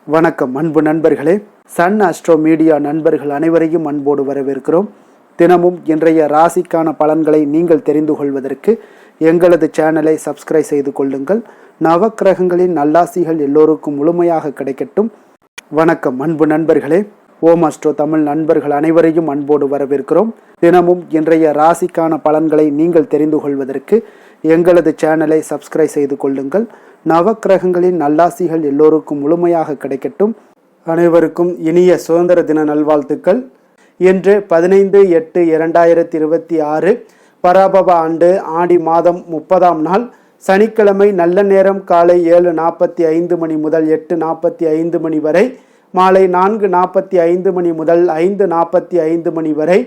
வணக்கம் அன்பு நண்பர்களே. சன் அஸ்ட்ரோ மீடியா நண்பர்கள் அனைவரையும் அன்போடு வரவேற்கிறோம். தினமும் இன்றைய ராசிக்கான பலன்களை நீங்கள் தெரிந்து கொள்வதற்கு எங்களது சேனலை சப்ஸ்கிரைப் செய்து கொள்ளுங்கள். நவக்கிரகங்களின் நல்லாசிகள் எல்லோருக்கும் முழுமையாக கிடைக்கட்டும். வணக்கம் அன்பு நண்பர்களே. ஓம் அஸ்ட்ரோ தமிழ் நண்பர்கள் அனைவரையும் அன்போடு வரவேற்கிறோம். தினமும் இன்றைய ராசிக்கான பலன்களை நீங்கள் தெரிந்து கொள்வதற்கு எங்களது சேனலை சப்ஸ்கிரைப் செய்து கொள்ளுங்கள். நவக்கிரகங்களின் நல்லாசிகள் எல்லோருக்கும் முழுமையாக கிடைக்கட்டும். அனைவருக்கும் இனிய சுதந்திர தின நல்வாழ்த்துக்கள். இன்று 15/8/2026 பராபவ ஆண்டு ஆடி மாதம் 30ஆம் நாள் சனிக்கிழமை. நல்ல நேரம் காலை 7:45 மணி முதல் 8:45 மணி வரை, மாலை 4:45 மணி முதல் 5:45 மணி வரை.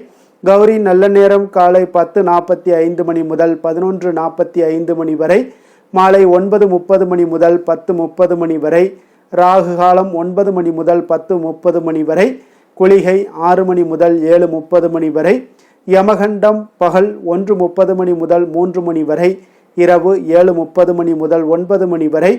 கௌரி நல்ல நேரம் காலை 10:45 மணி முதல் 11:45 மணி வரை, மாலை 9:30 மணி முதல் 10:30 மணி வரை. ராகு காலம் 9 மணி முதல் 10:30 மணி வரை. குளிகை 6 மணி முதல் 7:30 மணி வரை. யமகண்டம் பகல் 1:30 மணி முதல் 3 மணி வரை. இரவு 7:30 மணி முதல் 9 மணி வரை.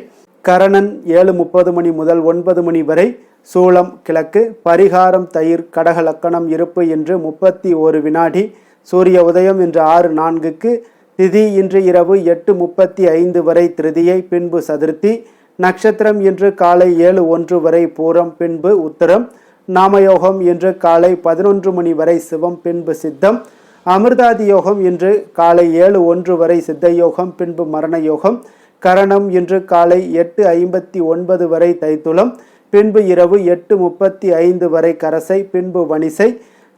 கரணன் 7:30 மணி முதல் 9 மணி வரை. சூலம் கிழக்கு. பரிகாரம் தயிர். கடக லக்கணம் இருப்பு இன்று 31 வினாடி. சூரிய உதயம் இன்று 6:04க்கு. திதி இன்று இரவு 8:35 வரை திருதியை, பின்பு சதுர்த்தி. நட்சத்திரம் இன்று காலை 7:01 வரை பூரம், பின்பு உத்திரம். நாமயோகம் இன்று காலை 11 மணி வரை சிவம், பின்பு சித்தம். அமிர்தாதி யோகம் இன்று காலை 7:01 வரை சித்த யோகம், பின்பு மரண யோகம். கரணம் இன்று காலை 8:59 வரை தைத்துளம், பின்பு இரவு 8:35 வரை கரசை, பின்பு வணிசை.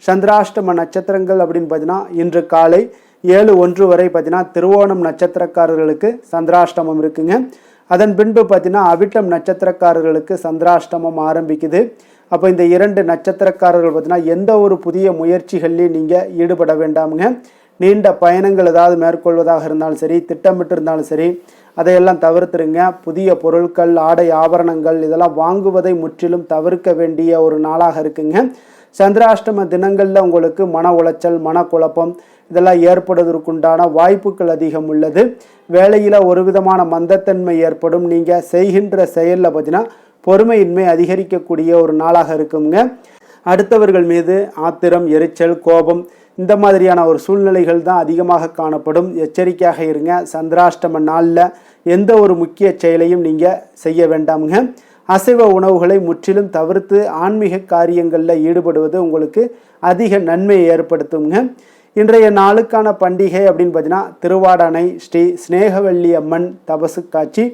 சந்திராஷ்டம நட்சத்திரங்கள் அப்படின்னு பார்த்தீங்கன்னா இன்று காலை 7:01 வரை பார்த்தீங்கன்னா திருவோணம் நட்சத்திரக்காரர்களுக்கு சந்திராஷ்டமம் இருக்குங்க. அதன் பின்பு பார்த்தீங்கன்னா அவிட்டம் நட்சத்திரக்காரர்களுக்கு சந்திராஷ்டமம் ஆரம்பிக்குது. அப்போ இந்த 2 நட்சத்திரக்காரர்கள் பார்த்தீங்கன்னா எந்த ஒரு புதிய முயற்சிகள்லையும் நீங்கள் ஈடுபட வேண்டாமுங்க. நீண்ட பயணங்கள் ஏதாவது மேற்கொள்வதாக இருந்தாலும் சரி, திட்டமிட்டு இருந்தாலும் சரி, அதையெல்லாம் தவிர்த்துருங்க. புதிய பொருட்கள், ஆடை ஆபரணங்கள் இதெல்லாம் வாங்குவதை முற்றிலும் தவிர்க்க வேண்டிய ஒரு நாளாக இருக்குங்க. சந்திராஷ்டம தினங்களில் உங்களுக்கு மன உளைச்சல், மனக்குழப்பம் இதெல்லாம் ஏற்படுவதற்குண்டான வாய்ப்புகள் அதிகம் உள்ளது. வேலையில் ஒரு விதமான மந்தத்தன்மை ஏற்படும். நீங்கள் செய்கின்ற செயலில் பார்த்தீங்கன்னா பொறுமையின்மை அதிகரிக்கக்கூடிய ஒரு நாளாக இருக்குங்க. அடுத்தவர்கள் மீது ஆத்திரம், எரிச்சல், கோபம் இந்த மாதிரியான ஒரு சூழ்நிலைகள் தான் அதிகமாக காணப்படும். எச்சரிக்கையாக இருங்க. சந்திராஷ்டம நாளில் எந்த ஒரு முக்கிய செயலையும் நீங்கள் செய்ய வேண்டாமுங்க. அசைவ உணவுகளை முற்றிலும் தவிர்த்து ஆன்மீக காரியங்களில் ஈடுபடுவது உங்களுக்கு அதிக நன்மையை ஏற்படுத்துங்க. இன்றைய நாளுக்கான பண்டிகை அப்படின்னு பார்த்தீங்கன்னா திருவாடானை ஸ்ரீ ஸ்நேகவல்லி அம்மன் தபசு காட்சி.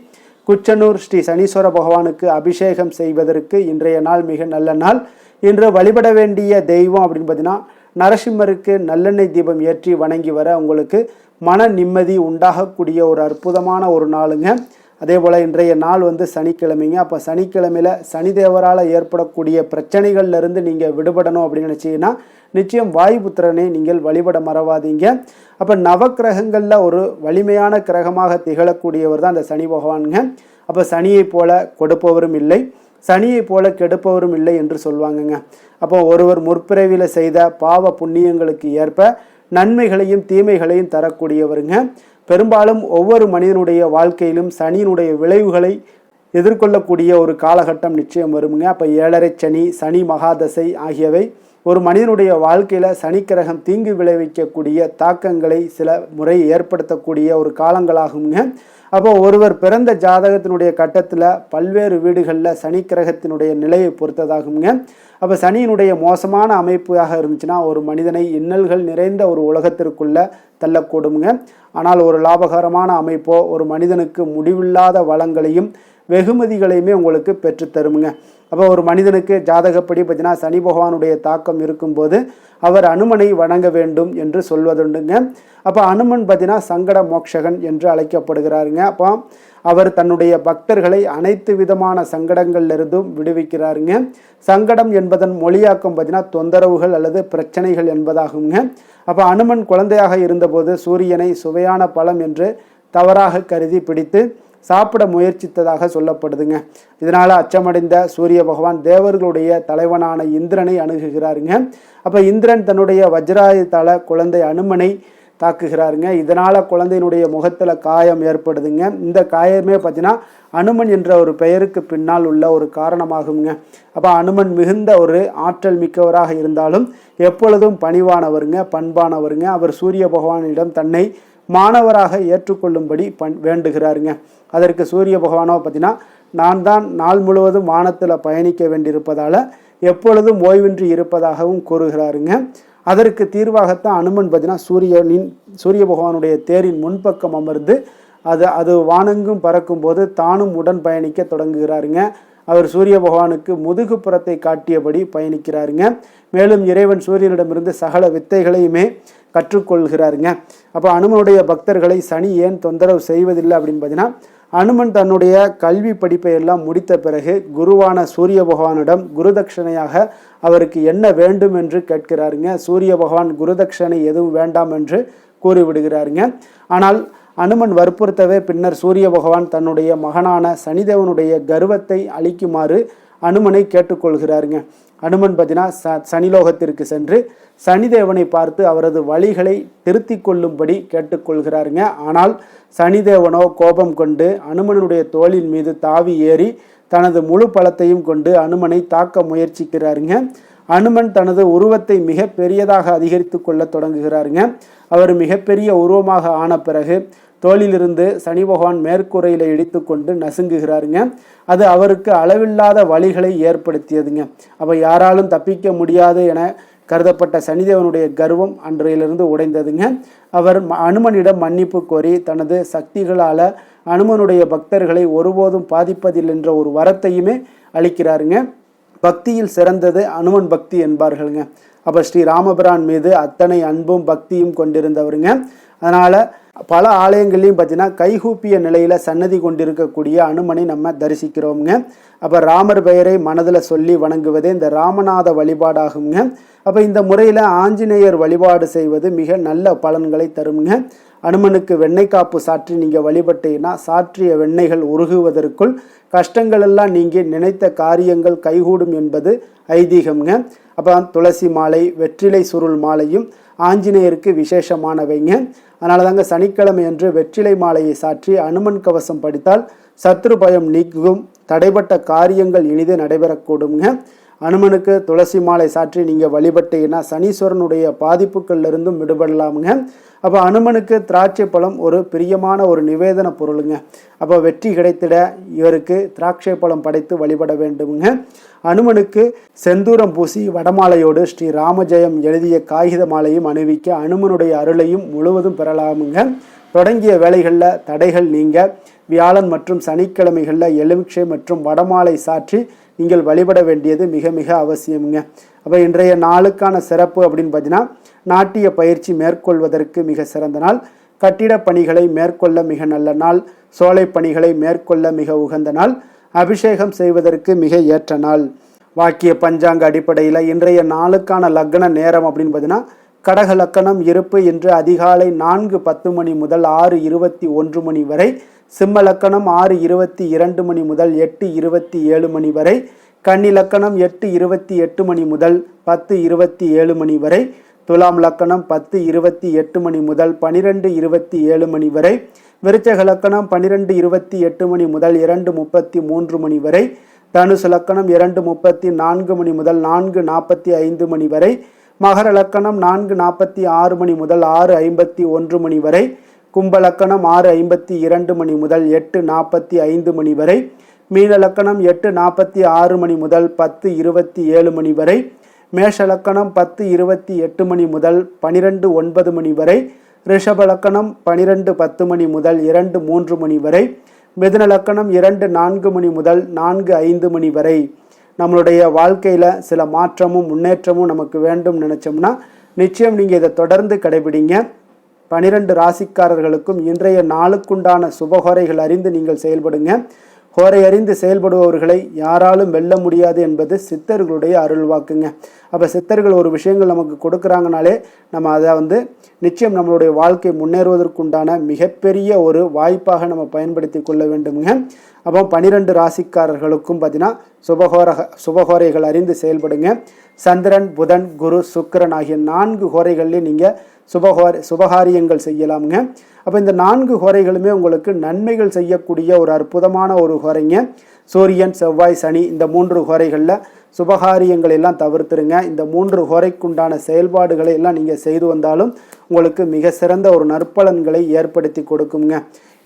குச்சனூர் ஸ்ரீ சனீஸ்வர பகவானுக்கு அபிஷேகம் செய்வதற்கு இன்றைய நாள் மிக நல்ல நாள். இன்று வழிபட வேண்டிய தெய்வம் அப்படின்னு பார்த்தீங்கன்னா நரசிம்மருக்கு நல்லெண்ணெய் தீபம் ஏற்றி வணங்கி வர உங்களுக்கு மன நிம்மதி உண்டாகக்கூடிய ஒரு அற்புதமான ஒரு நாளுங்க. அதே போல் இன்றைய நாள் சனிக்கிழமைங்க. அப்போ சனிக்கிழமையில் சனிதேவரால் ஏற்படக்கூடிய பிரச்சனைகள்லேருந்து நீங்கள் விடுபடணும் அப்படின்னு நினச்சிங்கன்னா நிச்சயம் வாயுபுத்திரனை நீங்கள் வழிபட மறவாதீங்க. அப்போ நவக்கிரகங்களில் ஒரு வலிமையான கிரகமாக திகழக்கூடியவர் தான் அந்த சனி பகவானுங்க. அப்போ சனியை போல கொடுப்பவரும் இல்லை, சனியை போல கெடுப்பவரும் இல்லை என்று சொல்லுவாங்கங்க. அப்போ ஒருவர் முற்பிறவியில் செய்த பாவ புண்ணியங்களுக்கு ஏற்ப நன்மைகளையும் தீமைகளையும் தரக்கூடியவருங்க. பெரும்பாலும் ஒவ்வொரு மனிதனுடைய வாழ்க்கையிலும் சனியினுடைய விளைவுகளை எதிர்கொள்ளக்கூடிய ஒரு காலகட்டம் நிச்சயம் வருங்க. அப்போ 7.5 சனி, சனி மகாதசை ஆகியவை ஒரு மனிதனுடைய வாழ்க்கையில் சனிக்கிரகம் தீங்கு விளைவிக்கக்கூடிய தாக்கங்களை சில முறை ஏற்படுத்தக்கூடிய ஒரு காலங்களாகுங்க. அப்போ ஒருவர் பிறந்த ஜாதகத்தினுடைய கட்டத்தில் பல்வேறு வீடுகளில் சனிக்கிரகத்தினுடைய நிலையை பொறுத்ததாகுங்க. அப்போ சனியினுடைய மோசமான அமைப்பாக இருந்துச்சுன்னா ஒரு மனிதனை இன்னல்கள் நிறைந்த ஒரு உலகத்திற்குள்ளே தள்ளக்கூடுங்க. ஆனால் ஒரு லாபகரமான அமைப்போ ஒரு மனிதனுக்கு முடிவில்லாத வளங்களையும் வெகுமதிகளையுமே உங்களுக்கு பெற்றுத்தருமுங்க. அப்போ ஒரு மனிதனுக்கு ஜாதகப்படி பார்த்தீங்கன்னா சனி பகவானுடைய தாக்கம் இருக்கும்போது அவர் அனுமனை வணங்க வேண்டும் என்று சொல்வதுண்டுங்க. அப்போ அனுமன் பார்த்தீங்கன்னா சங்கட மோட்சகன் என்று அழைக்கப்படுகிறாருங்க. அப்போ அவர் தன்னுடைய பக்தர்களை அனைத்து விதமான சங்கடங்கள்லிருந்தும் விடுவிக்கிறாருங்க. சங்கடம் என்பதன் மொழியாக்கம் பார்த்தீங்கன்னா தொந்தரவுகள் அல்லது பிரச்சனைகள் என்பதாகுங்க. அப்போ அனுமன் குழந்தையாக இருந்தபோது சூரியனை சுவையான பழம் என்று தவறாக கருதி பிடித்து சாப்பிட முயற்சித்ததாக சொல்லப்படுதுங்க. இதனால் அச்சமடைந்த சூரிய பகவான் தேவர்களுடைய தலைவனான இந்திரனை அணுகுகிறாருங்க. அப்போ இந்திரன் தன்னுடைய வஜ்ராயுதால குழந்தை அனுமனை தாக்குகிறாருங்க. இதனால் குழந்தையினுடைய முகத்தில் காயம் ஏற்படுதுங்க. இந்த காயமே பார்த்தீங்கன்னா அனுமன் என்ற ஒரு பெயருக்கு பின்னால் உள்ள ஒரு காரணமாகுங்க. அப்போ அனுமன் மிகுந்த ஒரு ஆற்றல் மிக்கவராக இருந்தாலும் எப்பொழுதும் பணிவானவருங்க, பண்பானவருங்க. அவர் சூரிய பகவானிடம் தன்னை மாணவராக ஏற்றுக்கொள்ளும்படி வேண்டுகிறாருங்க. அதற்கு சூரிய பகவானோ பார்த்தீங்கன்னா நான் தான் நாள் முழுவதும் வானத்தில் பயணிக்க வேண்டியிருப்பதால் எப்பொழுதும் ஓய்வின்றி இருப்பதாகவும் கூறுகிறாருங்க. அதற்கு தீர்வாகத்தான் அனுமன் பார்த்தீங்கன்னா சூரிய பகவானுடைய தேரின் முன்பக்கம் அமர்ந்து அது வானெங்கும் பறக்கும்போது தானும் உடன் பயணிக்க தொடங்குகிறாருங்க. அவர் சூரிய பகவானுக்கு முதுகு புறத்தை காட்டியபடி பயணிக்கிறாருங்க. மேலும் இறைவன் சூரியனிடமிருந்து சகல வித்தைகளையுமே கற்றுக்கொள்கிறாருங்க. அப்போ அனுமனுடைய பக்தர்களை சனி ஏன் தொந்தரவு செய்வதில்லை அப்படின்னு பார்த்தீங்கன்னா அனுமன் தன்னுடைய கல்வி படிப்பை எல்லாம் முடித்த பிறகு குருவான சூரிய பகவானிடம் குருதட்சணையாக அவருக்கு என்ன வேண்டும் என்று கேட்கிறாருங்க. சூரிய பகவான் குருதட்சணை எதுவும் வேண்டாம் என்று கூறிவிடுகிறாருங்க. ஆனால் அனுமன் வற்புறுத்தவே பின்னர் சூரிய பகவான் தன்னுடைய மகனான சனிதேவனுடைய கர்வத்தை அழிக்குமாறு அனுமனை கேட்டுக்கொள்கிறாருங்க. அனுமன் பார்த்தீங்கன்னா சனிலோகத்திற்கு சென்று சனிதேவனை பார்த்து அவரது வழிகளை திருத்தி கொள்ளும்படி கேட்டுக்கொள்கிறாருங்க. ஆனால் சனிதேவனோ கோபம் கொண்டு அனுமனுடைய தோளின் மீது தாவி ஏறி தனது முழு பலத்தையும் கொண்டு அனுமனை தாக்க முயற்சிக்கிறாருங்க. அனுமன் தனது உருவத்தை மிக பெரியதாக அதிகரித்து கொள்ள தொடங்குகிறாருங்க. அவர் மிகப்பெரிய உருவமாக ஆன பிறகு தோளிலிருந்து சனி பகவான் மேற்கூரையில் இடித்து கொண்டு நசுங்குகிறாருங்க. அது அவருக்கு அளவில்லாத வலிகளை ஏற்படுத்தியதுங்க. அப்போ யாராலும் தப்பிக்க முடியாது என கருதப்பட்ட சனிதேவனுடைய கர்வம் அன்றையிலிருந்து உடைந்ததுங்க. அவர் அனுமனிடம் மன்னிப்பு கோரி தனது சக்திகளால் அனுமனுடைய பக்தர்களை ஒருபோதும் பாதிப்பதில்லை என்ற ஒரு வரத்தையுமே அளிக்கிறாருங்க. பக்தியில் சிறந்தது அனுமன் பக்தி என்பார்களுங்க. அப்போ ஸ்ரீ ராமபிரான் மீது அத்தனை அன்பும் பக்தியும் கொண்டிருந்தவருங்க. அதனால் பல ஆலயங்கள்லையும் பார்த்தீங்கன்னா கைகூப்பிய நிலையில் சன்னதி கொண்டிருக்கக்கூடிய அனுமனை நம்ம தரிசிக்கிறோமுங்க. அப்போ ராமர் பெயரை மனதில் சொல்லி வணங்குவதே இந்த ராமநாத வழிபாடாகுங்க. அப்போ இந்த முறையில் ஆஞ்சநேயர் வழிபாடு செய்வது மிக நல்ல பலன்களை தருங்க. அனுமனுக்கு வெண்ணெய் காப்பு சாற்றி நீங்கள் வழிபட்டீங்கன்னா சாற்றிய வெண்ணெய்கள் உருகுவதற்குள் கஷ்டங்கள் எல்லாம் நீங்கள் நினைத்த காரியங்கள் கைகூடும் என்பது ஐதீகம்ங்க. அப்போ துளசி மாலை, வெற்றிலை சுருள் மாலையும் ஆஞ்சநேயருக்கு விசேஷமானவைங்க. அதனால தாங்க சனிக்கிழமை அன்று வெற்றிலை மாலையை சாற்றி அனுமன் கவசம் படித்தால் சத்ரு பயம் நீக்கும், தடைப்பட்ட காரியங்கள் இனிது நடைபெறக்கூடுங்க. அனுமனுக்கு துளசி மாலை சாற்றி நீங்கள் வழிபட்டீங்கன்னா சனீஸ்வரனுடைய பாதிப்புகள்லேருந்தும் விடுபடலாமுங்க. அப்போ அனுமனுக்கு திராட்சை பழம் ஒரு பிரியமான ஒரு நிவேதன பொருளுங்க. அப்போ வெற்றி கிடைத்திட இவருக்கு திராட்சை பழம் படைத்து வழிபட வேண்டுமுங்க. அனுமனுக்கு செந்தூரம் பூசி வடமாலையோடு ஸ்ரீ ராமஜெயம் எழுதிய காகித மாலையும் அணிவிக்க அனுமனுடைய அருளையும் முழுவதும் பெறலாமுங்க. தொடங்கிய வேலைகளில் தடைகள் நீங்க வியாழன் மற்றும் சனிக்கிழமைகளில் எலுமிச்சை மற்றும் வடமாலை சாற்றி நீங்கள் வழிபட வேண்டியது மிக மிக அவசியமுங்க. அப்போ இன்றைய நாளுக்கான சிறப்பு அப்படின்னு பார்த்தீங்கன்னா நாட்டிய பயிற்சி மேற்கொள்வதற்கு மிக சிறந்த நாள், கட்டிட பணிகளை மேற்கொள்ள மிக நல்ல நாள், சோலை பணிகளை மேற்கொள்ள மிக உகந்த நாள், அபிஷேகம் செய்வதற்கு மிக ஏற்ற நாள். வாக்கிய பஞ்சாங்க அடிப்படையில் இன்றைய நாளுக்கான லக்ன நேரம் அப்படின்னு பார்த்தீங்கன்னா கடக லக்கணம் இருப்பு இன்று அதிகாலை 4:10 முதல் 6:21 வரை, சிம்ம லக்கணம் 6:22 முதல் 8:27 வரை, கன்னி லக்கணம் 8:28 முதல் 10:27 வரை, துலாம் லக்கணம் 10:28 முதல் 12:27 வரை, விருச்சக லக்கணம் 12:28 முதல் 2:33 வரை, தனுசு லக்கணம் 2:34 முதல் 4:45 வரை, மகர லக்கணம் 4:46 முதல் 6:51 வரை, கும்ப லக்கணம் 6:52 முதல் 8:45 வரை, மீன லக்கணம் 8:46 முதல் 10:27 வரை, மேஷ லக்கணம் 10:28 முதல் 12:09 வரை, ரிஷப லக்கணம் 12:10 முதல் 2:03 வரை, மிதுன லக்கணம் 2:04 முதல் 4:05 வரை. நம்மளுடைய வாழ்க்கையில் சில மாற்றமும் முன்னேற்றமும் நமக்கு வேண்டும் நினச்சோம்னா நிச்சயம் நீங்கள் இதை தொடர்ந்து கடைபிடிங்க. 12 ராசிக்காரர்களுக்கும் இன்றைய நாளுக்குண்டான சுபகோரைகள் அறிந்து நீங்கள் செயல்படுங்க. கோரை அறிந்து செயல்படுபவர்களை யாராலும் வெல்ல முடியாது என்பது சித்தர்களுடைய அருள்வாக்குங்க. அப்போ சித்தர்கள் ஒரு விஷயங்கள் நமக்கு கொடுக்குறாங்கனாலே நம்ம அதை நிச்சயம் நம்மளுடைய வாழ்க்கை முன்னேறுவதற்குண்டான மிகப்பெரிய ஒரு வாய்ப்பாக நம்ம பயன்படுத்தி கொள்ள வேண்டுங்க. அப்போ 12 ராசிக்காரர்களுக்கும் பார்த்தீங்கன்னா சுபகோரைகள் அறிந்து செயல்படுங்க. சந்திரன், புதன், குரு, சுக்கிரன் ஆகிய 4 கோரைகள்லேயும் நீங்கள் சுபகாரியங்கள் செய்யலாமுங்க. அப்போ இந்த 4 ஹோரைகளுமே உங்களுக்கு நன்மைகள் செய்யக்கூடிய ஒரு அற்புதமான ஒரு ஹோரைங்க. சூரியன், செவ்வாய், சனி இந்த 3 ஹோரைகளில் சுபகாரியங்கள் எல்லாம் தவிர்த்துருங்க. இந்த 3 ஹோரைக்குண்டான செயல்பாடுகளை எல்லாம் நீங்கள் செய்து வந்தாலும் உங்களுக்கு மிக சிறந்த ஒரு நற்பலன்களை ஏற்படுத்தி கொடுக்குங்க.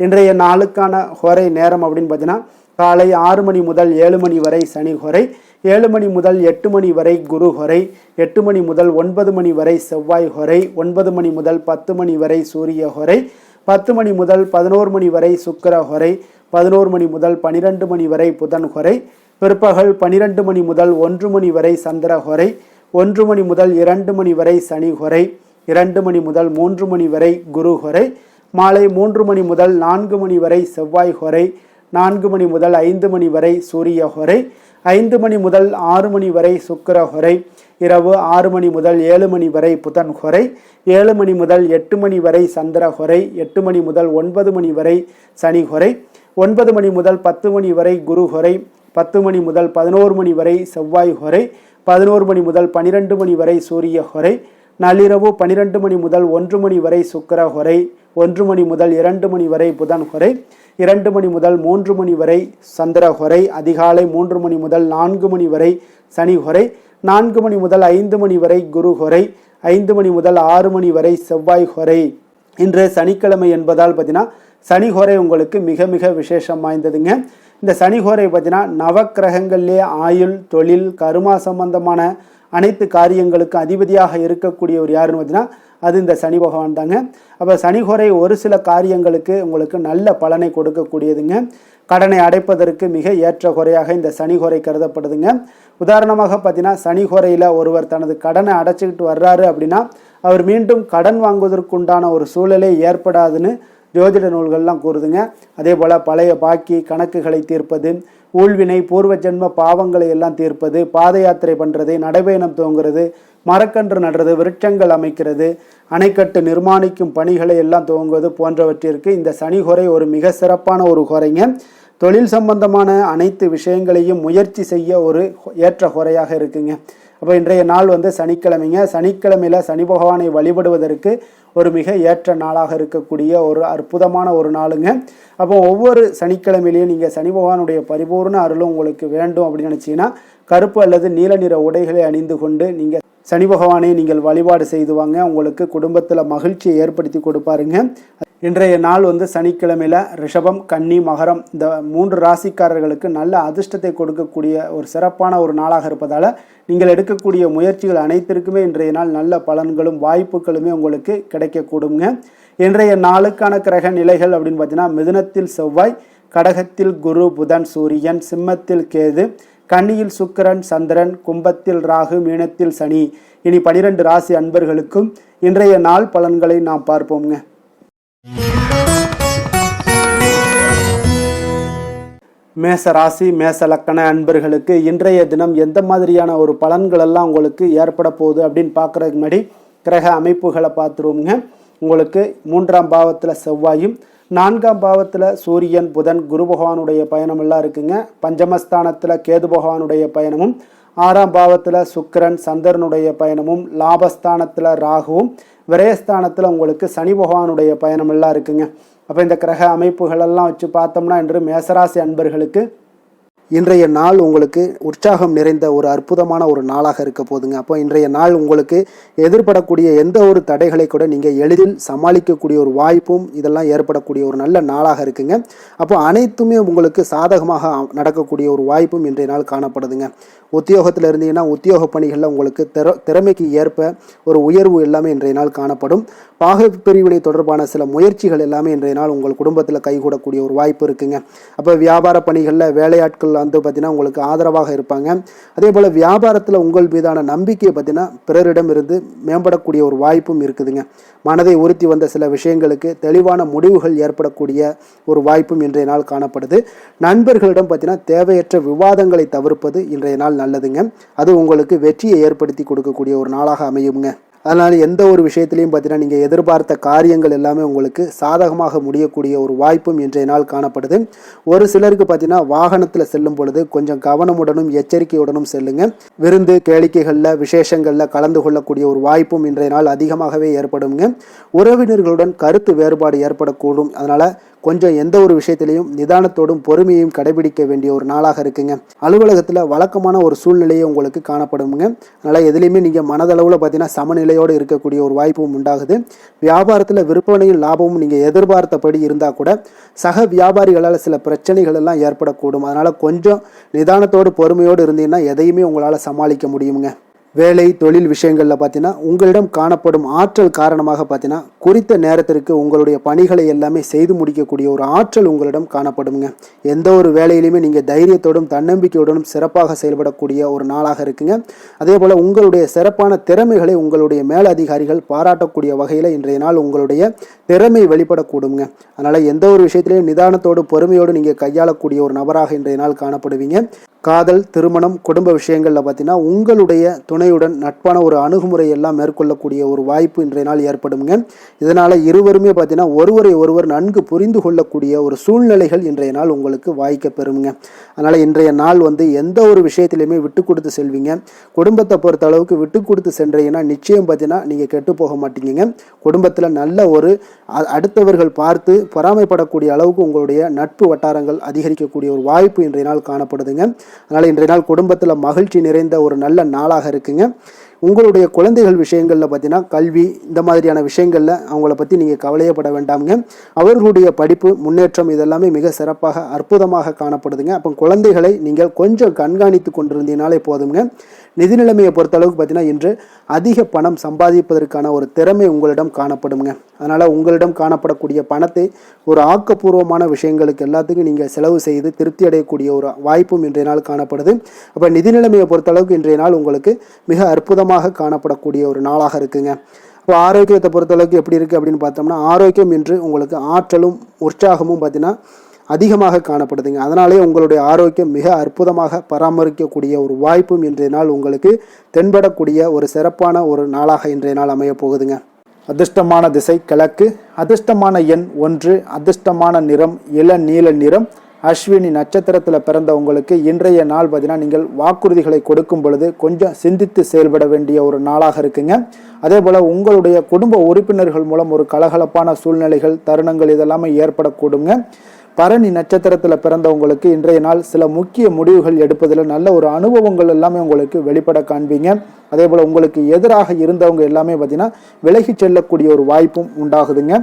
இன்றைய நாளுக்கான ஹோரை நேரம் அப்படின்னு பார்த்தீங்கன்னா காலை 6 மணி முதல் 7 மணி வரை சனி ஹோரை, 7 மணி முதல் 8 மணி வரை குரு ஹோரை, 8 மணி முதல் 9 மணி வரை செவ்வாய் ஹோரை, 9 மணி முதல் 10 மணி வரை சூரிய ஹோரை, 10 மணி முதல் 11 மணி வரை சுக்கிர ஹோரை, 11 மணி முதல் 12 மணி வரை புதன் ஹோரை, பிற்பகல் 12 மணி முதல் 1 மணி வரை சந்திர ஹோரை, 1 மணி முதல் 2 மணி வரை சனி ஹோரை, 2 மணி முதல் 3 மணி வரை குரு ஹோரை, மாலை 3 மணி முதல் 4 மணி வரை செவ்வாய் ஹோரை, 4 மணி முதல் 5 மணி வரை சூரிய ஹோரை, 5 மணி முதல் 6 மணி வரை சுக்கிர ஹோரை, இரவு 6 மணி முதல் 7 மணி வரை புதன் ஹோரை, 7 மணி முதல் 8 மணி வரை சந்திர ஹோரை, 8 மணி முதல் 9 மணி வரை சனி ஹோரை, 9 மணி முதல் 10 மணி வரை குரு ஹோரை, 10 மணி முதல் 11 மணி வரை செவ்வாய் ஹோரை, 11 மணி முதல் 12 மணி வரை சூரிய ஹோரை, நள்ளிரவு 12 மணி முதல் 1 மணி வரை சுக்கிர ஹோரை, 1 மணி முதல் 2 மணி வரை புதன் ஹோரை, 2 மணி முதல் 3 மணி வரை சந்திர ஹோரை, அதிகாலை 3 மணி முதல் 4 மணி வரை சனி ஹோரை, 4 மணி முதல் 5 மணி வரை குரு ஹோரை, 5 மணி முதல் 6 மணி வரை செவ்வாய் ஹோரை. இன்று சனிக்கிழமை என்பதால் பார்த்தீங்கன்னா சனி ஹோரை உங்களுக்கு மிக மிக விசேஷம் வாய்ந்ததுங்க. இந்த சனி ஹோரை பார்த்தீங்கன்னா நவக்கிரகங்கள்லேயே ஆயுள், தொழில், கருமா சம்பந்தமான அனைத்து காரியங்களுக்கும் அதிபதியாக இருக்கக்கூடிய ஒரு யாருன்னு பார்த்தீங்கன்னா அது இந்த சனி பகவான் தாங்க. அப்போ சனி ஹோரை ஒரு சில காரியங்களுக்கு உங்களுக்கு நல்ல பலனை கொடுக்கக்கூடியதுங்க. கடனை அடைப்பதற்கு மிக ஏற்ற குறையாக இந்த சனி ஹோரை கருதப்படுதுங்க. உதாரணமாக பார்த்தீங்கன்னா சனி ஹோரையில் ஒருவர் தனது கடனை அடைச்சிக்கிட்டு வர்றாரு அப்படின்னா அவர் மீண்டும் கடன் வாங்குவதற்குண்டான ஒரு சூழலே ஏற்படாதுன்னு ஜோதிட நூல்கள்லாம் கூறுதுங்க. அதே போல் பழைய பாக்கி கணக்குகளை தீர்ப்பது, ஊழ்வினை பூர்வ ஜென்ம பாவங்களை எல்லாம் தீர்ப்பது, பாத யாத்திரை பண்ணுறது, நடைபயணம் துவங்குறது, மரக்கன்று நடுறது, விருட்சங்கள் அமைக்கிறது, அணைக்கட்டு நிர்மாணிக்கும் பணிகளை எல்லாம் துவங்குவது போன்றவற்றிற்கு இந்த சனி ஹோரை ஒரு மிக சிறப்பான ஒரு ஹோரைங்க. தொழில் சம்பந்தமான அனைத்து விஷயங்களையும் முயற்சி செய்ய ஒரு ஏற்ற ஹோரையாக இருக்குங்க. அப்போ இன்றைய நாள் சனிக்கிழமைங்க. சனிக்கிழமையில் சனி பகவானை வழிபடுவதற்கு ஒரு மிக ஏற்ற நாளாக இருக்கக்கூடிய ஒரு அற்புதமான ஒரு நாளுங்க. அப்போ ஒவ்வொரு சனிக்கிழமையிலையும் நீங்கள் சனி பகவானுடைய பரிபூர்ண அருளும் உங்களுக்கு வேண்டும் அப்படின்னு நினச்சிங்கன்னா கருப்பு அல்லது நீல நிற உடைகளை அணிந்து கொண்டு நீங்கள் சனி பகவானை நீங்கள் வழிபாடு செய்து வாங்க. உங்களுக்கு குடும்பத்தில் மகிழ்ச்சியை ஏற்படுத்தி கொடுப்பாருங்க. இன்றைய நாள் சனிக்கிழமையில் ரிஷபம், கன்னி, மகரம் இந்த 3 ராசிக்காரர்களுக்கு நல்ல அதிர்ஷ்டத்தை கொடுக்கக்கூடிய ஒரு சிறப்பான ஒரு நாளாக இருப்பதால் நீங்கள் எடுக்கக்கூடிய முயற்சிகள் அனைத்திற்குமே இன்றைய நாள் நல்ல பலன்களும் வாய்ப்புகளுமே உங்களுக்கு கிடைக்கக்கூடுங்க. இன்றைய நாளுக்கான கிரக நிலைகள் அப்படின்னு பார்த்தீங்கன்னா மிதுனத்தில் செவ்வாய், கடகத்தில் குரு, புதன், சூரியன், சிம்மத்தில் கேது, கன்னியில் சுக்கிரன், சந்திரன், கும்பத்தில் ராகு, மீனத்தில் சனி. இனி 12 ராசி அன்பர்களுக்கும் இன்றைய நாள் பலன்களை நாம் பார்ப்போம்ங்க. மேச ராசி, மேச லக்கண அன்பர்களுக்கு இன்றைய தினம் எந்த மாதிரியான ஒரு பலன்கள் எல்லாம் உங்களுக்கு ஏற்பட போகுது அப்படின்னு பார்க்குறதுக்கு முன்னாடி கிரக அமைப்புகளை பார்த்துருவோங்க. உங்களுக்கு 3ஆம் பாவத்தில் செவ்வாயும், 4ஆம் பாவத்தில் சூரியன், புதன், குரு பகவானுடைய பயணம் எல்லாம் இருக்குங்க. பஞ்சமஸ்தானத்தில் கேது பகவானுடைய பயணமும், 6ஆம் பாவத்தில் சுக்கிரன், சந்திரனுடைய பயணமும், லாபஸ்தானத்தில் ராகுவும், விரயஸ்தானத்தில் உங்களுக்கு சனி பகவானுடைய பயணம் எல்லாம் இருக்குங்க. அப்போ இந்த கிரக அமைப்புகளெல்லாம் வச்சு பார்த்தோம்னா இன்று மேசராசி அன்பர்களுக்கு இன்றைய நாள் உங்களுக்கு உற்சாகம் நிறைந்த ஒரு அற்புதமான ஒரு நாளாக இருக்க போதுங்க. அப்போ இன்றைய நாள் உங்களுக்கு எதிர்படக்கூடிய எந்த ஒரு தடைகளை கூட நீங்கள் எளிதில் சமாளிக்கக்கூடிய ஒரு வாய்ப்பும் இதெல்லாம் ஏற்படக்கூடிய ஒரு நல்ல நாளாக இருக்குங்க. அப்போ அனைத்துமே உங்களுக்கு சாதகமாக நடக்கக்கூடிய ஒரு வாய்ப்பும் இன்றைய நாள் காணப்படுதுங்க. உத்தியோகத்தில் இருந்தீங்கன்னா உத்தியோக பணிகளில் உங்களுக்கு திறமைக்கு ஏற்ப ஒரு உயர்வு எல்லாமே இன்றைய நாள் காணப்படும். பாக பிரிவினை தொடர்பான சில முயற்சிகள் எல்லாமே இன்றைய நாள் உங்கள் குடும்பத்தில் கைகூடக்கூடிய ஒரு வாய்ப்பு இருக்குங்க. அப்போ வியாபார பணிகளில் வேலையாட்கள் பார்த்தீங்கன்னா உங்களுக்கு ஆதரவாக இருப்பாங்க. அதே போல் வியாபாரத்தில் உங்கள் மீதான நம்பிக்கையை பார்த்தீங்கன்னா பிறரிடம் இருந்து மேம்படக்கூடிய ஒரு வாய்ப்பும் இருக்குதுங்க. மனதை உறுத்தி வந்த சில விஷயங்களுக்கு தெளிவான முடிவுகள் ஏற்படக்கூடிய ஒரு வாய்ப்பும் இன்றைய நாள் காணப்படுது. நண்பர்களிடம் பார்த்தீங்கன்னா தேவையற்ற விவாதங்களை தவிர்ப்பது இன்றைய நாள் நல்லதுங்க. அது உங்களுக்கு வெற்றியை ஏற்படுத்தி கொடுக்கக்கூடிய ஒரு நாளாக அமையுங்க. அதனால் எந்த ஒரு விஷயத்திலையும் பார்த்தீங்கன்னா நீங்கள் எதிர்பார்த்த காரியங்கள் எல்லாமே உங்களுக்கு சாதகமாக முடியக்கூடிய ஒரு வாய்ப்பும் இன்றைய நாள் காணப்படுது. ஒரு சிலருக்கு பார்த்தீங்கன்னா வாகனத்தில் செல்லும் பொழுது கொஞ்சம் கவனமுடனும் எச்சரிக்கையுடனும் செல்லுங்க. விருந்து கேளிக்கைகளில் விசேஷங்களில் கலந்து கொள்ளக்கூடிய ஒரு வாய்ப்பும் இன்றைய நாள் அதிகமாகவே ஏற்படுங்க. உறவினர்களுடன் கருத்து வேறுபாடு ஏற்படக்கூடும். அதனால் கொஞ்சம் எந்த ஒரு விஷயத்திலையும் நிதானத்தோடும் பொறுமையையும் கடைபிடிக்க வேண்டிய ஒரு நாளாக இருக்குங்க. அலுவலகத்தில் வழக்கமான ஒரு சூழ்நிலையை உங்களுக்கு காணப்படுங்க. அதனால் எதுலேயுமே நீங்கள் மனதளவில் பார்த்தீங்கன்னா சமநிலையோடு இருக்கக்கூடிய ஒரு வாய்ப்பும் உண்டாகுது. வியாபாரத்தில் விற்பனையும் லாபமும் நீங்கள் எதிர்பார்த்தபடி இருந்தால் கூட சக வியாபாரிகளால் சில பிரச்சனைகள் எல்லாம் ஏற்படக்கூடும். அதனால் கொஞ்சம் நிதானத்தோடு பொறுமையோடு இருந்தீங்கன்னா எதையுமே உங்களால் சமாளிக்க முடியுங்க. வேலை தொழில் விஷயங்களில் பார்த்தீங்கன்னா உங்களிடம் காணப்படும் ஆற்றல் காரணமாக பார்த்தீங்கன்னா குறித்த நேரத்திற்கு உங்களுடைய பணிகளை எல்லாமே செய்து முடிக்கக்கூடிய ஒரு ஆற்றல் உங்களிடம் காணப்படுங்க. எந்த ஒரு வேலையிலுமே நீங்கள் தைரியத்தோடும் தன்னம்பிக்கையுடனும் சிறப்பாக செயல்படக்கூடிய ஒரு நாளாக இருக்குங்க. அதே போல் உங்களுடைய சிறப்பான திறமைகளை உங்களுடைய மேலதிகாரிகள் பாராட்டக்கூடிய வகையில் இன்றைய நாள் உங்களுடைய திறமை வெளிப்படக்கூடுங்க. அதனால் எந்த ஒரு விஷயத்திலையும் நிதானத்தோடு பொறுமையோடு நீங்கள் கையாளக்கூடிய ஒரு நபராக இன்றைய நாள் காணப்படுவீங்க. காதல், திருமணம், குடும்ப விஷயங்களில் பார்த்தீங்கன்னா உங்களுடைய துணையுடன் நட்பான ஒரு அணுகுமுறை எல்லாம் மேற்கொள்ளக்கூடிய ஒரு வாய்ப்பு இன்றைய நாள் ஏற்படுங்க. இதனால் இருவருமே பார்த்தீங்கன்னா ஒருவரை ஒருவர் நன்கு புரிந்து கொள்ளக்கூடிய ஒரு சூழ்நிலைகள் இன்றைய நாள் உங்களுக்கு வாய்க்க பெறுங்க. அதனால் இன்றைய நாள் எந்த ஒரு விஷயத்திலையுமே விட்டு கொடுத்து செல்வீங்க. குடும்பத்தை பொறுத்த அளவுக்கு விட்டு கொடுத்து சென்றீங்கன்னா நிச்சயம் பார்த்தீங்கன்னா நீங்கள் கெட்டு போக மாட்டீங்க. குடும்பத்தில் நல்ல ஒரு அடுத்தவர்கள் பார்த்து பொறாமைப்படக்கூடிய அளவுக்கு உங்களுடைய நட்பு வட்டாரங்கள் அதிகரிக்கக்கூடிய ஒரு வாய்ப்பு இன்றைய நாள் காணப்படுதுங்க. அதனால் இன்றைய நாள் குடும்பத்தில் மகிழ்ச்சி நிறைந்த ஒரு நல்ல நாளாக இருக்குங்க. உங்களுடைய குழந்தைகள் விஷயங்களில் பார்த்தீங்கன்னா கல்வி இந்த மாதிரியான விஷயங்களில் அவங்கள பற்றி நீங்கள் கவலையப்பட வேண்டாமுங்க. அவர்களுடைய படிப்பு முன்னேற்றம் இதெல்லாமே மிக சிறப்பாக அற்புதமாக காணப்படுதுங்க. அப்போ குழந்தைகளை நீங்கள் கொஞ்சம் கண்காணித்து கொண்டிருந்தீங்கனாலே போதுங்க. நிதி நிலைமையை பொறுத்தளவுக்கு பார்த்தீங்கன்னா இன்று அதிக பணம் சம்பாதிப்பதற்கான ஒரு திறமை உங்களிடம் காணப்படுங்க. அதனால் உங்களிடம் காணப்படக்கூடிய பணத்தை ஒரு ஆக்கப்பூர்வமான விஷயங்களுக்கு எல்லாத்துக்கும் நீங்கள் செலவு செய்து திருப்தி அடையக்கூடிய ஒரு வாய்ப்பும் இன்றைய நாள் காணப்படுது. அப்போ நிதி நிலைமையை பொறுத்தளவுக்கு இன்றைய நாள் உங்களுக்கு மிக அற்புதமாக காணப்படக்கூடிய ஒரு நாளாக இருக்குங்க. இப்போ ஆரோக்கியத்தை பொறுத்தளவுக்கு எப்படி இருக்குது அப்படின்னு பார்த்தோம்னா ஆரோக்கியம் இன்று உங்களுக்கு ஆற்றலும் உற்சாகமும் பார்த்தீங்கன்னா அதிகமாக காணப்படுதுங்க. அதனாலே உங்களுடைய ஆரோக்கியம் மிக அற்புதமாக பராமரிக்கக்கூடிய ஒரு வாய்ப்பும் இன்றைய நாள் உங்களுக்கு தென்படக்கூடிய ஒரு சிறப்பான ஒரு நாளாக இன்றைய நாள் அமைய போகுதுங்க. அதிர்ஷ்டமான திசை கிழக்கு, அதிர்ஷ்டமான எண் 1, அதிர்ஷ்டமான நிறம் இளநீல நிறம். அஸ்வினி நட்சத்திரத்தில் பிறந்த உங்களுக்கு இன்றைய நாள் பார்த்தீங்கன்னா நீங்கள் வாக்குறுதிகளை கொடுக்கும் பொழுது கொஞ்சம் சிந்தித்து செயல்பட வேண்டிய ஒரு நாளாக இருக்குங்க. அதே போல் உங்களுடைய குடும்ப உறுப்பினர்கள் மூலம் ஒரு கலகலப்பான சூழ்நிலைகள் தருணங்கள் இதெல்லாமே ஏற்படக்கூடுங்க. பரணி நட்சத்திரத்தில் பிறந்தவங்களுக்கு இன்றைய நாள் சில முக்கிய முடிவுகள் எடுப்பதில் நல்ல ஒரு அனுபவங்கள் எல்லாமே உங்களுக்கு வெளிப்பட காண்பீங்க. அதே போல் உங்களுக்கு எதிராக இருந்தவங்க எல்லாமே பார்த்தீங்கன்னா விலகி செல்லக்கூடிய ஒரு வாய்ப்பும் உண்டாகுதுங்க.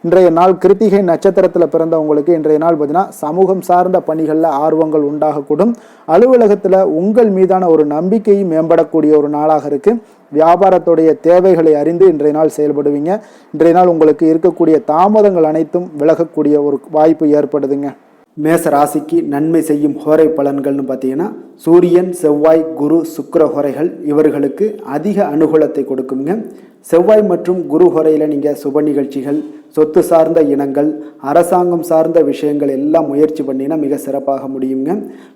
இன்றைய நாள் கிருத்திகை நட்சத்திரத்தில் பிறந்தவங்களுக்கு இன்றைய நாள் பார்த்தீங்கன்னா சமூகம் சார்ந்த பணிகளில் ஆர்வங்கள் உண்டாகக்கூடும். அலுவலகத்தில் உங்கள் மீதான ஒரு நம்பிக்கையும் மேம்படக்கூடிய ஒரு நாளாக இருக்குது. வியாபாரத்துடைய தேவைகளை அறிந்து இன்றைய நாள் செயல்படுவீங்க. இன்றைய நாள் உங்களுக்கு இருக்கக்கூடிய தாமதங்கள் அனைத்தும் விலகக்கூடிய ஒரு வாய்ப்பு ஏற்படுதுங்க. மேச ராசிக்கு நன்மை செய்யும் ஹோரை பலன்கள்னு பார்த்தீங்கன்னா சூரியன், செவ்வாய், குரு, சுக்கிர ஹோரைகள் இவர்களுக்கு அதிக அனுகூலத்தை கொடுக்குங்க. செவ்வாய் மற்றும் குரு ஹோரையில் நீங்கள் சுப நிகழ்ச்சிகள், சொத்து சார்ந்த இனங்கள், அரசாங்கம் சார்ந்த விஷயங்கள் எல்லாம் முயற்சி பண்ணினா மிக சிறப்பாக முடியுங்க.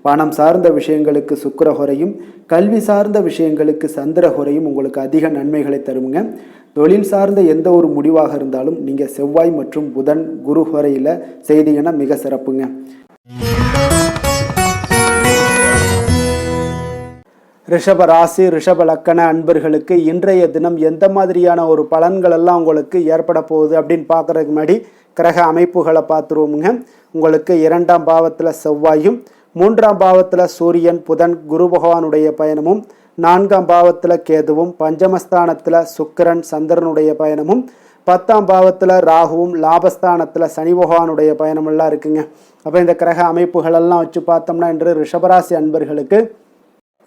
பணம் சார்ந்த விஷயங்களுக்கு சுக்கிர ஹோரையும், கல்வி சார்ந்த விஷயங்களுக்கு சந்திர ஹோரையும் உங்களுக்கு அதிக நன்மைகளை தருங்க. தொழில் சார்ந்த எந்த ஒரு முடிவாக இருந்தாலும் நீங்கள் செவ்வாய் மற்றும் புதன், குரு ஹோரையில் செய்தீங்கன்னா மிக சிறப்புங்க. ரிஷப ராசி, ரிஷப லக்கண அன்பர்களுக்கு இன்றைய தினம் எந்த மாதிரியான ஒரு பலன்கள் எல்லாம் உங்களுக்கு ஏற்பட போகுது அப்படின்னு பார்க்குறதுக்கு முன்னாடி கிரக அமைப்புகளை பார்த்துருவோமுங்க. உங்களுக்கு 2ஆம் பாவத்தில் செவ்வாயும், 3ஆம் பாவத்தில் சூரியன், புதன், குரு பகவானுடைய பயணமும், 4ஆம் பாவத்தில் கேதுவும், பஞ்சமஸ்தானத்தில் சுக்கிரன், சந்திரனுடைய பயணமும், 10ஆம் பாவத்தில் ராகுவும், லாபஸ்தானத்தில் சனி பகவானுடைய பயணமெல்லாம் இருக்குங்க. அப்போ இந்த கிரக அமைப்புகளெல்லாம் வச்சு பார்த்தோம்னா இன்று ரிஷபராசி அன்பர்களுக்கு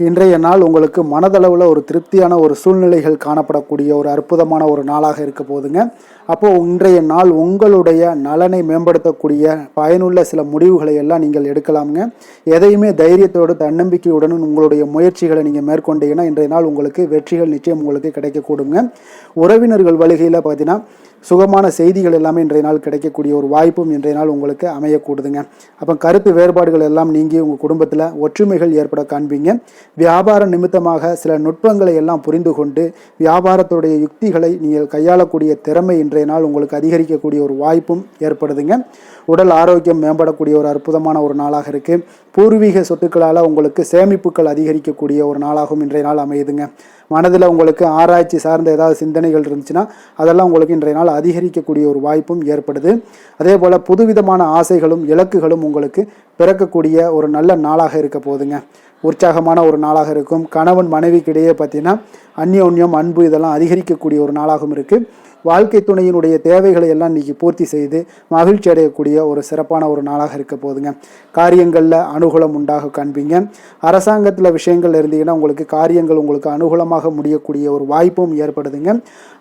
இன்றைய நாள் உங்களுக்கு மனதளவில் ஒரு திருப்தியான ஒரு சூழ்நிலைகள் காணப்படக்கூடிய ஒரு அற்புதமான ஒரு நாளாக இருக்க போதுங்க. அப்போது இன்றைய நாள் உங்களுடைய நலனை மேம்படுத்தக்கூடிய பயனுள்ள சில முடிவுகளை எல்லாம் நீங்கள் எடுக்கலாமுங்க. எதையுமே தைரியத்தோடு தன்னம்பிக்கையுடனும் உங்களுடைய முயற்சிகளை நீங்கள் மேற்கொண்டீங்கன்னா இன்றைய நாள் உங்களுக்கு வெற்றிகள் நிச்சயம் உங்களுக்கு கிடைக்கக்கூடுங்க. உறவினர்கள் வழிகையில் பார்த்தீங்கன்னா சுகமான செய்திகள் எல்லாமே இன்றைய நாள் கிடைக்கக்கூடிய ஒரு வாய்ப்பும் இன்றைய நாள் உங்களுக்கு அமையக்கூடுதுங்க. அப்போ கருத்து வேறுபாடுகள் எல்லாம் நீங்கி உங்கள் குடும்பத்தில் ஒற்றுமைகள் ஏற்பட காண்பீங்க. வியாபார நிமித்தமாக சில நுட்பங்களை எல்லாம் புரிந்து கொண்டு வியாபாரத்துடைய யுக்திகளை நீங்கள் கையாளக்கூடிய திறமை இன்றைய நாள் உங்களுக்கு அதிகரிக்கக்கூடிய ஒரு வாய்ப்பும் ஏற்படுதுங்க. உடல் ஆரோக்கியம் மேம்படக்கூடிய ஒரு அற்புதமான ஒரு நாளாக இருக்குது. பூர்வீக சொத்துக்களால் உங்களுக்கு சேமிப்புகள் அதிகரிக்கக்கூடிய ஒரு நாளாகவும் இன்றைய நாள் அமையுதுங்க. மனதில் உங்களுக்கு ஆராய்ச்சி சார்ந்த ஏதாவது சிந்தனைகள் இருந்துச்சுன்னா அதெல்லாம் உங்களுக்கு இன்றைய நாள் அதிகரிக்கக்கூடிய ஒரு வாய்ப்பும் ஏற்படுது. அதே போல் புதுவிதமான ஆசைகளும் இலக்குகளும் உங்களுக்கு பிறக்கக்கூடிய ஒரு நல்ல நாளாக இருக்க போகுதுங்க. உற்சாகமான ஒரு நாளாக இருக்கும். கணவன் மனைவிக்கிடையே பார்த்தீங்கன்னா அந்யோன்யம் அன்பு இதெல்லாம் அதிகரிக்கக்கூடிய ஒரு நாளாகவும் இருக்குது. வாழ்க்கை துணையினுடைய தேவைகளை எல்லாம் இன்றைக்கி பூர்த்தி செய்து மகிழ்ச்சி அடையக்கூடிய ஒரு சிறப்பான ஒரு நாளாக இருக்க போகுதுங்க. காரியங்களில் அனுகூலம் உண்டாக காண்பீங்க. அரசாங்கத்தில் விஷயங்கள் இருந்தீங்கன்னா உங்களுக்கு காரியங்கள் உங்களுக்கு அனுகூலமாக முடியக்கூடிய ஒரு வாய்ப்பும் ஏற்படுதுங்க.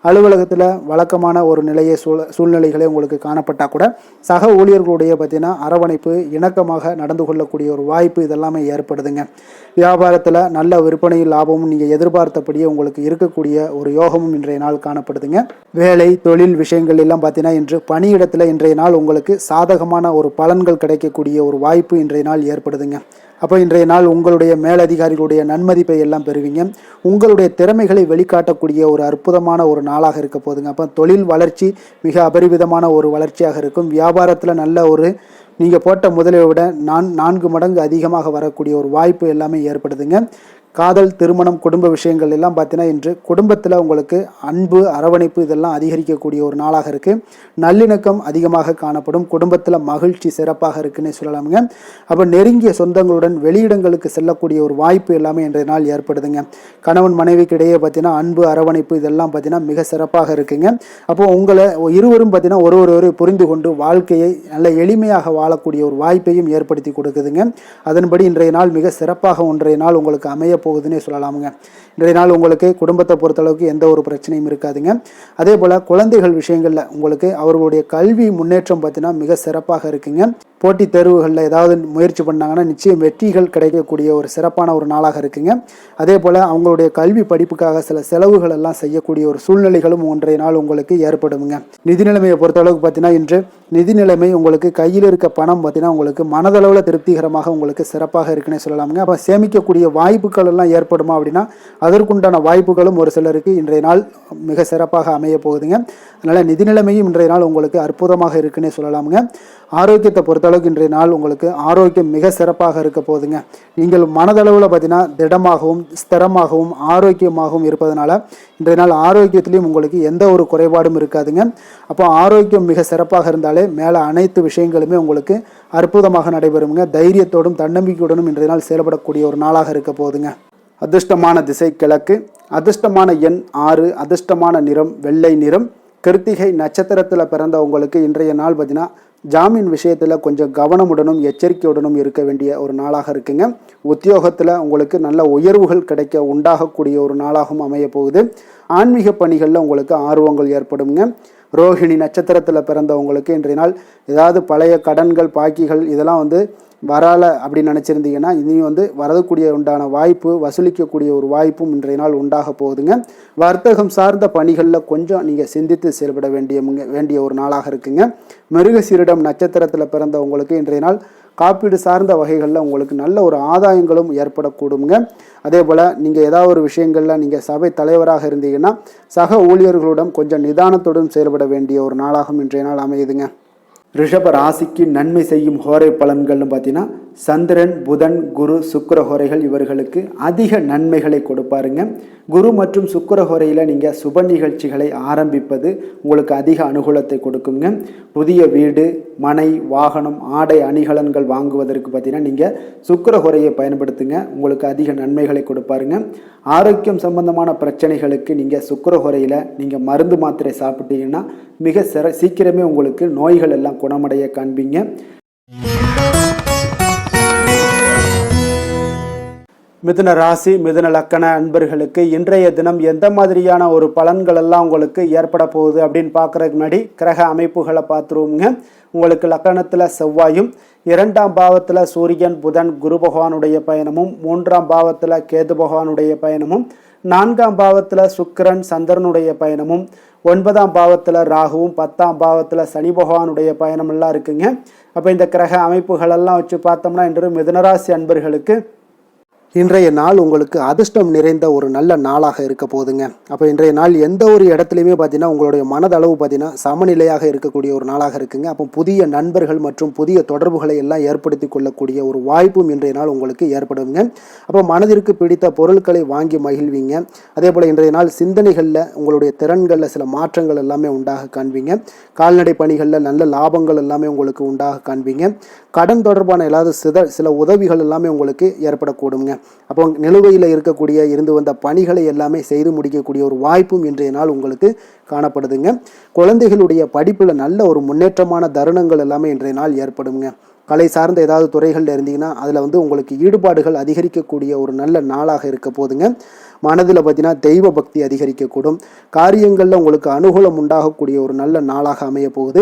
அலுவலகத்தில் வழக்கமான ஒரு நிலையை சூழ்நிலைகளே உங்களுக்கு காணப்பட்டால் கூட சக ஊழியர்களுடைய பார்த்தீங்கன்னா அரவணைப்பு இணக்கமாக நடந்து கொள்ளக்கூடிய ஒரு வாய்ப்பு இதெல்லாமே ஏற்படுதுங்க. வியாபாரத்தில் நல்ல விற்பனையில் லாபமும் நீங்கள் எதிர்பார்த்தபடியே உங்களுக்கு இருக்கக்கூடிய ஒரு யோகமும் இன்றைய நாள் காணப்படுதுங்க. வேலை தொழில் விஷயங்கள் எல்லாம் பார்த்தீங்கன்னா இன்று பணியிடத்தில் இன்றைய நாள் உங்களுக்கு சாதகமான ஒரு பலன்கள் கிடைக்கக்கூடிய ஒரு வாய்ப்பு இன்றைய நாள் ஏற்படுதுங்க. அப்போ இன்றைய நாள் உங்களுடைய மேலதிகாரிகளுடைய நன்மதிப்பை எல்லாம் பெறுவீங்க. உங்களுடைய திறமைகளை வெளிக்காட்டக்கூடிய ஒரு அற்புதமான ஒரு நாளாக இருக்க போதுங்க. அப்போ தொழில் வளர்ச்சி மிக அபரிவிதமான ஒரு வளர்ச்சியாக இருக்கும். வியாபாரத்தில் நல்ல ஒரு நீங்கள் போட்ட முதலை விட 4 மடங்கு அதிகமாக வரக்கூடிய ஒரு வாய்ப்பு எல்லாமே ஏற்படுதுங்க. காதல் திருமணம் குடும்ப விஷயங்கள் எல்லாம் பார்த்தீங்கன்னா இன்று குடும்பத்தில் உங்களுக்கு அன்பு அரவணைப்பு இதெல்லாம் அதிகரிக்கக்கூடிய ஒரு நாளாக இருக்குது. நல்லிணக்கம் அதிகமாக காணப்படும். குடும்பத்தில் மகிழ்ச்சி சிறப்பாக இருக்குன்னு சொல்லலாமுங்க. அப்போ நெருங்கிய சொந்தங்களுடன் வெளியிடங்களுக்கு செல்லக்கூடிய ஒரு வாய்ப்பு எல்லாமே இன்றைய நாள் ஏற்படுதுங்க. கணவன் மனைவிக்கு இடையே பார்த்தீங்கன்னா அன்பு அரவணைப்பு இதெல்லாம் பார்த்தீங்கன்னா மிக சிறப்பாக இருக்குங்க. அப்போ உங்களை இருவரும் பார்த்தீங்கன்னா ஒருவரை புரிந்து கொண்டு வாழ்க்கையை நல்ல எளிமையாக வாழக்கூடிய ஒரு வாய்ப்பையும் ஏற்படுத்தி கொடுக்குதுங்க. அதன்படி இன்றைய நாள் மிக சிறப்பாக ஒன்றைய நாள் உங்களுக்கு அமைய போகுதுன்னே சொல்லலாமுங்க. இன்றைய நாள் உங்களுக்கு குடும்பத்தை பொறுத்தளவுக்கு எந்த ஒரு பிரச்சனையும் இருக்காதுங்க. அதே போல் குழந்தைகள் விஷயங்களில் உங்களுக்கு அவர்களுடைய கல்வி முன்னேற்றம் பார்த்தீங்கன்னா மிக சிறப்பாக இருக்குங்க. போட்டித் தேர்வுகளில் ஏதாவது முயற்சி பண்ணாங்கன்னா நிச்சயம் வெற்றிகள் கிடைக்கக்கூடிய ஒரு சிறப்பான ஒரு நாளாக இருக்குங்க. அதே போல் அவங்களுடைய கல்வி படிப்புக்காக சில செலவுகள் எல்லாம் செய்யக்கூடிய ஒரு சூழ்நிலைகளும் ஒன்றைய நாள் உங்களுக்கு ஏற்படுங்க. நிதி நிலைமையை பொறுத்தளவுக்கு பார்த்தீங்கன்னா இன்று நிதி நிலைமை உங்களுக்கு கையில் இருக்க பணம் பார்த்தீங்கன்னா உங்களுக்கு மனதளவில் திருப்திகரமாக உங்களுக்கு சிறப்பாக இருக்குன்னே சொல்லலாமுங்க. அப்போ சேமிக்கக்கூடிய வாய்ப்புகள் எல்லாம் ஏற்படுமா அப்படின்னா அதற்குண்டான வாய்ப்புகளும் ஒரு சிலருக்கு இன்றைய நாள் மிக சிறப்பாக அமைய போகுதுங்க. அதனால் நிதி நிலைமையும் இன்றைய நாள் உங்களுக்கு அற்புதமாக இருக்குன்னே சொல்லலாமுங்க. ஆரோக்கியத்தை பொறுத்தளவுக்கு இன்றைய நாள் உங்களுக்கு ஆரோக்கியம் மிக சிறப்பாக இருக்க போகுதுங்க. நீங்கள் மனதளவில் பார்த்தீங்கன்னா திடமாகவும் ஸ்திரமாகவும் ஆரோக்கியமாகவும் இருப்பதனால இன்றைய நாள் ஆரோக்கியத்திலையும் உங்களுக்கு எந்த ஒரு குறைபாடும் இருக்காதுங்க. அப்போ ஆரோக்கியம் மிக சிறப்பாக இருந்தாலே மேலே அனைத்து விஷயங்களுமே உங்களுக்கு அற்புதமாக நடைபெறுங்க. தைரியத்தோடும் தன்னம்பிக்கையுடனும் இன்றைய நாள் செயல்படக்கூடிய ஒரு நாளாக இருக்க போகுதுங்க. அதிர்ஷ்டமான திசை கிழக்கு, அதிர்ஷ்டமான எண் 6, அதிர்ஷ்டமான நிறம் வெள்ளை நிறம். கிருத்திகை நட்சத்திரத்தில் பிறந்த உங்களுக்கு இன்றைய நாள் பார்த்தீங்கன்னா ஜாமீன் விஷயத்தில் கொஞ்சம் கவனமுடனும் எச்சரிக்கையுடனும் இருக்க வேண்டிய ஒரு நாளாக இருக்குங்க. உத்தியோகத்தில் உங்களுக்கு நல்ல உயர்வுகள் கிடைக்க உண்டாகக்கூடிய ஒரு நாளாகவும் அமைய போகுது. ஆன்மீக பணிகளில் உங்களுக்கு ஆர்வங்கள் ஏற்படுங்க. ரோஹிணி நட்சத்திரத்தில் பிறந்தவங்களுக்கு இன்றைய நாள் ஏதாவது பழைய கடன்கள் பாக்கிகள் இதெல்லாம் வரலை அப்படின்னு நினச்சிருந்தீங்கன்னா இனியும் வரக்கூடிய உண்டான வாய்ப்பு வசூலிக்கக்கூடிய ஒரு வாய்ப்பும் இன்றைய நாள் உண்டாக போகுதுங்க. வர்த்தகம் சார்ந்த பணிகளில் கொஞ்சம் நீங்கள் சிந்தித்து செயல்பட வேண்டிய ஒரு நாளாக இருக்குங்க. மிருகசீரிடம் நட்சத்திரத்தில் பிறந்தவங்களுக்கு இன்றைய நாள் காப்பீடு சார்ந்த வகைகளில் உங்களுக்கு நல்ல ஒரு ஆதாயங்களும் ஏற்படக்கூடுங்க. அதே போல் நீங்கள் ஏதாவது ஒரு விஷயங்களில் நீங்கள் சபை தலைவராக இருந்தீங்கன்னா சக ஊழியர்களுடன் கொஞ்சம் நிதானத்துடன் செயல்பட வேண்டிய ஒரு நாளாகவும் இன்றைய நாள் அமையுதுங்க. ரிஷப ராசிக்கு நன்மை செய்யும் ஹோரை பலன்கள்னு பார்த்தீங்கன்னா சந்திரன் புதன் குரு சுக்கிர ஹோரைகள் இவர்களுக்கு அதிக நன்மைகளை கொடுப்பாருங்க. குரு மற்றும் சுக்கிர ஹோரையில் நீங்கள் சுப நிகழ்ச்சிகளை ஆரம்பிப்பது உங்களுக்கு அதிக அனுகூலத்தை கொடுக்குங்க. புதிய வீடு மனை வாகனம் ஆடை அணிகலன்கள் வாங்குவதற்கு பார்த்தீங்கன்னா நீங்கள் சுக்கிர ஹோரையை பயன்படுத்துங்க, உங்களுக்கு அதிக நன்மைகளை கொடுப்பாருங்க. ஆரோக்கியம் சம்பந்தமான பிரச்சனைகளுக்கு நீங்கள் சுக்கிர ஹோரையில் நீங்கள் மருந்து மாத்திரை சாப்பிட்டீங்கன்னா மிக சீக்கிரமே உங்களுக்கு நோய்கள் எல்லாம் குணமடைய காண்பீங்க. மிதுன ராசி மிதுன லக்கண அன்பர்களுக்கு இன்றைய தினம் எந்த மாதிரியான ஒரு பலன்கள் எல்லாம் உங்களுக்கு ஏற்பட போகுது அப்படின்னு பார்க்குறதுக்கு முன்னாடி கிரக அமைப்புகளை பார்த்துருவோங்க. உங்களுக்கு லக்கணத்தில் செவ்வாயும், 2ஆம் பாவத்தில் சூரியன் புதன் குரு பகவானுடைய பயணமும், 3ஆம் பாவத்தில் கேது பகவானுடைய பயணமும், 4ஆம் பாவத்தில் சுக்கிரன் சந்திரனுடைய பயணமும், 9ஆம் பாவத்தில் ராகுவும், 10ஆம் பாவத்தில் சனி பகவானுடைய பயணமெல்லாம் இருக்குங்க. அப்போ இந்த கிரக அமைப்புகளெல்லாம் வச்சு பார்த்தோம்னா இன்று மிதுனராசி அன்பர்களுக்கு இன்றைய நாள் உங்களுக்கு அதிர்ஷ்டம் நிறைந்த ஒரு நல்ல நாளாக இருக்க போகுதுங்க. அப்போ இன்றைய நாள் எந்த ஒரு இடத்துலையுமே பார்த்தீங்கன்னா உங்களுடைய மனதளவு பார்த்தீங்கன்னா சமநிலையாக இருக்கக்கூடிய ஒரு நாளாக இருக்குங்க. அப்போ புதிய நண்பர்கள் மற்றும் புதிய தொடர்புகளை எல்லாம் ஏற்படுத்தி கொள்ளக்கூடிய ஒரு வாய்ப்பும் இன்றைய நாள் உங்களுக்கு ஏற்படுங்க. அப்போ மனதிற்கு பிடித்த பொருட்களை வாங்கி மகிழ்வீங்க. அதே போல் இன்றைய நாள் சிந்தனைகளில் உங்களுடைய திறன்களில் சில மாற்றங்கள் எல்லாமே உண்டாக காண்பீங்க. கால்நடை பணிகளில் நல்ல லாபங்கள் எல்லாமே உங்களுக்கு உண்டாக காண்பீங்க. கடன் தொடர்பான ஏதாவது சில உதவிகள் எல்லாமே உங்களுக்கு ஏற்படக்கூடுங்க. அப்போ நிலுவையில் இருந்து வந்த பணிகளை எல்லாமே செய்து முடிக்கக்கூடிய ஒரு வாய்ப்பும் இன்றைய நாள் உங்களுக்கு காணப்படுதுங்க. குழந்தைகளுடைய படிப்பில் நல்ல ஒரு முன்னேற்றமான தருணங்கள் எல்லாமே இன்றைய நாள் ஏற்படுங்க. கலை சார்ந்த ஏதாவது துறைகளில் இருந்தீங்கன்னா அதில் உங்களுக்கு ஈடுபாடுகள் அதிகரிக்கக்கூடிய ஒரு நல்ல நாளாக இருக்க போதுங்க. மனதில் பார்த்தீங்கன்னா தெய்வ பக்தி அதிகரிக்கக்கூடும். காரியங்களில் உங்களுக்கு அனுகூலம் உண்டாகக்கூடிய ஒரு நல்ல நாளாக அமைய போகுது.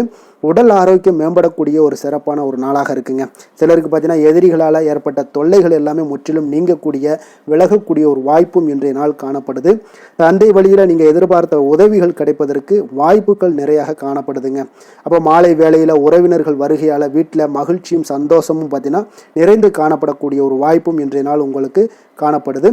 உடல் ஆரோக்கியம் மேம்படக்கூடிய ஒரு சிறப்பான ஒரு நாளாக இருக்குங்க. சிலருக்கு பார்த்தீங்கன்னா எதிரிகளால் ஏற்பட்ட தொல்லைகள் எல்லாமே முற்றிலும் நீங்கக்கூடிய விலகக்கூடிய ஒரு வாய்ப்பும் இன்றைய நாள் காணப்படுது. தந்தை வழியில் நீங்கள் எதிர்பார்த்த உதவிகள் கிடைப்பதற்கு வாய்ப்புகள் நிறையாக காணப்படுதுங்க. அப்போ மாலை வேளையில் உறவினர்கள் வருகையால் வீட்டில் மகிழ்ச்சியும் சந்தோஷமும் பார்த்தீங்கன்னா நிறைந்து காணப்படக்கூடிய ஒரு வாய்ப்பும் இன்றைய நாள் உங்களுக்கு காணப்படுது.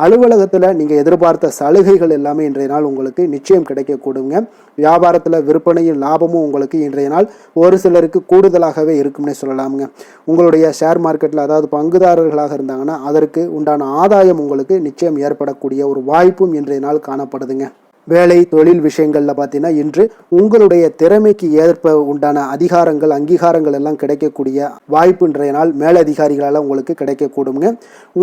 அலுவலகத்தில் நீங்கள் எதிர்பார்த்த சலுகைகள் எல்லாமே இன்றைய நாள் உங்களுக்கு நிச்சயம் கிடைக்கக்கூடுங்க. வியாபாரத்தில் விற்பனையும் லாபமும் உங்களுக்கு இன்றைய நாள் ஒரு சிலருக்கு கூடுதலாகவே இருக்கும்னே சொல்லலாமுங்க. உங்களுடைய ஷேர் மார்க்கெட்டில் அதாவது பங்குதாரர்களாக இருந்தாங்கன்னா அதற்கு உண்டான ஆதாயம் உங்களுக்கு நிச்சயம் ஏற்படக்கூடிய ஒரு வாய்ப்பும் இன்றைய நாள் காணப்படுதுங்க. வேலை தொழில் விஷயங்களில் பார்த்தீங்கன்னா இன்று உங்களுடைய திறமைக்கு ஏற்ப உண்டான அதிகாரங்கள் அங்கீகாரங்கள் எல்லாம் கிடைக்கக்கூடிய வாய்ப்பு இன்றைய நாள் மேலதிகாரிகளால் உங்களுக்கு கிடைக்கக்கூடுங்க.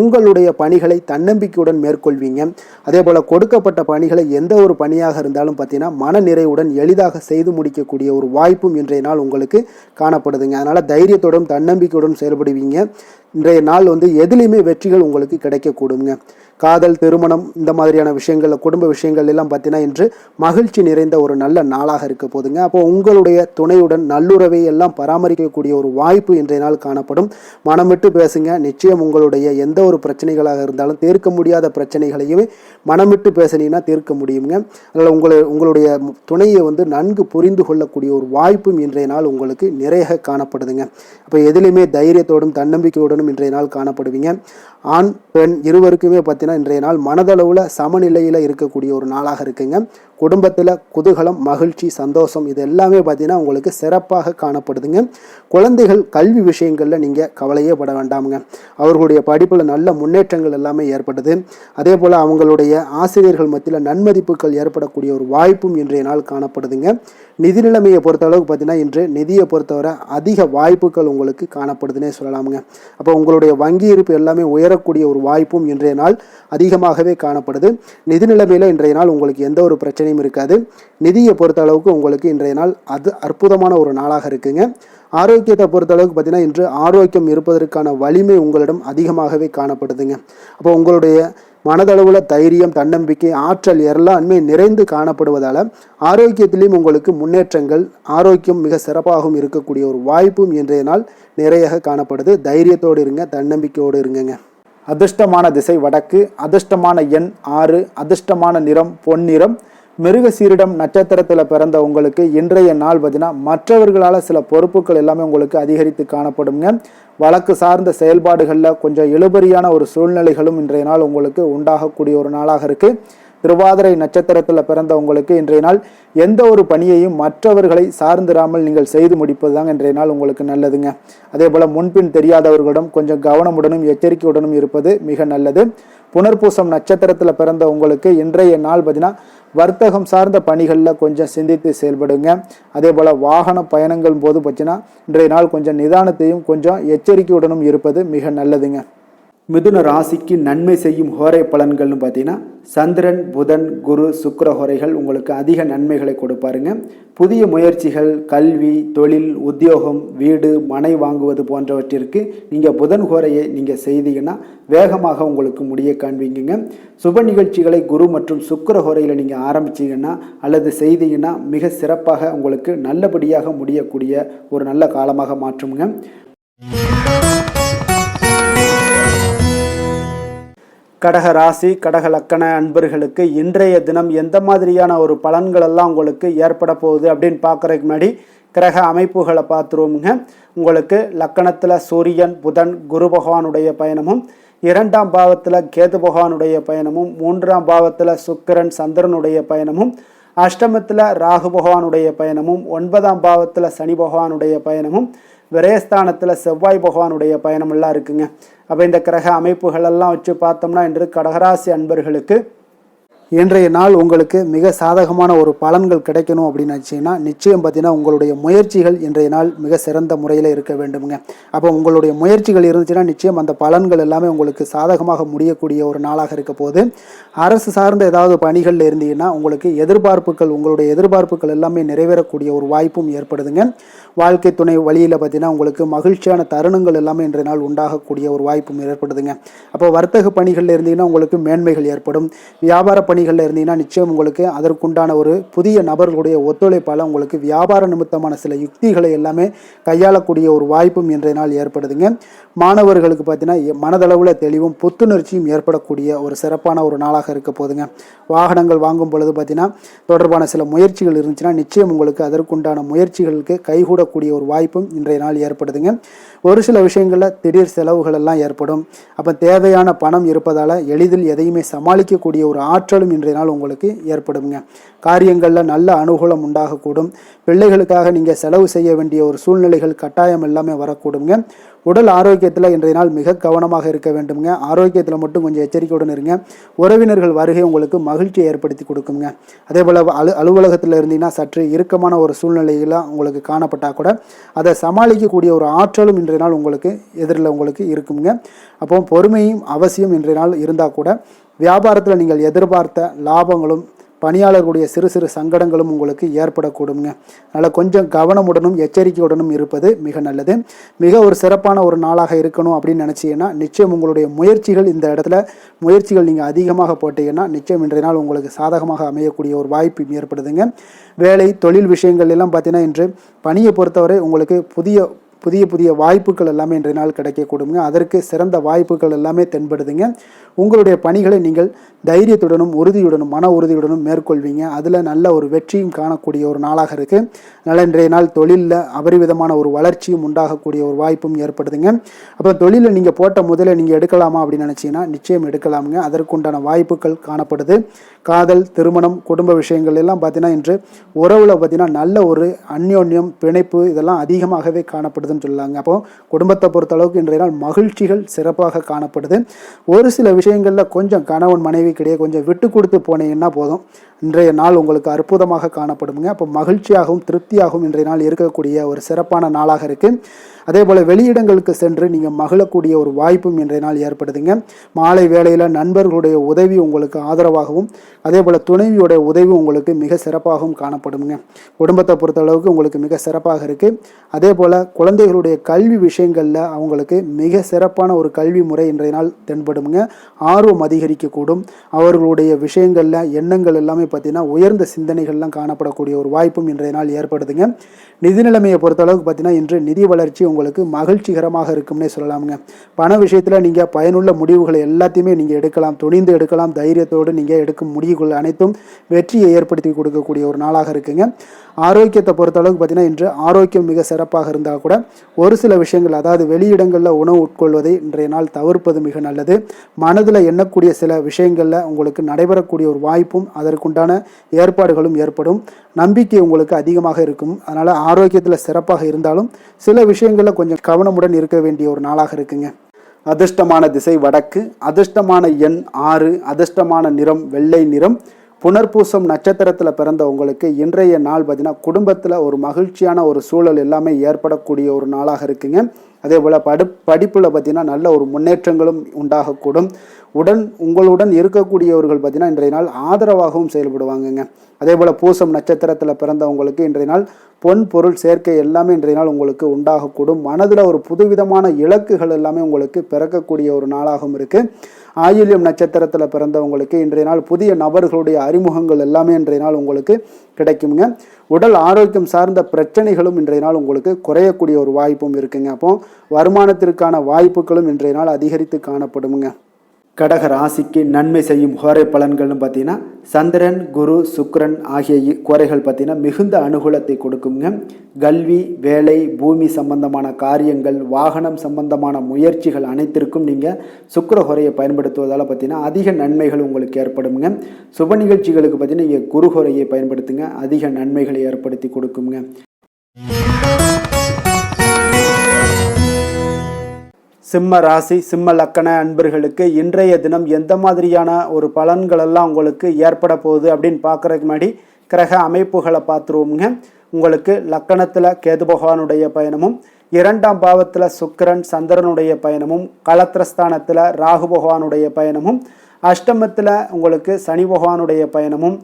உங்களுடைய பணிகளை தன்னம்பிக்கையுடன் மேற்கொள்வீங்க. அதே போல் கொடுக்கப்பட்ட பணிகளை எந்த ஒரு பணியாக இருந்தாலும் பார்த்தீங்கன்னா மன நிறைவுடன் எளிதாக செய்து முடிக்கக்கூடிய ஒரு வாய்ப்பும் இன்றைய நாள் உங்களுக்கு காணப்படுதுங்க. அதனால் தைரியத்தோடும் தன்னம்பிக்கையுடன் செயல்படுவீங்க. இன்றைய நாள் எதுலேயுமே வெற்றிகள் உங்களுக்கு கிடைக்கக்கூடுங்க. காதல், திருமணம் இந்த மாதிரியான விஷயங்கள், குடும்ப விஷயங்கள் எல்லாம் பார்த்தீங்கன்னா இன்று மகிழ்ச்சி நிறைந்த ஒரு நல்ல நாளாக இருக்க போதுங்க. அப்போ உங்களுடைய துணையுடன் நல்லுறவை எல்லாம் பராமரிக்கக்கூடிய ஒரு வாய்ப்பு இன்றைய நாள் காணப்படும். மனம் விட்டு பேசுங்க. நிச்சயம் உங்களுடைய எந்த ஒரு பிரச்சனைகளாக இருந்தாலும் தீர்க்க முடியாத பிரச்சனைகளையுமே மனம் விட்டு பேசினீங்கன்னா தீர்க்க முடியுங்க. அதனால் உங்களுடைய துணையை நன்கு புரிந்து கொள்ளக்கூடிய ஒரு வாய்ப்பும் இன்றைய நாள் உங்களுக்கு நிறைய காணப்படுதுங்க. அப்போ எதிலுமே தைரியத்தோடும் தன்னம்பிக்கையோடும் இன்றைய நாள் காணப்படுவீங்க. ஆண் பெண் இருவருக்குமே பார்த்தீங்கன்னா இன்றைய நாள் மனதளவில் சமநிலையில் இருக்கக்கூடிய ஒரு நாளாக இருக்குங்க. குடும்பத்தில் குதூகலம், மகிழ்ச்சி, சந்தோஷம் இது எல்லாமே பார்த்தீங்கன்னா உங்களுக்கு சிறப்பாக காணப்படுதுங்க. குழந்தைகள் கல்வி விஷயங்களில் நீங்கள் கவலையே பட வேண்டாமுங்க. அவர்களுடைய படிப்பில் நல்ல முன்னேற்றங்கள் எல்லாமே ஏற்படுது. அதே போல் அவங்களுடைய ஆசிரியர்கள் மத்தியில் நன்மதிப்புகள் ஏற்படக்கூடிய ஒரு வாய்ப்பும் இன்றைய நாள் காணப்படுதுங்க. நிதி நிலைமையை பொறுத்தளவுக்கு பார்த்தீங்கன்னா இன்று நிதியை பொறுத்தவரை அதிக வாய்ப்புகள் உங்களுக்கு காணப்படுதுன்னே சொல்லலாமுங்க. அப்போ உங்களுடைய வங்கி இருப்பு எல்லாமே உயரக்கூடிய ஒரு வாய்ப்பும் இன்றைய நாள் அதிகமாகவே காணப்படுது. நிதி நிலைமையில் இன்றைய நாள் உங்களுக்கு எந்த ஒரு பிரச்சனையும் இருக்காது. நிதியை பொறுத்த அளவுக்கு உங்களுக்கு இன்றைய நாள் அது அற்புதமான ஒரு நாளாக இருக்குங்க. ஆரோக்கியத்தை பொறுத்த அளவுக்கு பார்த்தீங்கன்னா இன்று ஆரோக்கியம் இருப்பதற்கான வலிமை உங்களிடம் அதிகமாகவே காணப்படுதுங்க. அப்போ உங்களுடைய மனதளவில் தைரியம், தன்னம்பிக்கை, ஆற்றல் எல்லாமே நிறைந்து காணப்படுவதால் ஆரோக்கியத்திலையும் உங்களுக்கு முன்னேற்றங்கள், ஆரோக்கியம் மிக சிறப்பாகவும் இருக்கக்கூடிய ஒரு வாய்ப்பும் இன்றைய நாள் நிறைய காணப்படுது. தைரியத்தோடு இருங்க, தன்னம்பிக்கையோடு இருங்க. அதிர்ஷ்டமான திசை வடக்கு, அதிர்ஷ்டமான எண் 6, அதிர்ஷ்டமான நிறம் பொன்னிறம். மிருகசீரிடம் நட்சத்திரத்தில் பிறந்த உங்களுக்கு இன்றைய நாள் பார்த்தீங்கன்னா மற்றவர்களால் சில பொறுப்புகள் எல்லாமே உங்களுக்கு அதிகரித்து காணப்படுங்க. வழக்கு சார்ந்த செயல்பாடுகளில் கொஞ்சம் இழுபறியான ஒரு சூழ்நிலைகளும் இன்றைய நாள் உங்களுக்கு உண்டாகக்கூடிய ஒரு நாளாக இருக்குது. திருவாதிரை நட்சத்திரத்தில் பிறந்த உங்களுக்கு இன்றைய நாள் எந்த ஒரு பணியையும் மற்றவர்களை சார்ந்திராமல் நீங்கள் செய்து முடிப்பது தாங்க இன்றைய நாள் உங்களுக்கு நல்லதுங்க. அதே போல் முன்பின் தெரியாதவர்களிடம் கொஞ்சம் கவனமுடனும் எச்சரிக்கையுடனும் இருப்பது மிக நல்லது. புனர்பூசம் நட்சத்திரத்தில் பிறந்த உங்களுக்கு இன்றைய நாள் பார்த்தீங்கன்னா வர்த்தகம் சார்ந்த பணிகளில் கொஞ்சம் சிந்தித்து செயல்படுங்க. அதே போல் வாகன பயணங்கள் போது பார்த்தீங்கன்னா இன்றைய நாள் கொஞ்சம் நிதானத்தையும் கொஞ்சம் எச்சரிக்கையுடனும் இருப்பது மிக நல்லதுங்க. மிதுன ராசிக்கு நன்மை செய்யும் ஹோரை பலன்கள்னு பார்த்தீங்கன்னா சந்திரன், புதன், குரு, சுக்கிர ஹோரைகள் உங்களுக்கு அதிக நன்மைகளை கொடுப்பாருங்க. புதிய முயற்சிகள், கல்வி, தொழில், உத்தியோகம், வீடு, மனை வாங்குவது போன்றவற்றிற்கு நீங்கள் புதன் ஹோரையை நீங்கள் செய்தீங்கன்னா வேகமாக உங்களுக்கு முடிய காண்பீங்க. சுப நிகழ்ச்சிகளை குரு மற்றும் சுக்கிர ஹோரையில் நீங்கள் ஆரம்பிச்சிங்கன்னா அல்லது செய்தீங்கன்னா மிக சிறப்பாக உங்களுக்கு நல்லபடியாக முடியக்கூடிய ஒரு நல்ல காலமாக மாற்றுங்க. கடக ராசி கடக லக்கண அன்பர்களுக்கு இன்றைய தினம் எந்த மாதிரியான ஒரு பலன்கள் எல்லாம் உங்களுக்கு ஏற்பட போகுது அப்படின்னு பார்க்குறதுக்கு முன்னாடி கிரக அமைப்புகளை பார்த்துருவோமுங்க. உங்களுக்கு லக்கணத்தில் சூரியன் புதன் குரு பகவானுடைய பயணமும், 2ஆம் பாவத்தில் கேது பகவானுடைய பயணமும், 3ஆம் பாவத்தில் சுக்கிரன் சந்திரனுடைய பயணமும், அஷ்டமத்தில் ராகு பகவானுடைய பயணமும், 9ஆம் பாவத்தில் சனி பகவானுடைய பயணமும், விரயஸ்தானத்தில் செவ்வாய் பகவானுடைய பயணமெல்லாம் இருக்குங்க. அப்போ இந்த கிரக அமைப்புகளெல்லாம் வச்சு பார்த்தோம்னா இன்று கடகராசி அன்பர்களுக்கு இன்றைய நாள் உங்களுக்கு மிக சாதகமான ஒரு பலன்கள் கிடைக்கணும் அப்படின்னு நினச்சிங்கன்னா நிச்சயம் பார்த்தீங்கன்னா உங்களுடைய முயற்சிகள் இன்றைய நாள் மிக சிறந்த முறையில் இருக்க வேண்டுமுங்க. அப்போ உங்களுடைய முயற்சிகள் இருந்துச்சுன்னா நிச்சயம் அந்த பலன்கள் எல்லாமே உங்களுக்கு சாதகமாக முடியக்கூடிய ஒரு நாளாக இருக்க போது. அரசு சார்ந்த ஏதாவது பணிகளில் இருந்தீங்கன்னா உங்களுக்கு உங்களுடைய எதிர்பார்ப்புகள் எல்லாமே நிறைவேறக்கூடிய ஒரு வாய்ப்பும் ஏற்படுதுங்க. வாழ்க்கை துணை வழியில் பார்த்தீங்கன்னா உங்களுக்கு மகிழ்ச்சியான தருணங்கள் எல்லாமே இன்றைய நாள் உண்டாகக்கூடிய ஒரு வாய்ப்பும் ஏற்படுதுங்க. அப்போ வர்த்தக பணிகளில் இருந்தீங்கன்னா உங்களுக்கு மேன்மைகள் ஏற்படும். வியாபார பணிகளில் இருந்தீங்கன்னா நிச்சயம் உங்களுக்கு அதற்குண்டான ஒரு புதிய நபர்களுடைய ஒத்துழைப்பால் உங்களுக்கு வியாபார நிமித்தமான சில யுக்திகளை எல்லாமே கையாளக்கூடிய ஒரு வாய்ப்பும் இன்றைய நாள் ஏற்படுதுங்க. மாணவர்களுக்கு பார்த்தீங்கன்னா மனதளவில் தெளிவும் புத்துணர்ச்சியும் ஏற்படக்கூடிய ஒரு சிறப்பான ஒரு நாளாக இருக்க போதுங்க. வாகனங்கள் வாங்கும் பொழுது பார்த்தீங்கன்னா தொடர்பான சில முயற்சிகள் இருந்துச்சுன்னா நிச்சயம் உங்களுக்கு அதற்குண்டான முயற்சிகளுக்கு கைகூடக்கூடிய ஒரு வாய்ப்பும் இன்றைய நாள் ஏற்படுதுங்க. ஒரு சில விஷயங்களில் திடீர் செலவுகள் எல்லாம் ஏற்படும். அப்போ தேவையான பணம் இருப்பதால் எளிதில் எதையுமே சமாளிக்கக்கூடிய ஒரு ஆற்றலும் இன்றைய நாள் உங்களுக்கு ஏற்படுங்க. காரியங்களில் நல்ல அனுகூலம் உண்டாகக்கூடும். பிள்ளைகளுக்காக நீங்கள் செலவு செய்ய வேண்டிய ஒரு சூழ்நிலைகள் கட்டாயம் எல்லாமே வரக்கூடுங்க. உடல் ஆரோக்கியத்தில் இன்றைய நாள் மிக கவனமாக இருக்க வேண்டுங்க. ஆரோக்கியத்தில் மட்டும் கொஞ்சம் எச்சரிக்கையுடன் இருங்க. உறவினர்கள் வருகை உங்களுக்கு மகிழ்ச்சியை ஏற்படுத்தி கொடுக்குங்க. அதே போல் அலுவலகத்தில் இருந்தீங்கன்னா சற்று இறுக்கமான ஒரு சூழ்நிலைகளாக உங்களுக்கு காணப்பட்டால் கூட அதை சமாளிக்கக்கூடிய ஒரு ஆற்றலும் இன்றைய நாள் உங்களுக்கு எதிரில் உங்களுக்கு இருக்குங்க. அப்போ பொறுமையும் அவசியம் இன்றைய நாள் இருந்தால் கூட வியாபாரத்தில் நீங்கள் எதிர்பார்த்த லாபங்களும் பணியாளர்களுடைய சிறு சிறு சங்கடங்களும் உங்களுக்கு ஏற்படக்கூடுங்க. அதனால் கொஞ்சம் கவனமுடனும் எச்சரிக்கையுடனும் இருப்பது மிக நல்லது. மிக ஒரு சிறப்பான ஒரு நாளாக இருக்கணும் அப்படின்னு நினச்சிங்கன்னா நிச்சயம் உங்களுடைய முயற்சிகள் இந்த இடத்துல நீங்கள் அதிகமாக போட்டீங்கன்னா நிச்சயம் இன்றைய நாள் உங்களுக்கு சாதகமாக அமையக்கூடிய ஒரு வாய்ப்பு ஏற்படுதுங்க. வேலை தொழில் விஷயங்கள் எல்லாம் பார்த்தீங்கன்னா இன்று பணியை பொறுத்தவரை உங்களுக்கு புதிய வாய்ப்புகள் எல்லாமே இன்றைய நாள் கிடைக்கக்கூடுங்க. அதற்கு சிறந்த வாய்ப்புகள் எல்லாமே தென்படுதுங்க. உங்களுடைய பணிகளை நீங்கள் தைரியத்துடனும் உறுதியுடனும் மன உறுதியுடனும் மேற்கொள்வீங்க. அதில் நல்ல ஒரு வெற்றியும் காணக்கூடிய ஒரு நாளாக இருக்குது. அதனால் இன்றைய நாள் தொழிலில் அபரிவிதமான ஒரு வளர்ச்சியும் உண்டாகக்கூடிய ஒரு வாய்ப்பும் ஏற்படுதுங்க. அப்போ தொழிலில் நீங்கள் போட்ட முதல்ல நீங்கள் எடுக்கலாமா அப்படின்னு நினச்சிங்கன்னா நிச்சயம் எடுக்கலாமுங்க. அதற்குண்டான வாய்ப்புகள் காணப்படுது. காதல் திருமணம் குடும்ப விஷயங்கள் எல்லாம் பார்த்தீங்கன்னா இன்று உறவில் பார்த்தீங்கன்னா நல்ல ஒரு அந்யோன்யம் பிணைப்பு இதெல்லாம் அதிகமாகவே காணப்படுதுன்னு சொல்லலாங்க. அப்போ குடும்பத்தை பொறுத்தளவுக்கு இன்றைய நாள் மகிழ்ச்சிகள் சிறப்பாக காணப்படுது. ஒரு சில விஷயங்களில் கொஞ்சம் கணவன் மனைவிக்கிடையே கொஞ்சம் விட்டு கொடுத்து போனீங்கன்னா போதும், இன்றைய நாள் உங்களுக்கு அற்புதமாக காணப்படுங்க. அப்போ மகிழ்ச்சியாகவும் திருப்தியாகவும் இன்றைய நாள் இருக்கக்கூடிய ஒரு சிறப்பான நாளாக இருக்குது. அதே போல் வெளியிடங்களுக்கு சென்று நீங்கள் மகிழக்கூடிய ஒரு வாய்ப்பும் இன்றைய நாள் ஏற்படுதுங்க. மாலை வேளையில் நண்பர்களுடைய உதவி உங்களுக்கு ஆதரவாகவும் அதே போல் துணைவியோடைய உதவி உங்களுக்கு மிக சிறப்பாகவும் காணப்படுங்க. குடும்பத்தை பொறுத்தளவுக்கு உங்களுக்கு மிக சிறப்பாக இருக்குது. அதே போல் குழந்தைகளுடைய கல்வி விஷயங்களில் அவங்களுக்கு மிக சிறப்பான ஒரு கல்வி முறை இன்றைய நாள் தென்படுங்க. ஆர்வம் அதிகரிக்கக்கூடும். அவர்களுடைய விஷயங்களில் எண்ணங்கள் எல்லாமே பார்த்தீங்கன்னா உயர்ந்த சிந்தனைகள்லாம் காணப்படக்கூடிய ஒரு வாய்ப்பும் இன்றைய நாள் ஏற்படுதுங்க. நிதி நிலைமையை பொறுத்தளவுக்கு பார்த்தீங்கன்னா இன்று நிதி வளர்ச்சி உங்களுக்கு மகிழ்ச்சிகரமாக இருக்கும்னே சொல்லலாமுங்க. பண விஷயத்தில் நீங்கள் பயனுள்ள முடிவுகளை எல்லாத்தையுமே நீங்கள் எடுக்கலாம், துணிந்து எடுக்கலாம். தைரியத்தோடு நீங்கள் எடுக்கும் முடிவுகள் அனைத்தும் வெற்றியை ஏற்படுத்தி கொடுக்கக்கூடிய ஒரு நாளாக இருக்குங்க. ஆரோக்கியத்தை பொறுத்தளவுக்கு பார்த்தீங்கன்னா இன்று ஆரோக்கியம் மிக சிறப்பாக இருந்தால் கூட ஒரு சில விஷயங்கள் அதாவது வெளியிடங்களில் உணவு உட்கொள்வதை இன்றைய நாள் தவிர்ப்பது மிக நல்லது. மனதில் எண்ணக்கூடிய சில விஷயங்களில் உங்களுக்கு நடைபெறக்கூடிய ஒரு வாய்ப்பும் அதற்குண்டான ஏற்பாடுகளும் ஏற்படும். நம்பிக்கை உங்களுக்கு அதிகமாக இருக்கும். அதனால் ஆரோக்கியத்தில் சிறப்பாக இருந்தாலும் சில விஷயங்களில் கொஞ்சம் கவனமுடன் இருக்க வேண்டிய ஒரு நாளாக இருக்குங்க. அதிர்ஷ்டமான திசை வடக்கு, அதிர்ஷ்டமான எண் 6, அதிர்ஷ்டமான நிறம் வெள்ளை நிறம். புனர்பூசம் நட்சத்திரத்தில் பிறந்த உங்களுக்கு இன்றைய நாள் பார்த்தீங்கன்னா குடும்பத்தில் ஒரு மகிழ்ச்சியான ஒரு சூழல் எல்லாமே ஏற்படக்கூடிய ஒரு நாளாக இருக்குங்க. அதே போல் படிப்பில் பார்த்தீங்கன்னா நல்ல ஒரு முன்னேற்றங்களும் உண்டாகக்கூடும். உங்களுடன் இருக்கக்கூடியவர்கள் பார்த்தீங்கன்னா இன்றைய நாள் ஆதரவாகவும் செயல்படுவாங்கங்க. அதே போல் பூசம் நட்சத்திரத்தில் பிறந்தவங்களுக்கு இன்றைய நாள் பொன் பொருள் சேர்க்கை எல்லாமே இன்றைய நாள் உங்களுக்கு உண்டாகக்கூடும். மனதில் ஒரு புதுவிதமான இலக்குகள் எல்லாமே உங்களுக்கு பிறக்கக்கூடிய ஒரு நாளாகவும் இருக்குது. ஆயில்யம் நட்சத்திரத்தில் பிறந்தவங்களுக்கு இன்றைய நாள் புதிய நபர்களுடைய அறிமுகங்கள் எல்லாமே இன்றைய நாள் உங்களுக்கு கிடைக்குங்க. உடல் ஆரோக்கியம் சார்ந்த பிரச்சனைகளும் இன்றைய நாள் உங்களுக்கு குறையக்கூடிய ஒரு வாய்ப்பும் இருக்குங்க. அப்போ வருமானத்திற்கான வாய்ப்புகளும் இன்றைய நாள் அதிகரித்து காணப்படுங்க. கடக ராசிக்கு நன்மை செய்யும் கோரை பலன்கள்னு பார்த்தீங்கன்னா சந்திரன், குரு, சுக்கிரன் ஆகிய கோரைகள் பார்த்தீங்கன்னா மிகுந்த அனுகூலத்தை கொடுக்குங்க. கல்வி, வேலை, பூமி சம்பந்தமான காரியங்கள், வாகனம் சம்பந்தமான முயற்சிகள் அனைத்திற்கும் நீங்கள் சுக்கிர கோரையை பயன்படுத்துவதால் பார்த்தீங்கன்னா அதிக நன்மைகள் உங்களுக்கு ஏற்படுங்க. சுப நிகழ்ச்சிகளுக்கு பார்த்தீங்கன்னா நீங்கள் குரு கோரையை பயன்படுத்துங்க, அதிக நன்மைகளை ஏற்படுத்தி கொடுக்குங்க. சிம்ம ராசி, சிம்ம லக்கண அன்பர்களுக்கு இன்றைய தினம் எந்த மாதிரியான ஒரு பலன்களெல்லாம் உங்களுக்கு ஏற்பட போகுது அப்படின்னு பார்க்குறதுக்கு முன்னாடி கிரக அமைப்புகளை பார்த்துருவோமுங்க. உங்களுக்கு லக்கணத்தில் கேது பகவானுடைய பயணமும், 2ஆம் பாவத்தில் சுக்கிரன் சந்திரனுடைய பயணமும், களத்திரஸ்தானத்தில் ராகு பகவானுடைய பயணமும், அஷ்டமத்தில் உங்களுக்கு சனி பகவானுடைய பயணமும்,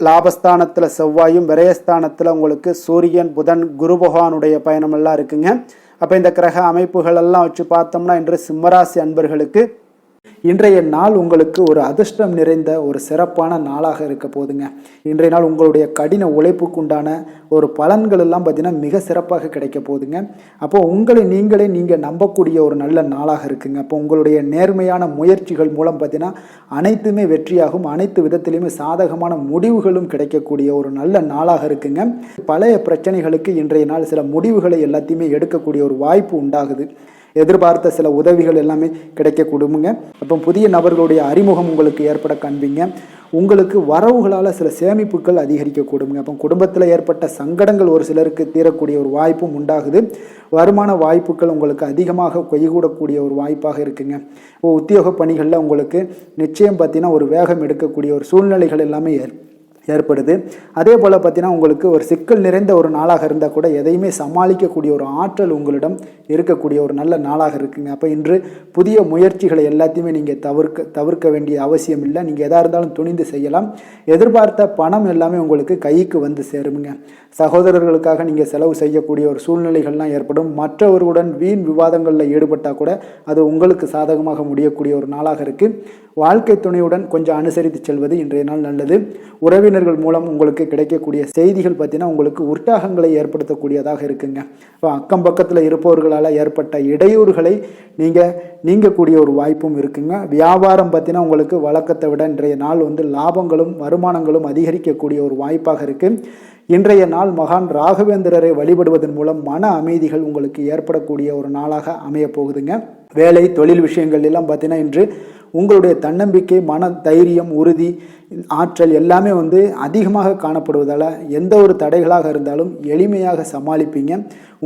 லாபஸ்தானத்தில் செவ்வாயும், விரயஸ்தானத்தில் உங்களுக்கு சூரியன், புதன், குரு பகவானுடைய பயணமெல்லாம் இருக்குங்க. அப்போ இந்த கிரக அமைப்புகளெல்லாம் வச்சு பார்த்தோம்னா இன்று சிம்மராசி அன்பர்களுக்கு இன்றைய நாள் உங்களுக்கு ஒரு அதிர்ஷ்டம் நிறைந்த ஒரு சிறப்பான நாளாக இருக்க போதுங்க. இன்றைய நாள் உங்களுடைய கடின உழைப்புக்கு உண்டான ஒரு பலன்கள் எல்லாம் பார்த்தீங்கன்னா மிக சிறப்பாக கிடைக்க போதுங்க. அப்போ உங்களை நீங்கள் நம்பக்கூடிய ஒரு நல்ல நாளாக இருக்குங்க. அப்போ உங்களுடைய நேர்மையான முயற்சிகள் மூலம் பார்த்தீங்கன்னா அனைத்துமே வெற்றியாகும், அனைத்து விதத்திலையுமே சாதகமான முடிவுகளும் கிடைக்கக்கூடிய ஒரு நல்ல நாளாக இருக்குங்க. பழைய பிரச்சனைகளுக்கு இன்றைய நாள் சில முடிவுகளை எல்லாத்தையுமே எடுக்கக்கூடிய ஒரு வாய்ப்பு உண்டாகுது. எதிர்பார்த்த சில உதவிகள் எல்லாமே கிடைக்க கொடுங்க. அப்போ புதிய நபர்களுடைய அறிமுகம் உங்களுக்கு ஏற்பட காண்பீங்க. உங்களுக்கு வரவுகளால் சில சேமிப்புகள் அதிகரிக்க கொடுங்க. அப்போ குடும்பத்தில் ஏற்பட்ட சங்கடங்கள் ஒரு சிலருக்கு தீரக்கூடிய ஒரு வாய்ப்பும் உண்டாகுது. வருமான வாய்ப்புகள் உங்களுக்கு அதிகமாக கைகூடக்கூடிய ஒரு வாய்ப்பாக இருக்குங்க. உத்தியோக பணிகளில் உங்களுக்கு நிச்சயம் பார்த்தீங்கன்னா ஒரு வேகம் எடுக்கக்கூடிய ஒரு சூழ்நிலைகள் எல்லாமே ஏற்படுது. அதே போல் பார்த்தீங்கன்னா உங்களுக்கு ஒரு சிக்கல் நிறைந்த ஒரு நாளாக இருந்தால் கூட எதையுமே சமாளிக்கக்கூடிய ஒரு ஆற்றல் உங்களிடம் இருக்கக்கூடிய ஒரு நல்ல நாளாக இருக்குங்க. அப்போ இன்று புதிய முயற்சிகளை எல்லாத்தையுமே நீங்கள் தவிர்க்க வேண்டிய அவசியம் இல்லை. நீங்கள் எதாக இருந்தாலும் துணிந்து செய்யலாம். எதிர்பார்த்த பணம் எல்லாமே உங்களுக்கு கைக்கு வந்து சேருங்க. சகோதரர்களுக்காக நீங்கள் செலவு செய்யக்கூடிய ஒரு சூழ்நிலைகள்லாம் ஏற்படும். மற்றவர்களுடன் வீண் விவாதங்களில் ஈடுபட்டால் கூட அது உங்களுக்கு சாதகமாக முடியக்கூடிய ஒரு நாளாக இருக்குது. வாழ்க்கை துணையுடன் கொஞ்சம் அனுசரித்து செல்வது இன்றைய நாள் நல்லது. உறவினர்கள் மூலம் உங்களுக்கு கிடைக்கக்கூடிய செய்திகள் பார்த்தீங்கன்னா உங்களுக்கு உற்சாகங்களை ஏற்படுத்தக்கூடியதாக இருக்குங்க. இப்போ அக்கம் பக்கத்தில் இருப்பவர்களால் ஏற்பட்ட இடையூறுகளை நீங்கக்கூடிய ஒரு வாய்ப்பும் இருக்குங்க. வியாபாரம் பார்த்தீங்கன்னா உங்களுக்கு வழக்கத்தை விட இன்றைய நாள் லாபங்களும் வருமானங்களும் அதிகரிக்கக்கூடிய ஒரு வாய்ப்பாக இருக்குது. இன்றைய நாள் மகான் ராகவேந்திரரை வழிபடுவதன் மூலம் மன அமைதிகள் உங்களுக்கு ஏற்படக்கூடிய ஒரு நாளாக அமைய போகுதுங்க. வேலை, தொழில் விஷயங்கள் எல்லாம் பார்த்தீங்கன்னா இன்று உங்களுடைய தன்னம்பிக்கை, மன தைரியம், உறுதி, ஆற்றல் எல்லாமே அதிகமாக காணப்படுவதால் எந்த ஒரு தடைகளாக இருந்தாலும் எளிமையாக சமாளிப்பீங்க.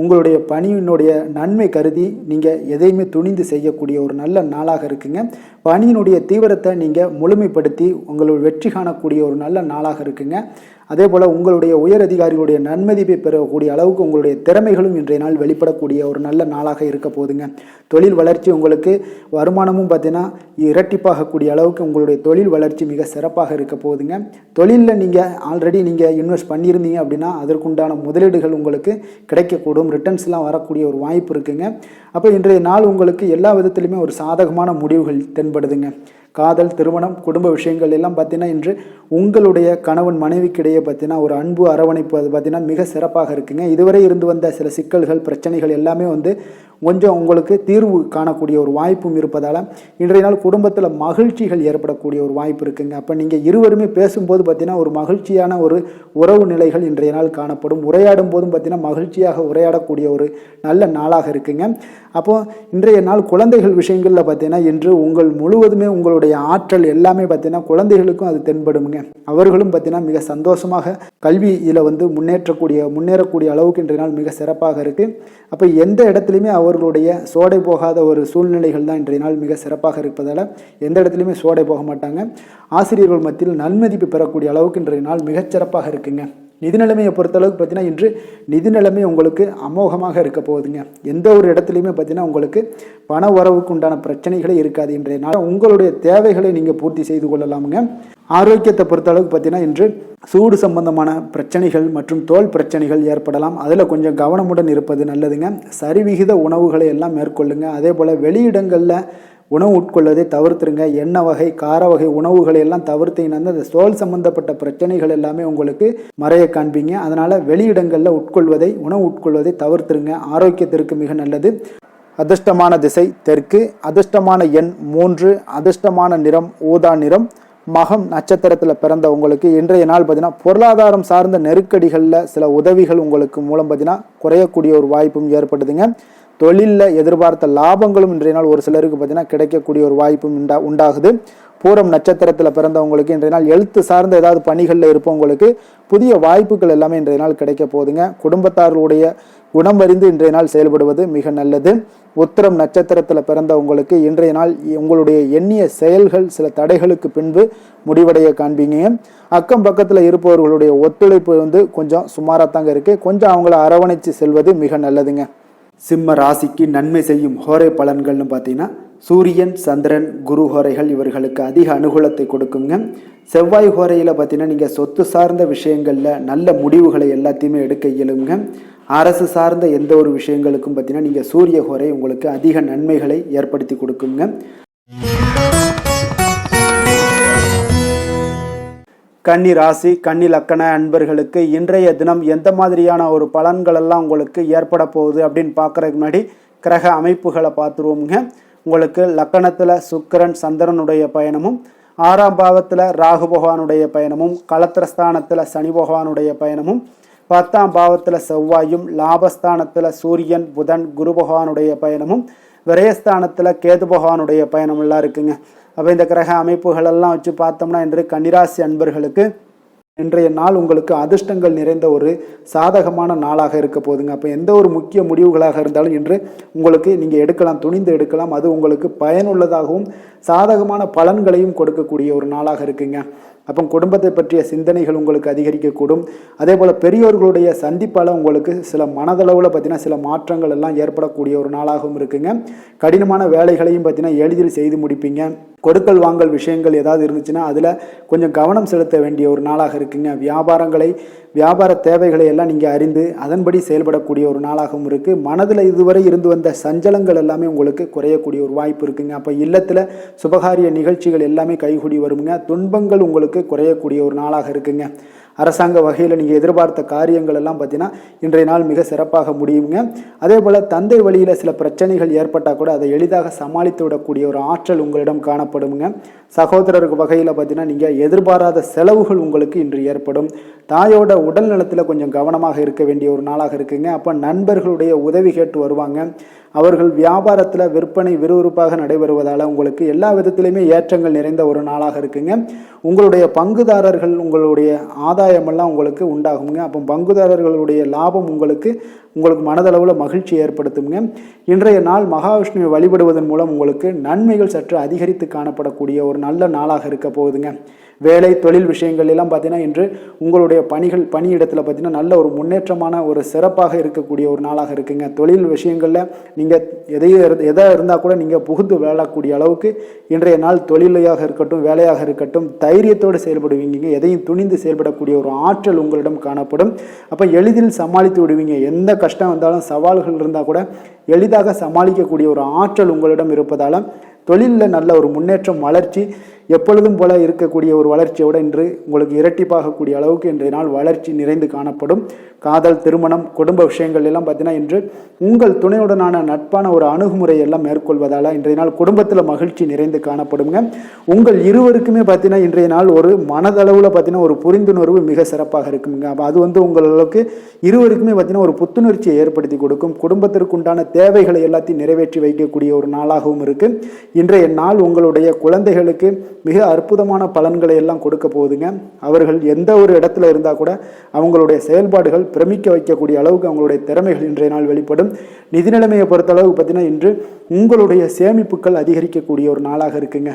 உங்களுடைய பணியினுடைய நன்மை கருதி நீங்கள் எதையுமே துணிந்து செய்யக்கூடிய ஒரு நல்ல நாளாக இருக்குங்க. பணியினுடைய தீவிரத்தை நீங்கள் முழுமைப்படுத்தி உங்களுடைய வெற்றி காணக்கூடிய ஒரு நல்ல நாளாக இருக்குங்க. அதே போல் உங்களுடைய உயர் அதிகாரிகளுடைய நன்மதிப்பை பெறக்கூடிய அளவுக்கு உங்களுடைய திறமைகளும் இன்றைய நாள் வெளிப்படக்கூடிய ஒரு நல்ல நாளாக இருக்க போதுங்க. தொழில் வளர்ச்சி உங்களுக்கு வருமானமும் பார்த்தீங்கன்னா இரட்டிப்பாகக்கூடிய அளவுக்கு உங்களுடைய தொழில் வளர்ச்சி மிக சிறப்பாக இருக்க போகுதுங்க. தொழிலில் நீங்கள் ஆல்ரெடி இன்வெஸ்ட் பண்ணியிருந்தீங்க அப்படின்னா அதற்குண்டான முதலீடுகள் உங்களுக்கு கிடைக்கக்கூடும். ரிட்டர்ன்ஸ்லாம் வரக்கூடிய ஒரு வாய்ப்பு இருக்குங்க. அப்போ இன்றைய நாள் உங்களுக்கு எல்லா விதத்திலுமே ஒரு சாதகமான முடிவுகள் தென்படுதுங்க. காதல், திருமணம், குடும்ப விஷயங்கள் எல்லாம் பார்த்தீங்கன்னா இன்று உங்களுடைய கணவன் மனைவிக்கிடையே பார்த்தீங்கன்னா ஒரு அன்பு அரவணைப்பு அது பார்த்தீங்கன்னா மிக சிறப்பாக இருக்குங்க. இதுவரை இருந்து வந்த சில சிக்கல்கள், பிரச்சனைகள் எல்லாமே கொஞ்சம் உங்களுக்கு தீர்வு காணக்கூடிய ஒரு வாய்ப்பும் இருப்பதால் இன்றைய நாள் குடும்பத்தில் மகிழ்ச்சிகள் ஏற்படக்கூடிய ஒரு வாய்ப்பு இருக்குங்க. அப்போ நீங்கள் இருவருமே பேசும்போது பார்த்தீங்கன்னா ஒரு மகிழ்ச்சியான ஒரு உறவு நிலைகள் இன்றைய நாள் காணப்படும். உரையாடும் போதும் பார்த்தீங்கன்னா மகிழ்ச்சியாக உரையாடக்கூடிய ஒரு நல்ல நாளாக இருக்குங்க. அப்போது இன்றைய நாள் குழந்தைகள் விஷயங்களில் பார்த்தீங்கன்னா இன்று முழுவதுமே உங்களுடைய ஆற்றல் எல்லாமே பார்த்தீங்கன்னா குழந்தைகளுக்கும் அது தென்படுங்க. அவர்களும் பார்த்தீங்கன்னா மிக சந்தோஷமாக கல்வியில் முன்னேறக்கூடிய அளவுக்கு இன்றைய நாள் மிக சிறப்பாக இருக்குது. அப்போ எந்த இடத்துலையுமே அவர்களுடைய சோடை போகாத ஒரு சூழ்நிலைகள் தான் இன்றைய நாள் மிக சிறப்பாக இருப்பதால் எந்த இடத்துலையுமே சோடை போக மாட்டாங்க. ஆசிரியர்கள் மத்தியில் நன்மதிப்பு பெறக்கூடிய அளவுக்கு இன்றைய நாள் மிகச்சிறப்பாக இருக்குங்க. நிதி நிலைமையை பொறுத்தளவுக்கு பார்த்தீங்கன்னா இன்று நிதி நிலைமை உங்களுக்கு அமோகமாக இருக்க போகுதுங்க. எந்த ஒரு இடத்துலையுமே பார்த்தீங்கன்னா உங்களுக்கு பண வரவுக்கு உண்டான பிரச்சனைகளே இருக்காது. இன்றைய நாள் உங்களுடைய தேவைகளை நீங்கள் பூர்த்தி செய்து கொள்ளலாமுங்க. ஆரோக்கியத்தை பொறுத்தளவுக்கு பார்த்தீங்கன்னா இன்று சூடு சம்பந்தமான பிரச்சனைகள் மற்றும் தோல் பிரச்சனைகள் ஏற்படலாம். அதில் கொஞ்சம் கவனமுடன் இருப்பது நல்லதுங்க. சரிவிகித உணவுகளை எல்லாம் மேற்கொள்ளுங்க. அதே போல் வெளியிடங்களில் உணவு உட்கொள்வதை தவிர்த்துருங்க. எண்ணெய் வகை, கார வகை உணவுகளை எல்லாம் தவிர்த்தீங்கன்னா அந்த தோல் சம்பந்தப்பட்ட பிரச்சனைகள் எல்லாமே உங்களுக்கு மறைய காண்பீங்க. அதனால் வெளியிடங்களில் உணவு உட்கொள்வதை தவிர்த்துருங்க. ஆரோக்கியத்திற்கு மிக நல்லது. அதிர்ஷ்டமான திசை தெற்கு, அதிர்ஷ்டமான எண் 3, அதிர்ஷ்டமான நிறம் ஊதா நிறம். மகம் நட்சத்திரத்தில் பிறந்த உங்களுக்கு இன்றைய நாள் பார்த்தீங்கன்னா பொருளாதாரம் சார்ந்த நெருக்கடிகளில் சில உதவிகள் உங்களுக்கு மூலம் பார்த்தீங்கன்னா குறையக்கூடிய ஒரு வாய்ப்பும் ஏற்படுதுங்க. தொழிலில் எதிர்பார்த்த லாபங்களும் இன்றைய நாள் ஒரு சிலருக்கு பார்த்தீங்கன்னா கிடைக்கக்கூடிய ஒரு வாய்ப்பும் உண்டாகுது. பூரம் நட்சத்திரத்தில் பிறந்தவங்களுக்கு இன்றைய நாள் எழுத்து சார்ந்த ஏதாவது பணிகளில் இருப்பவங்களுக்கு புதிய வாய்ப்புகள் எல்லாமே இன்றைய நாள் கிடைக்க போகுதுங்க. குடும்பத்தார்களுடைய குணம் அறிந்து இன்றைய நாள் செயல்படுவது மிக நல்லது. உத்திரம் நட்சத்திரத்தில் பிறந்தவங்களுக்கு இன்றைய நாள் உங்களுடைய எண்ணிய செயல்கள் சில தடைகளுக்கு பின்பு முடிவடைய காண்பீங்க. அக்கம் பக்கத்தில் இருப்பவர்களுடைய ஒத்துழைப்பு கொஞ்சம் சுமாராக தாங்க இருக்குது. கொஞ்சம் அவங்கள அரவணைச்சு செல்வது மிக நல்லதுங்க. சிம்ம ராசிக்கு நன்மை செய்யும் ஹோரை பலன்கள்னு பார்த்தீங்கன்னா சூரியன், சந்திரன், குரு ஹோரைகள் இவர்களுக்கு அதிக அனுகூலத்தை கொடுக்குங்க. செவ்வாய் ஹோரையில் பார்த்தீங்கன்னா நீங்கள் சொத்து சார்ந்த விஷயங்களில் நல்ல முடிவுகளை எல்லாத்தையுமே எடுக்க இயலுங்க. அரசு சார்ந்த எந்த ஒரு விஷயங்களுக்கும் பார்த்தீங்கன்னா நீங்கள் சூரிய ஹோரை உங்களுக்கு அதிக நன்மைகளை ஏற்படுத்தி கொடுக்குங்க. கன்னி ராசி, கன்னி லக்கண அன்பர்களுக்கு இன்றைய தினம் எந்த மாதிரியான ஒரு பலன்கள் எல்லாம் உங்களுக்கு ஏற்பட போகுது அப்படின்னு பார்க்குறதுக்கு முன்னாடி கிரக அமைப்புகளை பார்த்துருவோமுங்க. உங்களுக்கு லக்கணத்தில் சுக்கிரன் சந்திரனுடைய பயணமும், 6ஆம் பாவத்தில் ராகு பகவானுடைய பயணமும், களத்திரஸ்தானத்தில் சனி பகவானுடைய பயணமும், 10ஆம் பாவத்தில் செவ்வாயும், லாபஸ்தானத்தில் சூரியன், புதன், குரு பகவானுடைய பயணமும், விரயஸ்தானத்தில் கேது பகவானுடைய பயணமெல்லாம் இருக்குங்க. அப்போ இந்த கிரக அமைப்புகளெல்லாம் வச்சு பார்த்தோம்னா இன்று கன்னிராசி அன்பர்களுக்கு இன்றைய நாள் உங்களுக்கு அதிர்ஷ்டங்கள் நிறைந்த ஒரு சாதகமான நாளாக இருக்க போகுதுங்க. அப்போ எந்த ஒரு முக்கிய முடிவுகளாக இருந்தாலும் இன்று உங்களுக்கு நீங்கள் எடுக்கலாம், துணிந்து எடுக்கலாம். அது உங்களுக்கு பயனுள்ளதாகவும் சாதகமான பலன்களையும் கொடுக்கக்கூடிய ஒரு நாளாக இருக்குங்க. அப்போ குடும்பத்தை பற்றிய சிந்தனைகள் உங்களுக்கு அதிகரிக்கக்கூடும். அதே போல் பெரியோர்களுடைய சந்திப்பால் உங்களுக்கு சில மனதளவில் பார்த்தீங்கன்னா சில மாற்றங்கள் எல்லாம் ஏற்படக்கூடிய ஒரு நாளாகவும் இருக்குங்க. கடினமான வேலைகளையும் பார்த்தீங்கன்னா எளிதில் செய்து முடிப்பீங்க. கொடுக்கல் வாங்கல் விஷயங்கள் ஏதாவது இருந்துச்சுன்னா அதில் கொஞ்சம் கவனம் செலுத்த வேண்டிய ஒரு நாளாக இருக்குங்க. வியாபார தேவைகளை எல்லாம் நீங்கள் அறிந்து அதன்படி செயல்படக்கூடிய ஒரு நாளாகவும் இருக்குது. மனதில் இதுவரை இருந்து வந்த சஞ்சலங்கள் எல்லாமே உங்களுக்கு குறையக்கூடிய ஒரு வாய்ப்பு இருக்குங்க. அப்போ இல்லத்தில் சுபகாரிய நிகழ்ச்சிகள் எல்லாமே கைகூடி வருங்க. துன்பங்கள் உங்களுக்கு குறையக்கூடிய ஒரு நாளாக இருக்குங்க. அரசாங்க வகையில் நீங்கள் எதிர்பார்த்த காரியங்கள் எல்லாம் பார்த்தீங்கன்னா இன்றைய நாள் மிக சிறப்பாக முடியுங்க. அதே போல் தந்தை வழியில் சில பிரச்சனைகள் ஏற்பட்டால் கூட அதை எளிதாக சமாளித்து விடக்கூடிய ஒரு ஆற்றல் உங்களிடம் காணப்படுங்க. சகோதரருக்கு வகையில் பார்த்தீங்கன்னா நீங்கள் எதிர்பாராத செலவுகள் உங்களுக்கு இன்று ஏற்படும். தாயோட உடல் நலத்தில் கொஞ்சம் கவனமாக இருக்க வேண்டிய ஒரு நாளாக இருக்குங்க. அப்போ நண்பர்களுடைய உதவி கேட்டு வருவாங்க. அவர்கள் வியாபாரத்தில் விற்பனை விறுவிறுப்பாக நடைபெறுவதால் உங்களுக்கு எல்லா விதத்திலையுமே ஏற்றங்கள் நிறைந்த ஒரு நாளாக இருக்குங்க. உங்களுடைய பங்குதாரர்கள் உங்களுடைய ஆதாயமெல்லாம் உங்களுக்கு உண்டாகுங்க. அப்போ பங்குதாரர்களுடைய லாபம் உங்களுக்கு மனதளவில் மகிழ்ச்சி ஏற்படுத்துங்க. இன்றைய நாள் மகாவிஷ்ணுவை வழிபடுவதன் மூலம் உங்களுக்கு நன்மைகள் சற்று அதிகரித்து காணப்படக்கூடிய ஒரு நல்ல நாளாக இருக்க போகுதுங்க. வேலை தொழில் விஷயங்கள் எல்லாம் பார்த்தீங்கன்னா இன்று உங்களுடைய பணியிடத்தில் பார்த்தீங்கன்னா நல்ல ஒரு முன்னேற்றமான ஒரு சிறப்பாக இருக்கக்கூடிய ஒரு நாளாக இருக்குங்க. தொழில் விஷயங்களில் நீங்கள் எதாக இருந்தால் கூட நீங்கள் புகுந்து விளையாடக்கூடிய அளவுக்கு இன்றைய நாள் தொழிலையாக இருக்கட்டும் வேலையாக இருக்கட்டும் தைரியத்தோடு செயல்படுவீங்க. எதையும் துணிந்து செயல்படக்கூடிய ஒரு ஆற்றல் உங்களிடம் காணப்படும். அப்போ எளிதில் சமாளித்து விடுவீங்க. எந்த கஷ்டம் வந்தாலும் சவால்கள் இருந்தால் கூட எளிதாக சமாளிக்கக்கூடிய ஒரு ஆற்றல் உங்களிடம் இருப்பதால் தொழிலில் நல்ல ஒரு முன்னேற்றம் வளர்ச்சி எப்பொழுதும் போல இருக்கக்கூடிய ஒரு வளர்ச்சியோடு இன்று உங்களுக்கு இரட்டிப்பாகக்கூடிய அளவுக்கு இன்றைய நாள் வளர்ச்சி நிறைந்து காணப்படும். காதல், திருமணம், குடும்ப விஷயங்கள் எல்லாம் பார்த்தீங்கன்னா இன்று உங்கள் துணையுடனான நட்பான ஒரு அணுகுமுறை எல்லாம் மேற்கொள்வதால் இன்றைய நாள் குடும்பத்தில் மகிழ்ச்சி நிறைந்து காணப்படுங்க. உங்கள் இருவருக்குமே பார்த்தீங்கன்னா இன்றைய நாள் ஒரு மனதளவில் பார்த்தீங்கன்னா ஒரு புரிந்துணர்வு மிக சிறப்பாக இருக்குங்க. அப்போ அது உங்களுக்கு இருவருக்குமே பார்த்தீங்கன்னா ஒரு புத்துணர்ச்சியை ஏற்படுத்தி கொடுக்கும். குடும்பத்திற்கு உண்டான தேவைகளை எல்லாத்தையும் நிறைவேற்றி வைக்கக்கூடிய ஒரு நாளாகவும் இருக்கு. இன்றைய நாள் உங்களுடைய குழந்தைகளுக்கு மிக அற்புதமான பலன்களை எல்லாம் கொடுக்க போகுதுங்க. அவர்கள் எந்த ஒரு இடத்துல இருந்தால் கூட அவங்களுடைய செயல்பாடுகள் பிரமிக்க வைக்கக்கூடிய அளவுக்கு அவங்களுடைய திறமைகள் இன்றைய நாள் வெளிப்படும். நிதி நிலைமையை பொறுத்தளவு பார்த்தீங்கன்னா இன்று உங்களுடைய சேமிப்புகள் அதிகரிக்கக்கூடிய ஒரு நாளாக இருக்குங்க.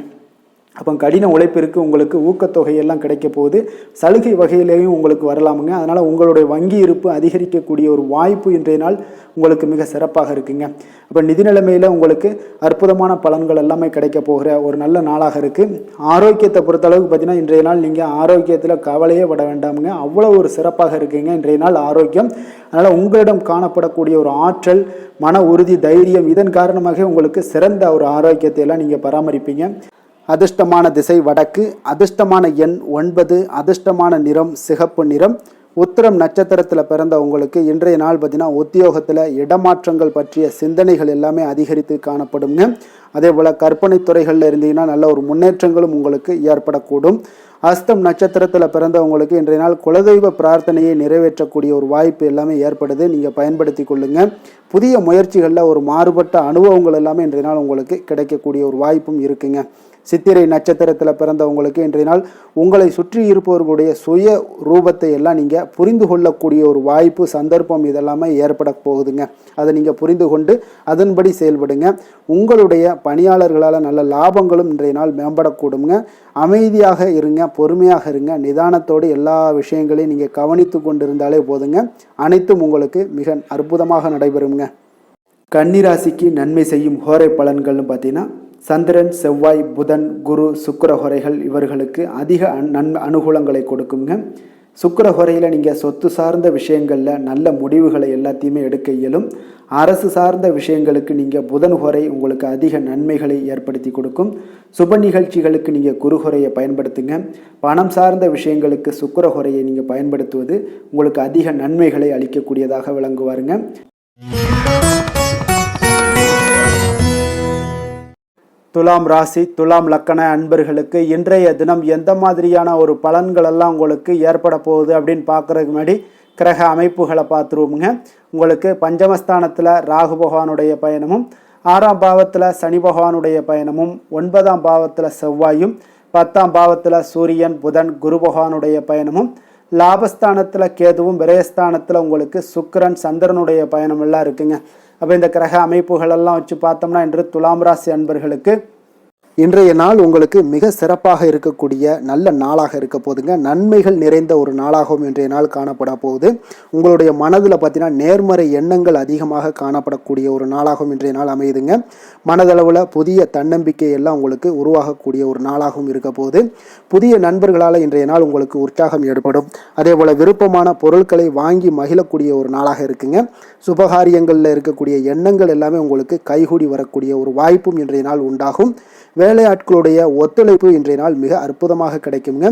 அப்போ கடின உழைப்பிற்கு உங்களுக்கு ஊக்கத்தொகையெல்லாம் கிடைக்க போகுது. சலுகை வகையிலேயும் உங்களுக்கு வரலாமுங்க. அதனால் உங்களுடைய வங்கி இருப்பு அதிகரிக்கக்கூடிய ஒரு வாய்ப்பு இன்றைய நாள் உங்களுக்கு மிக சிறப்பாக இருக்குங்க. அப்போ நிதி நிலைமையில் உங்களுக்கு அற்புதமான பலன்கள் எல்லாமே கிடைக்க போகிற ஒரு நல்ல நாளாக இருக்குது. ஆரோக்கியத்தை பொறுத்தளவுக்கு பார்த்தீங்கன்னா இன்றைய நாள் நீங்கள் ஆரோக்கியத்தில் கவலையே பட வேண்டாமுங்க. அவ்வளோ ஒரு சிறப்பாக இருக்குங்க இன்றைய நாள் ஆரோக்கியம். அதனால் உங்களிடம் காணப்படக்கூடிய ஒரு ஆற்றல், மன உறுதி, தைரியம் இதன் காரணமாக உங்களுக்கு சிறந்த ஒரு ஆரோக்கியத்தை எல்லாம் நீங்கள் பராமரிப்பீங்க. அதிர்ஷ்டமான திசை வடக்கு, அதிர்ஷ்டமான எண் 9, அதிர்ஷ்டமான நிறம் சிகப்பு நிறம். உத்திரம் நட்சத்திரத்தில் பிறந்த உங்களுக்கு இன்றைய நாள் பார்த்தீங்கன்னா உத்தியோகத்தில் இடமாற்றங்கள் பற்றிய சிந்தனைகள் எல்லாமே அதிகரித்து காணப்படுங்க. அதே போல் கற்பனை துறைகளில் இருந்தீங்கன்னா நல்ல ஒரு முன்னேற்றங்களும் உங்களுக்கு ஏற்படக்கூடும். அஸ்தம் நட்சத்திரத்தில் பிறந்தவங்களுக்கு இன்றைய நாள் குலதெய்வ பிரார்த்தனையை நிறைவேற்றக்கூடிய ஒரு வாய்ப்பு எல்லாமே ஏற்படுது. நீங்கள் பயன்படுத்தி கொள்ளுங்க. புதிய முயற்சிகளில் ஒரு மாறுபட்ட அனுபவங்கள் எல்லாமே இன்றைய நாள் உங்களுக்கு கிடைக்கக்கூடிய ஒரு வாய்ப்பும் இருக்குங்க. சித்திரை நட்சத்திரத்தில் பிறந்தவங்களுக்கு இன்றைய நாள் உங்களை சுற்றி இருப்பவர்களுடைய சுய ரூபத்தை எல்லாம் நீங்கள் புரிந்து கொள்ளக்கூடிய ஒரு வாய்ப்பு சந்தர்ப்பம் இதெல்லாமே ஏற்பட போகுதுங்க. அதை நீங்கள் புரிந்து கொண்டு அதன்படி செயல்படுங்க. உங்களுடைய பணியாளர்களால் நல்ல லாபங்களும் இன்றைய நாள் மேம்படக்கூடுங்க. அமைதியாக இருங்க, பொறுமையாக இருங்க, நிதானத்தோடு எல்லா விஷயங்களையும் நீங்கள் கவனித்து கொண்டு இருந்தாலே போதுங்க. அனைத்தும் உங்களுக்கு மிக அற்புதமாக நடைபெறுங்க. கன்னிராசிக்கு நன்மை செய்யும் ஹோரை பலன்கள்னு பார்த்தீங்கன்னா சந்திரன், செவ்வாய், புதன், குரு, சுக்கிர ஹோரைகள் இவர்களுக்கு அதிக அனுகூலங்களை கொடுக்குங்க. சுக்கிர ஹோரையில் நீங்கள் சொத்து சார்ந்த விஷயங்களில் நல்ல முடிவுகளை எல்லாத்தையுமே எடுக்க இயலும். அரசு சார்ந்த விஷயங்களுக்கு நீங்கள் புதன் ஹோரை உங்களுக்கு அதிக நன்மைகளை ஏற்படுத்தி கொடுக்கும். சுப நிகழ்ச்சிகளுக்கு நீங்கள் குரு ஹோரையை பயன்படுத்துங்க. பணம் சார்ந்த விஷயங்களுக்கு சுக்கிர ஹோரையை நீங்கள் பயன்படுத்துவது உங்களுக்கு அதிக நன்மைகளை அளிக்கக்கூடியதாக விளங்குவாருங்க. துலாம் ராசி, துலாம் லக்கண அன்பர்களுக்கு இன்றைய தினம் எந்த மாதிரியான ஒரு பலன்கள் எல்லாம் உங்களுக்கு ஏற்பட போகுது அப்படின்னு பார்க்குறதுக்கு முன்னாடி கிரக அமைப்புகளை பார்த்துருவோமுங்க. உங்களுக்கு பஞ்சமஸ்தானத்தில் ராகு பகவானுடைய பயணமும், 6ஆம் பாவத்தில் சனி பகவானுடைய பயணமும், 9ஆம் பாவத்தில் செவ்வாயும், 10ஆம் பாவத்தில் சூரியன், புதன், குரு பகவானுடைய பயணமும், லாபஸ்தானத்தில் கேதுவும், விரயஸ்தானத்தில் உங்களுக்கு சுக்கிரன், சந்திரனுடைய பயணம் எல்லாம் இருக்குங்க. அப்போ இந்த கிரக அமைப்புகளெல்லாம் வச்சு பார்த்தோம்னா இன்று துலாம் ராசி அன்பர்களுக்கு இன்றைய நாள் உங்களுக்கு மிக சிறப்பாக இருக்கக்கூடிய நல்ல நாளாக இருக்க போதுங்க. நன்மைகள் நிறைந்த ஒரு நாளாகவும் இன்றைய நாள் காணப்பட போகுது. உங்களுடைய மனதில் பார்த்தீங்கன்னா நேர்மறை எண்ணங்கள் அதிகமாக காணப்படக்கூடிய ஒரு நாளாகவும் இன்றைய நாள் அமையுதுங்க. மனதளவில் புதிய தன்னம்பிக்கை எல்லாம் உங்களுக்கு உருவாகக்கூடிய ஒரு நாளாகவும் இருக்க போகுது. புதிய நண்பர்களால் இன்றைய நாள் உங்களுக்கு உற்சாகம் ஏற்படும். அதே போல் விருப்பமான பொருட்களை வாங்கி மகிழக்கூடிய ஒரு நாளாக இருக்குங்க. சுபகாரியங்களில் இருக்கக்கூடிய எண்ணங்கள் எல்லாமே உங்களுக்கு கைகூடி வரக்கூடிய ஒரு வாய்ப்பும் இன்றைய நாள் உண்டாகும். வேலையாட்களுடைய ஒத்துழைப்பு இன்றைய நாள் மிக அற்புதமாக கிடைக்குங்க.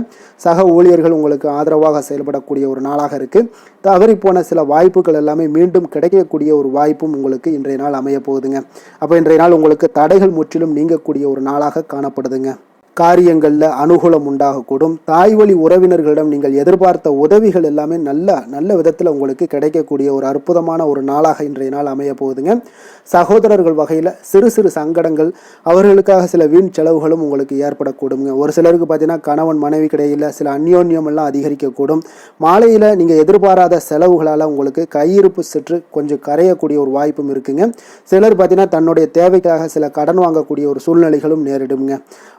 சக ஊழியர்கள் உங்களுக்கு ஆதரவாக செயல்படக்கூடிய ஒரு நாளாக இருக்கு. தவறி போன சில வாய்ப்புகள் எல்லாமே மீண்டும் கிடைக்கக்கூடிய ஒரு வாய்ப்பும் உங்களுக்கு இன்றைய நாள் அமைய போகுதுங்க. அப்போ இன்றைய நாள் உங்களுக்கு தடைகள் முற்றிலும் நீங்கக்கூடிய ஒரு நாளாக காணப்படுதுங்க. காரியங்களில் அனுகூலம் உண்டாகக்கூடும். தாய் வழி உறவினர்களிடம் நீங்கள் எதிர்பார்த்த உதவிகள் எல்லாமே நல்ல விதத்தில் உங்களுக்கு கிடைக்கக்கூடிய ஒரு அற்புதமான ஒரு நாளாக இன்றைய நாள் அமைய போகுதுங்க. சகோதரர்கள் வகையில் சிறு சிறு சங்கடங்கள், அவர்களுக்காக சில வீண் செலவுகளும் உங்களுக்கு ஏற்படக்கூடுங்க. ஒரு சிலருக்கு பார்த்தீங்கன்னா கணவன் மனைவி கிடையில் சில அந்யோன்யம் எல்லாம் அதிகரிக்கக்கூடும். மாலையில் நீங்கள் எதிர்பாராத செலவுகளால் உங்களுக்கு கையிருப்பு சற்று கொஞ்சம் கரையக்கூடிய ஒரு வாய்ப்பும் இருக்குங்க. சிலர் பார்த்தீங்கன்னா தன்னுடைய தேவைக்காக சில கடன் வாங்கக்கூடிய ஒரு சூழ்நிலைகளும் நேரிடுங்க.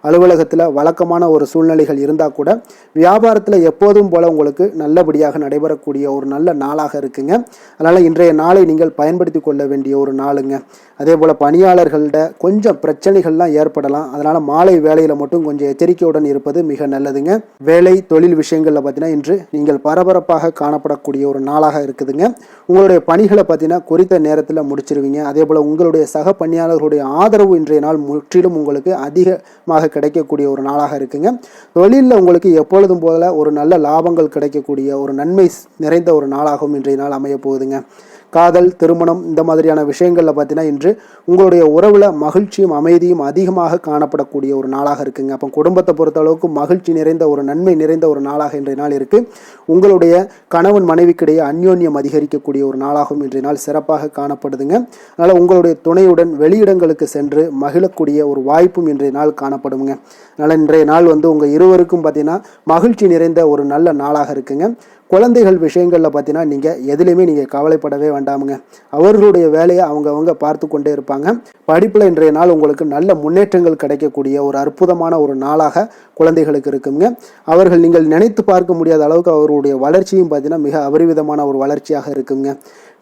அலுவலகத்தில் வழக்கமான ஒரு சூழ்நிலைகள் இருந்தால் கூட வியாபாரத்தில் எப்போதும் போல உங்களுக்கு நல்லபடியாக நடைபெறக்கூடிய ஒரு நல்ல நாளாக இருக்குங்க. அதனால் இன்றைய நாளை நீங்கள் பயன்படுத்தி கொள்ள வேண்டிய ஒரு நாளுங்க. அதே போல் பணியாளர்கள்ட கொஞ்சம் பிரச்சனைகள்லாம் ஏற்படலாம். அதனால் மாலை வேலையில் மட்டும் கொஞ்சம் எச்சரிக்கையுடன் இருப்பது மிக நல்லதுங்க. வேலை தொழில் விஷயங்களில் பார்த்தீங்கன்னா இன்று நீங்கள் பரபரப்பாக காணப்படக்கூடிய ஒரு நாளாக இருக்குதுங்க. உங்களுடைய பணிகளை பார்த்தீங்கன்னா குறித்த நேரத்தில் முடிச்சிருவீங்க. அதே போல் உங்களுடைய சக பணியாளர்களுடைய ஆதரவு இன்றைய நாள் முற்றிலும் உங்களுக்கு அதிகமாக கிடைக்கக்கூடிய ஒரு நாளாக இருக்குங்க. தொழிலில் உங்களுக்கு எப்பொழுதும் போல ஒரு நல்ல லாபங்கள் கிடைக்கக்கூடிய ஒரு நன்மை நிறைந்த ஒரு நாளாகவும் இன்றைய நாள் அமைய போகுதுங்க. காதல், திருமணம் இந்த மாதிரியான விஷயங்களில் பார்த்தீங்கன்னா இன்று உங்களுடைய உறவில் மகிழ்ச்சியும் அமைதியும் அதிகமாக காணப்படக்கூடிய ஒரு நாளாக இருக்குங்க. அப்போ குடும்பத்தை பொறுத்த அளவுக்கு மகிழ்ச்சி நிறைந்த ஒரு நன்மை நிறைந்த ஒரு நாளாக இன்றைய நாள் இருக்குது. உங்களுடைய கணவன் மனைவிக்கிடையே அந்யோன்யம் அதிகரிக்கக்கூடிய ஒரு நாளாகவும் இன்றைய நாள் சிறப்பாக காணப்படுதுங்க. அதனால் உங்களுடைய துணையுடன் வெளியிடங்களுக்கு சென்று மகிழக்கூடிய ஒரு வாய்ப்பும் இன்றைய நாள் காணப்படுங்க. அதனால் இன்றைய நாள் உங்கள் இருவருக்கும் பார்த்தீங்கன்னா மகிழ்ச்சி நிறைந்த ஒரு நல்ல நாளாக இருக்குங்க. குழந்தைகள் விஷயங்களில் பார்த்தீங்கன்னா நீங்கள் எதுலேயுமே நீங்கள் கவலைப்படவே வேண்டாமுங்க. அவர்களுடைய வேலையை அவங்க பார்த்து கொண்டே இருப்பாங்க. படிப்பில் இன்றைய நாள் உங்களுக்கு நல்ல முன்னேற்றங்கள் கிடைக்கக்கூடிய ஒரு அற்புதமான ஒரு நாளாக குழந்தைகளுக்கு இருக்குங்க. அவர்கள் நீங்கள் நினைத்து பார்க்க முடியாத அளவுக்கு அவருடைய வளர்ச்சியும் பார்த்தீங்கன்னா மிக அபரிவிதமான ஒரு வளர்ச்சியாக இருக்குங்க.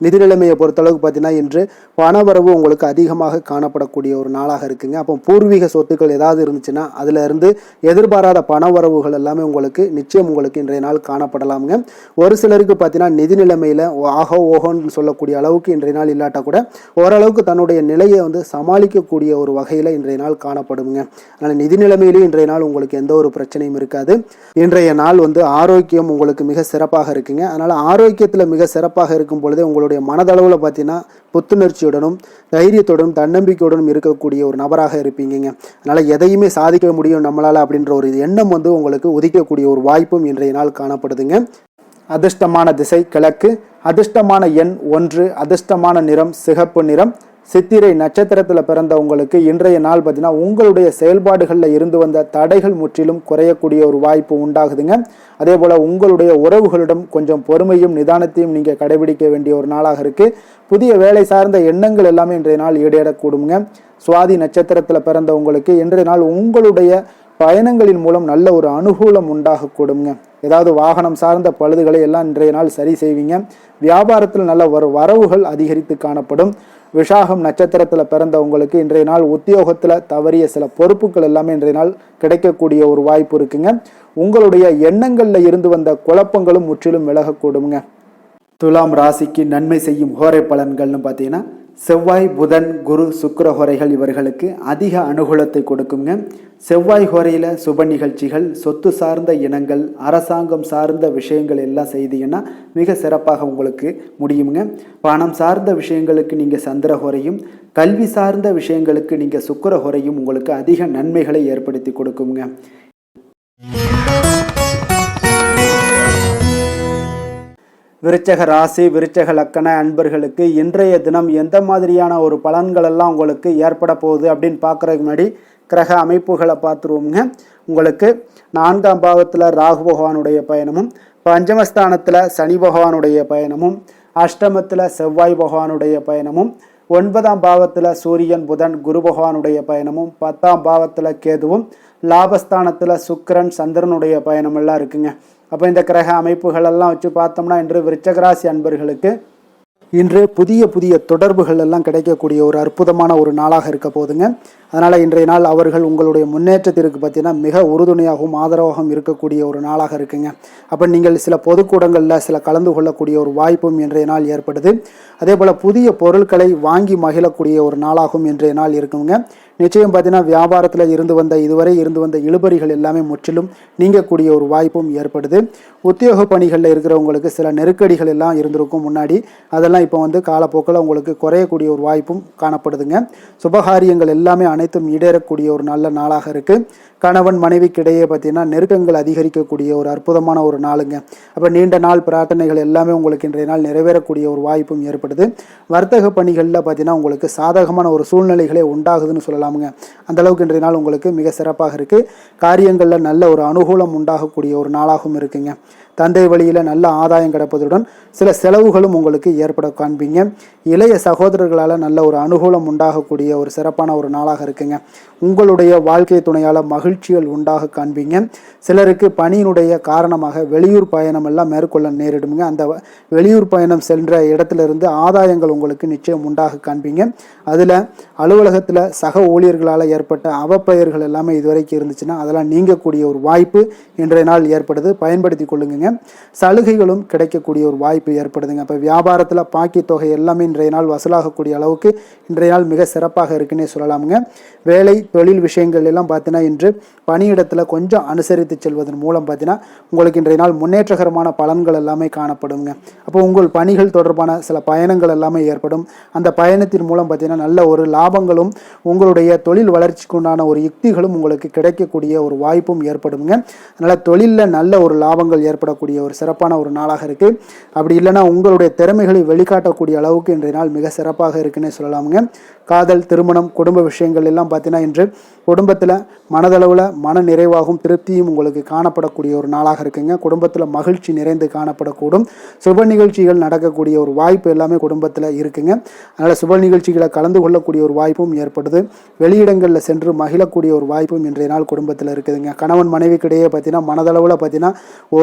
நிதி நிலைமையை பொறுத்தளவுக்கு பார்த்தீங்கன்னா இன்று பணவரவு உங்களுக்கு அதிகமாக காணப்படக்கூடிய ஒரு நாளாக இருக்குங்க. அப்போ பூர்வீக சொத்துக்கள் ஏதாவது இருந்துச்சுன்னா அதில் இருந்து எதிர்பாராத பணவரவுகள் எல்லாமே உங்களுக்கு நிச்சயம் உங்களுக்கு இன்றைய நாள் காணப்படலாமுங்க. ஒரு சிலருக்கு பார்த்தீங்கன்னா நிதி நிலைமையில் ஆகோ ஓஹோன்னு சொல்லக்கூடிய அளவுக்கு இன்றைய நாள் இல்லாட்டா கூட ஓரளவுக்கு தன்னுடைய நிலையை சமாளிக்கக்கூடிய ஒரு வகையில் இன்றைய நாள் காணப்படுங்க. அதனால் நிதி நிலைமையிலும் இன்றைய நாள் உங்களுக்கு எந்த ஒரு பிரச்சனையும் இருக்காது. இன்றைய நாள் ஆரோக்கியம் உங்களுக்கு மிக சிறப்பாக இருக்குங்க. அதனால் ஆரோக்கியத்தில் மிக சிறப்பாக இருக்கும் பொழுதே உங்களுடைய மனதளவில் பார்த்தீங்கன்னா புத்துணர்ச்சியுடனும் தைரியத்துடனும் தன்னம்பிக்கையுடனும் இருக்கக்கூடிய ஒரு நபராக இருப்பீங்க. அதனால் எதையுமே சாதிக்க முடியும் நம்மளால் அப்படின்ற ஒரு எண்ணம் உங்களுக்கு உதிக்கக்கூடிய ஒரு வாய்ப்பும் இன்றைய நாள் காணப்படுதுங்க. அதிர்ஷ்டமான திசை கிழக்கு, அதிர்ஷ்டமான எண் 1, அதிர்ஷ்டமான நிறம் சிகப்பு நிறம். சித்திரை நட்சத்திரத்தில் பிறந்த உங்களுக்கு இன்றைய நாள் பார்த்தீங்கன்னா உங்களுடைய செயல்பாடுகளில் இருந்து வந்த தடைகள் முற்றிலும் குறையக்கூடிய ஒரு வாய்ப்பு உண்டாகுதுங்க. அதே போல் உங்களுடைய உறவுகளிடம் கொஞ்சம் பொறுமையும் நிதானத்தையும் நீங்கள் கடைபிடிக்க வேண்டிய ஒரு நாளாக இருக்குது. புதிய வேலை சார்ந்த எண்ணங்கள் எல்லாமே இன்றைய நாள் ஈடேறக்கூடுங்க. சுவாதி நட்சத்திரத்தில் பிறந்த உங்களுக்கு இன்றைய நாள் உங்களுடைய பயணங்களின் மூலம் நல்ல ஒரு அனுகூலம் உண்டாகக்கூடுங்க. ஏதாவது வாகனம் சார்ந்த பழுதுகளை எல்லாம் இன்றைய நாள் சரி செய்வீங்க. வியாபாரத்தில் நல்ல வரவுகள் அதிகரித்து காணப்படும். விஷாகம் நட்சத்திரத்தில் பிறந்த உங்களுக்கு இன்றைய நாள் உத்தியோகத்தில் தவறிய சில பொறுப்புகள் எல்லாமே இன்றைய நாள் கிடைக்கக்கூடிய ஒரு வாய்ப்பு இருக்குங்க. உங்களுடைய எண்ணங்களில் இருந்து வந்த குழப்பங்களும் முற்றிலும் விலகக்கூடுங்க. துலாம் ராசிக்கு நன்மை செய்யும் ஹோரை பலன்கள்னு பார்த்தீங்கன்னா செவ்வாய், புதன், குரு, சுக்கிர ஹோரைகள் இவர்களுக்கு அதிக அனுகூலத்தை கொடுக்குங்க. செவ்வாய் ஹோரையில் சுப நிகழ்ச்சிகள், சொத்து சார்ந்த இனங்கள், அரசாங்கம் சார்ந்த விஷயங்கள் எல்லாம் செய்தீங்கன்னா மிக சிறப்பாக உங்களுக்கு முடியுங்க. பணம் சார்ந்த விஷயங்களுக்கு நீங்கள் சந்திர ஹோரையும், கல்வி சார்ந்த விஷயங்களுக்கு நீங்கள் சுக்கிர ஹோரையும் உங்களுக்கு அதிக நன்மைகளை ஏற்படுத்தி கொடுக்குங்க. விருச்சக ராசி, விருச்சக லக்கண அன்பர்களுக்கு இன்றைய தினம் எந்த மாதிரியான ஒரு பலன்கள் எல்லாம் உங்களுக்கு ஏற்பட போகுது அப்படின்னு பார்க்குறதுக்கு முன்னாடி கிரக அமைப்புகளை பார்த்துருவோங்க. உங்களுக்கு 4ஆம் பாவத்தில் ராகு பகவானுடைய பயணமும், பஞ்சமஸ்தானத்தில் சனி பகவானுடைய பயணமும், அஷ்டமத்தில் செவ்வாய் பகவானுடைய பயணமும், 9ஆம் பாவத்தில் சூரியன், புதன், குரு பகவானுடைய பயணமும், 10ஆம் பாவத்தில் கேதுவும், லாபஸ்தானத்தில் சுக்கிரன், சந்திரனுடைய பயணம் எல்லாம் இருக்குங்க. அப்போ இந்த கிரக அமைப்புகளெல்லாம் வச்சு பார்த்தோம்னா இன்று விருச்சகராசி அன்பர்களுக்கு இன்று புதிய புதிய தொடர்புகள் எல்லாம் கிடைக்கக்கூடிய ஒரு அற்புதமான ஒரு நாளாக இருக்க போதுங்க. அதனால் இன்றைய நாள் அவர்கள் உங்களுடைய முன்னேற்றத்திற்கு பார்த்தீங்கன்னா மிக உறுதுணையாகவும் ஆதரவாகவும் இருக்கக்கூடிய ஒரு நாளாக இருக்குங்க. அப்போ நீங்கள் சில பொதுக்கூடங்களில் சில கலந்து கொள்ளக்கூடிய ஒரு வாய்ப்பும் இன்றைய நாள் ஏற்படுது. அதே போல் புதிய பொருட்களை வாங்கி மகிழக்கூடிய ஒரு நாளாகவும் இன்றைய நாள் இருக்குங்க. நிச்சயம் பார்த்தீங்கன்னா வியாபாரத்தில் இதுவரை இருந்து வந்த இழுபறிகள் எல்லாமே முற்றிலும் நீங்கக்கூடிய ஒரு வாய்ப்பும் ஏற்படுது. உத்தியோக பணிகளில் இருக்கிறவங்களுக்கு சில நெருக்கடிகள் எல்லாம் இருந்திருக்கும் முன்னாடி, அதெல்லாம் இப்போ காலப்போக்கில் உங்களுக்கு குறையக்கூடிய ஒரு வாய்ப்பும் காணப்படுதுங்க. சுபகாரியங்கள் எல்லாமே அனைத்தும் ஈடேறக்கூடிய ஒரு நல்ல நாளாக இருக்குது. கணவன் மனைவிக்கிடையே பார்த்தீங்கன்னா நெருக்கங்கள் அதிகரிக்கக்கூடிய ஒரு அற்புதமான ஒரு நாளுங்க. அப்போ நீண்ட நாள் பிரார்த்தனைகள் எல்லாமே உங்களுக்கு இன்றைய நாள் நிறைவேறக்கூடிய ஒரு வாய்ப்பும் ஏற்படுது. வர்த்தக பணிகளில் பார்த்தீங்கன்னா உங்களுக்கு சாதகமான ஒரு சூழ்நிலைகளே உண்டாகுதுன்னு சொல்லலாமுங்க. அந்தளவுக்கு இன்றைய நாள் உங்களுக்கு மிக சிறப்பாக இருக்குது. காரியங்களில் நல்ல ஒரு அனுகூலம் உண்டாகக்கூடிய ஒரு நாளாகவும் இருக்குங்க. தந்தை வழியில் நல்ல ஆதாயம் கிடைப்பதுடன் சில செலவுகளும் உங்களுக்கு ஏற்பட காண்பீங்க. இளைய சகோதரர்களால் நல்ல ஒரு அனுகூலம் உண்டாகக்கூடிய ஒரு சிறப்பான ஒரு நாளாக இருக்குங்க. உங்களுடைய வாழ்க்கை துணையால் மகிழ்ச்சிகள் உண்டாக காண்பீங்க. சிலருக்கு பணியினுடைய காரணமாக வெளியூர் பயணம் எல்லாம் மேற்கொள்ள நேரிடுங்க. அந்த வெளியூர் பயணம் சென்ற இடத்திலிருந்து ஆதாயங்கள் உங்களுக்கு நிச்சயம் உண்டாக காண்பீங்க. அதில் அலுவலகத்தில் சக ஊழியர்களால் ஏற்பட்ட அவப்பெயர்கள் எல்லாமே இதுவரைக்கும் இருந்துச்சுன்னா அதெல்லாம் நீங்கக்கூடிய ஒரு வாய்ப்பு இன்றைய நாள் ஏற்படுது. பயன்படுத்தி கொள்ளுங்க. சலுகைகளும் கிடைக்கக்கூடிய ஒரு வாய்ப்பு ஏற்படுதுங்க. இப்போ வியாபாரத்தில் பாக்கி தொகை எல்லாமே இன்றைய நாள் வசூலாகக்கூடிய அளவுக்கு இன்றைய நாள் மிக சிறப்பாக இருக்குன்னே சொல்லலாமுங்க. வேலை தொழில் விஷயங்கள் எல்லாம் பார்த்தீங்கன்னா இன்று பணியிடத்தில் கொஞ்சம் அனுசரித்து செல்வதன் மூலம் பார்த்தீங்கன்னா உங்களுக்கு இன்றைய நாள் முன்னேற்றகரமான பலன்கள் எல்லாமே காணப்படுங்க. அப்போ உங்கள் பணிகள் தொடர்பான சில பயணங்கள் எல்லாமே ஏற்படும். அந்த பயணத்தின் மூலம் பார்த்தீங்கன்னா நல்ல ஒரு லாபங்களும் உங்களுடைய தொழில் வளர்ச்சிக்கு உண்டான ஒரு யுக்திகளும் உங்களுக்கு கிடைக்கக்கூடிய ஒரு வாய்ப்பும் ஏற்படுங்க. அதனால் தொழிலில் நல்ல ஒரு லாபங்கள் ஏற்படக்கூடிய ஒரு சிறப்பான ஒரு நாளாக இருக்குது. அப்படி இல்லைன்னா உங்களுடைய திறமைகளை வெளிக்காட்டக்கூடிய அளவுக்கு இன்றைய நாள் மிக சிறப்பாக இருக்குன்னே சொல்லலாமுங்க. காதல், திருமணம், குடும்ப விஷயங்கள் எல்லாம் பார்த்தீங்கன்னா இன்று குடும்பத்தில் மனதளவில் மன நிறைவாகவும் திருப்தியும் உங்களுக்கு காணப்படக்கூடிய ஒரு நாளாக இருக்குங்க. குடும்பத்தில் மகிழ்ச்சி நிறைந்து காணப்படக்கூடும். சுப நிகழ்ச்சிகள் நடக்கக்கூடிய ஒரு வாய்ப்பு எல்லாமே குடும்பத்தில் இருக்குங்க. அதனால் சுப நிகழ்ச்சிகளை கலந்து கொள்ளக்கூடிய ஒரு வாய்ப்பும் ஏற்படுது. வெளியிடங்களில் சென்று மகிழக்கூடிய ஒரு வாய்ப்பும் இன்றைய நாள் குடும்பத்தில் இருக்குதுங்க. கணவன் மனைவிக்கிடையே பார்த்தீங்கன்னா மனதளவில் பார்த்தீங்கன்னா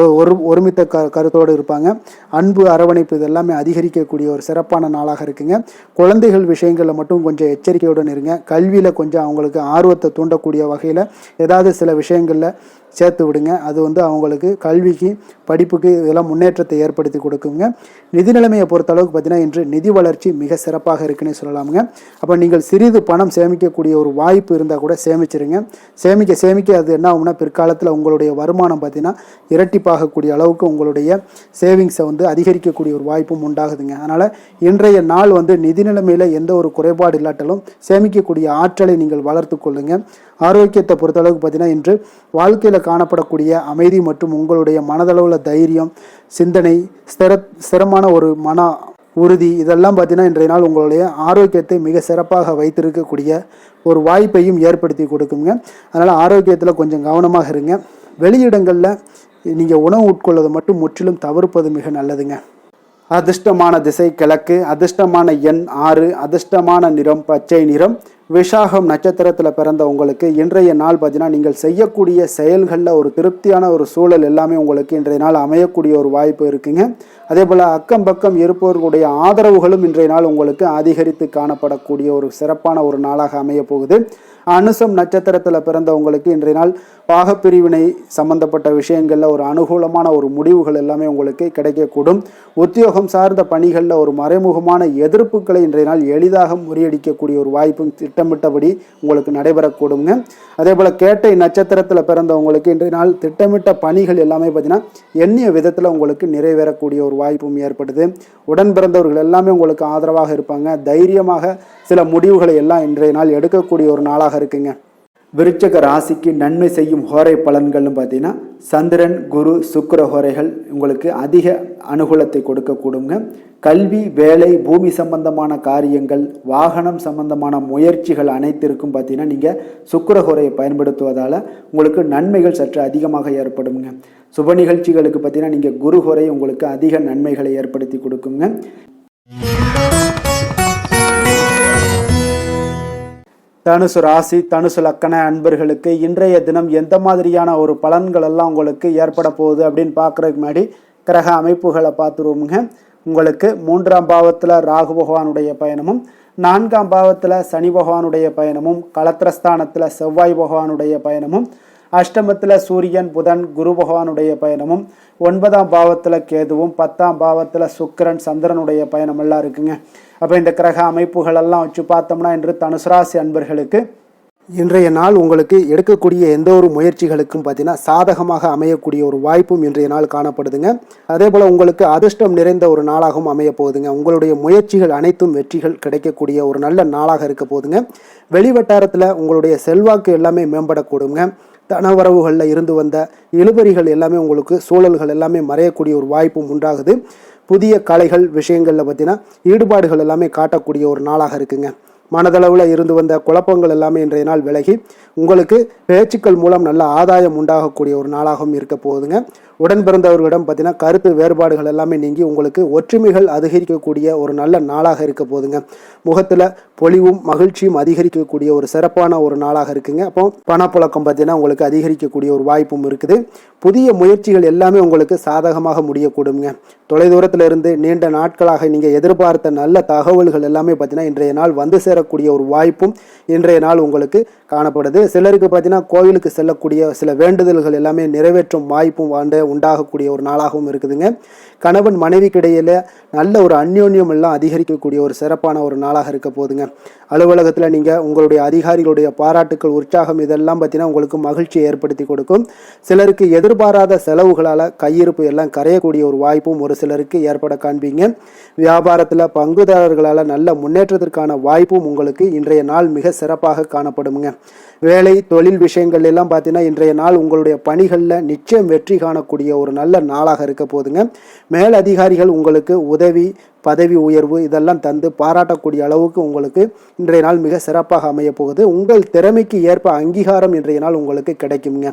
ஒருமித்த கருத்தோடு இருப்பாங்க. அன்பு, அரவணைப்பு இதெல்லாமே அதிகரிக்கக்கூடிய ஒரு சிறப்பான நாளாக இருக்குங்க. குழந்தைகள் விஷயங்களில் மட்டும் கொஞ்சம் எச்சரிக்கையுடன் இருங்க. கல்வியில் கொஞ்சம் அவங்களுக்கு ஆர்வத்தை தூண்டக்கூடிய வகையில் ஏதாவது சில விஷயங்களில் சேர்த்து விடுங்க. அது அவங்களுக்கு கல்விக்கு, படிப்புக்கு இதெல்லாம் முன்னேற்றத்தை ஏற்படுத்தி கொடுக்குங்க. நிதி நிலைமையை பொறுத்தளவுக்கு பார்த்தீங்கன்னா இன்று நிதி வளர்ச்சி மிக சிறப்பாக இருக்குன்னு சொல்லலாமுங்க. அப்போ நீங்கள் சிறிது பணம் சேமிக்கக்கூடிய ஒரு வாய்ப்பு இருந்தால் கூட சேமிச்சிருங்க. சேமிக்க அது என்ன ஆகும்னா பிற்காலத்தில் உங்களுடைய வருமானம் பார்த்தீங்கன்னா இரட்டிப்பாகக்கூடிய அளவுக்கு உங்களுடைய சேவிங்ஸை அதிகரிக்கக்கூடிய ஒரு வாய்ப்பும் உண்டாகுதுங்க. அதனால் இன்றைய நாள் நிதி நிலைமையில் எந்த ஒரு குறைபாடு இல்லாட்டாலும் சேமிக்கக்கூடிய ஆற்றலை நீங்கள் வளர்த்து கொள்ளுங்க. ஆரோக்கியத்தை பொறுத்தளவுக்கு பார்த்தீங்கன்னா இன்று வாழ்க்கையில் காணப்படக்கூடிய அமைதி மற்றும் உங்களுடைய மனதளவில் தைரியம், சிந்தனை, ஸ்திரமான ஒரு மன உறுதி இதெல்லாம் பார்த்தீங்கன்னா இன்றைய நாள் உங்களுடைய ஆரோக்கியத்தை மிக சிறப்பாக வைத்திருக்கக்கூடிய ஒரு வாய்ப்பையும் ஏற்படுத்தி கொடுக்குங்க. அதனால் ஆரோக்கியத்தில் கொஞ்சம் கவனமாக இருங்க. வெளியிடங்களில் நீங்கள் உணவு உட்கொள்வதை மட்டும் முற்றிலும் தவிர்ப்பது மிக நல்லதுங்க. அதிர்ஷ்டமான திசை கிழக்கு, அதிர்ஷ்டமான எண் 6, அதிர்ஷ்டமான நிறம் பச்சை நிறம். விஷாகம் நட்சத்திரத்தில் பிறந்த உங்களுக்கு இன்றைய நாள் பார்த்தீங்கன்னா நீங்கள் செய்யக்கூடிய செயல்களில் ஒரு திருப்தியான ஒரு சூழல் எல்லாமே உங்களுக்கு இன்றைய நாள் அமையக்கூடிய ஒரு வாய்ப்பு இருக்குங்க. அதே போல் அக்கம் பக்கம் இருப்பவர்களுடைய ஆதரவுகளும் இன்றைய நாள் உங்களுக்கு அதிகரித்து காணப்படக்கூடிய ஒரு சிறப்பான ஒரு நாளாக அமைய போகுது. அனுசம் நட்சத்திரத்தில் பிறந்தவங்களுக்கு இன்றைய நாள் பாகப்பிரிவினை சம்பந்தப்பட்ட விஷயங்களில் ஒரு அனுகூலமான ஒரு முடிவுகள் எல்லாமே உங்களுக்கு கிடைக்கக்கூடும். உத்தியோகம் சார்ந்த பணிகளில் ஒரு மறைமுகமான எதிர்ப்புகளை இன்றைய நாள் எளிதாக முறியடிக்கக்கூடிய ஒரு வாய்ப்பும் திட்டமிட்டபடி உங்களுக்கு நடைபெறக்கூடுங்க. அதே போல் கேட்டை நட்சத்திரத்தில் பிறந்தவங்களுக்கு இன்றைய நாள் திட்டமிட்ட பணிகள் எல்லாமே பார்த்தீங்கன்னா எண்ணிய விதத்தில் உங்களுக்கு நிறைவேறக்கூடிய ஒரு வாய்ப்பும் ஏற்படுது. உடன் பிறந்தவர்கள் எல்லாமே உங்களுக்கு ஆதரவாக இருப்பாங்க. தைரியமாக சில முடிவுகளை எல்லாம் இன்றைய நாள் எடுக்கக்கூடிய ஒரு நாளாக இருக்குங்க. விருச்சக ராசிக்கு நன்மை செய்யும் ஹோரை பலன்கள்னு பார்த்தீங்கன்னா சந்திரன், குரு, சுக்கிர ஹோரைகள் உங்களுக்கு அதிக அனுகூலத்தை கொடுக்கக்கூடுங்க. கல்வி, வேலை, பூமி சம்பந்தமான காரியங்கள், வாகனம் சம்பந்தமான முயற்சிகள் அனைத்திற்கும் பார்த்தீங்கன்னா நீங்கள் சுக்கிர ஹோரையை பயன்படுத்துவதால் உங்களுக்கு நன்மைகள் சற்று அதிகமாக ஏற்படுங்க. சுப நிகழ்ச்சிகளுக்கு பார்த்தீங்கன்னா நீங்கள் குரு ஹோரை உங்களுக்கு அதிக நன்மைகளை ஏற்படுத்தி கொடுக்குங்க. தனுசு ராசி, தனுசு லக்கண அன்பர்களுக்கு இன்றைய தினம் எந்த மாதிரியான ஒரு பலன்கள் எல்லாம் உங்களுக்கு ஏற்பட போகுது அப்படின்னு பார்க்குறதுக்கு முன்னாடி கிரக அமைப்புகளை பார்த்துருவோமுங்க. உங்களுக்கு 3ஆம் பாவத்தில் ராகு பகவானுடைய பயணமும், 4ஆம் பாவத்தில் சனி பகவானுடைய பயணமும், களத்திரஸ்தானத்தில் செவ்வாய் பகவானுடைய பயணமும், அஷ்டமத்தில் சூரியன், புதன், குரு பகவானுடைய பயணமும், 9ஆம் பாவத்தில் கேதுவும், 10ஆம் பாவத்தில் சுக்கிரன், சந்திரனுடைய பயணம் எல்லாம் இருக்குங்க. அப்போ இந்த கிரக அமைப்புகள் எல்லாம் வச்சு பார்த்தோம்னா இன்று தனுசு ராசி அன்பர்களுக்கு இன்றைய நாள் உங்களுக்கு எடுக்கக்கூடிய எந்த ஒரு முயற்சிகளுக்கும் பார்த்தீங்கன்னா சாதகமாக அமையக்கூடிய ஒரு வாய்ப்பும் இன்றைய நாள் காணப்படுதுங்க. அதே போல் உங்களுக்கு அதிர்ஷ்டம் நிறைந்த ஒரு நாளாகவும் அமைய போகுதுங்க. உங்களுடைய முயற்சிகள் அனைத்தும் வெற்றிகள் கிடைக்கக்கூடிய ஒரு நல்ல நாளாக இருக்க போகுதுங்க. வெளிவட்டாரத்தில் உங்களுடைய செல்வாக்கு எல்லாமே மேம்படக்கூடுங்க. தனவரவுகளில் இருந்து வந்த இழுபறிகள் எல்லாமே உங்களுக்கு சூழல்கள் எல்லாமே மறையக்கூடிய ஒரு வாய்ப்பும் உண்டாகுது. புதிய கலைகள் விஷயங்களில் பார்த்தீங்கன்னா ஈடுபாடுகள் எல்லாமே காட்டக்கூடிய ஒரு நாளாக இருக்குங்க. மனதளவில் இருந்து வந்த குழப்பங்கள் எல்லாமே இன்றைய நாள் விலகி உங்களுக்கு பேச்சுக்கள் மூலம் நல்ல ஆதாயம் உண்டாகக்கூடிய ஒரு நாளாகவும் இருக்க போகுதுங்க. உடன் பிறந்தவர்களிடம் பார்த்தீங்கன்னா கருத்து வேறுபாடுகள் எல்லாமே நீங்கி உங்களுக்கு ஒற்றுமைகள் அதிகரிக்கக்கூடிய ஒரு நல்ல நாளாக இருக்க போகுதுங்க. முகத்தில் பொலிவும் மகிழ்ச்சியும் அதிகரிக்கக்கூடிய ஒரு சிறப்பான ஒரு நாளாக இருக்குங்க. அப்போ பணப்புழக்கம் பார்த்தீங்கன்னா உங்களுக்கு அதிகரிக்கக்கூடிய ஒரு வாய்ப்பும் இருக்குது. புதிய முயற்சிகள் எல்லாமே உங்களுக்கு சாதகமாக முடியக்கூடுங்க. தொலைதூரத்தில் இருந்து நீண்ட நாட்களாக நீங்கள் எதிர்பார்த்த நல்ல தகவல்கள் எல்லாமே பார்த்தீங்கன்னா இன்றைய நாள் வந்து சேரக்கூடிய ஒரு வாய்ப்பும் இன்றைய நாள் உங்களுக்கு காணப்படுது. சிலருக்கு பார்த்தீங்கன்னா கோவிலுக்கு செல்லக்கூடிய சில வேண்டுதல்கள் எல்லாமே நிறைவேற்றும் வாய்ப்பும் உண்டாகக்கூடிய ஒரு நாளாகவும் இருக்குதுங்க. கணவன் மனைவிக்கிடையில நல்ல ஒரு அந்யோன்யம் எல்லாம் அதிகரிக்கக்கூடிய ஒரு சிறப்பான ஒரு நாளாக இருக்க போகுதுங்க. அலுவலகத்தில் நீங்கள் உங்களுடைய அதிகாரிகளுடைய பாராட்டுக்கள், உற்சாகம் இதெல்லாம் பார்த்தீங்கன்னா உங்களுக்கு மகிழ்ச்சியை ஏற்படுத்தி கொடுக்கும். சிலருக்கு எதிர்பாராத செலவுகளால் கையிருப்பு எல்லாம் கரையக்கூடிய ஒரு வாய்ப்பும் ஒரு சிலருக்கு ஏற்பட காண்பீங்க. வியாபாரத்தில் பங்குதாரர்களால் நல்ல முன்னேற்றத்திற்கான வாய்ப்பும் உங்களுக்கு இன்றைய நாள் மிக சிறப்பாக காணப்படுங்க. வேலை தொழில் விஷயங்கள் எல்லாம் பார்த்தீங்கன்னா இன்றைய நாள் உங்களுடைய பணிகளில் நிச்சயம் வெற்றி காணக்கூடிய ஒரு நல்ல நாளாக இருக்க போதுங்க. மேல் அதிகாரிகள் உங்களுக்கு உதவி, பதவி உயர்வு இதெல்லாம் தந்து பாராட்டக்கூடிய அளவுக்கு உங்களுக்கு இன்றைய நாள் மிக சிறப்பாக அமைய போகுது. உங்கள் திறமைக்கு ஏற்ப அங்கீகாரம் இன்றைய நாள் உங்களுக்கு கிடைக்குங்க.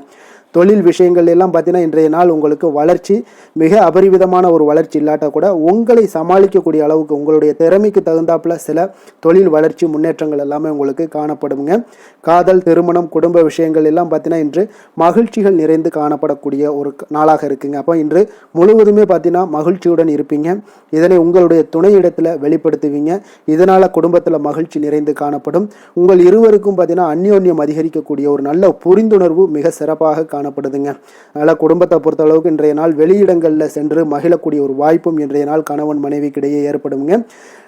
தொழில் விஷயங்கள் எல்லாம் பார்த்தீங்கன்னா இன்றைய நாள் உங்களுக்கு வளர்ச்சி மிக அபரிவிதமான ஒரு வளர்ச்சி இல்லாட்டா கூட உங்களை சமாளிக்கக்கூடிய அளவுக்கு உங்களுடைய திறமைக்கு தகுந்தாப்புல சில தொழில் வளர்ச்சி முன்னேற்றங்கள் எல்லாமே உங்களுக்கு காணப்படுங்க. காதல், திருமணம், குடும்ப விஷயங்கள் எல்லாம் பார்த்தீங்கன்னா இன்று மகிழ்ச்சிகள் நிறைந்து காணப்படக்கூடிய ஒரு நாளாக இருக்குங்க. அப்போ இன்று முழுவதுமே பார்த்தீங்கன்னா மகிழ்ச்சியுடன் இருப்பீங்க. இதனை உங்களுடைய துணையிடத்தில் வெளிப்படுத்துவீங்க. இதனால் குடும்பத்தில் மகிழ்ச்சி நிறைந்து காணப்படும். உங்கள் இருவருக்கும் பார்த்தீங்கன்னா அந்யோன்யம் அதிகரிக்கக்கூடிய ஒரு நல்ல புரிந்துணர்வு மிக சிறப்பாக காணப்படுதுங்க. அதனால் குடும்பத்தை பொறுத்தளவுக்கு இன்றைய நாள் வெளியிடங்களில் சென்று மகிழக்கூடிய ஒரு வாய்ப்பும் இன்றைய நாள் கணவன் மனைவிக்கிடையே ஏற்படுங்க.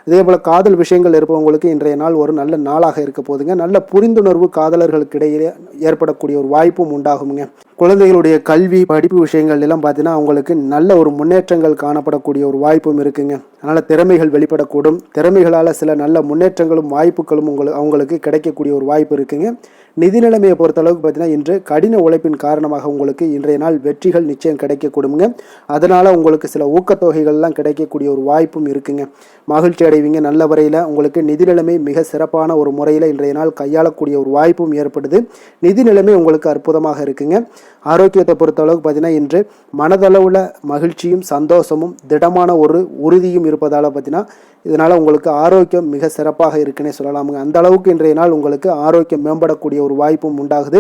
இதே போல் காதல் விஷயங்கள் இருப்பவங்களுக்கு இன்றைய நாள் ஒரு நல்ல நாளாக இருக்க போதுங்க. நல்ல புரிந்துணர்வு காதலர்களுக்கு இடையே ஏற்படக்கூடிய ஒரு வாய்ப்பும் உண்டாகுங்க. குழந்தைகளுடைய கல்வி படிப்பு விஷயங்கள் எல்லாம் பார்த்தீங்கன்னா அவங்களுக்கு நல்ல ஒரு முன்னேற்றங்கள் காணப்படக்கூடிய ஒரு வாய்ப்பும் இருக்குங்க. அதனால் திறமைகள் வெளிப்படக்கூடும். திறமைகளால் சில நல்ல முன்னேற்றங்களும் வாய்ப்புகளும் அவங்களுக்கு கிடைக்கக்கூடிய ஒரு வாய்ப்பு இருக்குங்க. நிதி நிலைமையை பொறுத்தளவுக்கு பார்த்தீங்கன்னா இன்று கடின உழைப்பின் காரணமாக உங்களுக்கு இன்றைய நாள் வெற்றிகள் நிச்சயம் கிடைக்கக்கூடுங்க. அதனால் உங்களுக்கு சில ஊக்கத்தொகைகள்லாம் கிடைக்கக்கூடிய ஒரு வாய்ப்பும் இருக்குங்க. மகிழ்ச்சி அடைவீங்க. நல்ல வரையில் உங்களுக்கு நிதி நிலைமை மிக சிறப்பான ஒரு முறையில் இன்றைய நாள் கையாளக்கூடிய ஒரு வாய்ப்பும் ஏற்படுது. நிதி நிலைமை உங்களுக்கு அற்புதமாக இருக்குங்க. ஆரோக்கியத்தை பொறுத்தளவுக்கு பார்த்தீங்கன்னா இன்று மனதளவில் மகிழ்ச்சியும் சந்தோஷமும் திடமான ஒரு உறுதியும் இருப்பதால் பார்த்தீங்கன்னா இதனால் உங்களுக்கு ஆரோக்கியம் மிக சிறப்பாக இருக்குன்னே சொல்லலாமுங்க. அந்த அளவுக்கு இன்றைய நாள் உங்களுக்கு ஆரோக்கியம் மேம்படக்கூடிய ஒரு வாய்ப்பும் உண்டாகுது.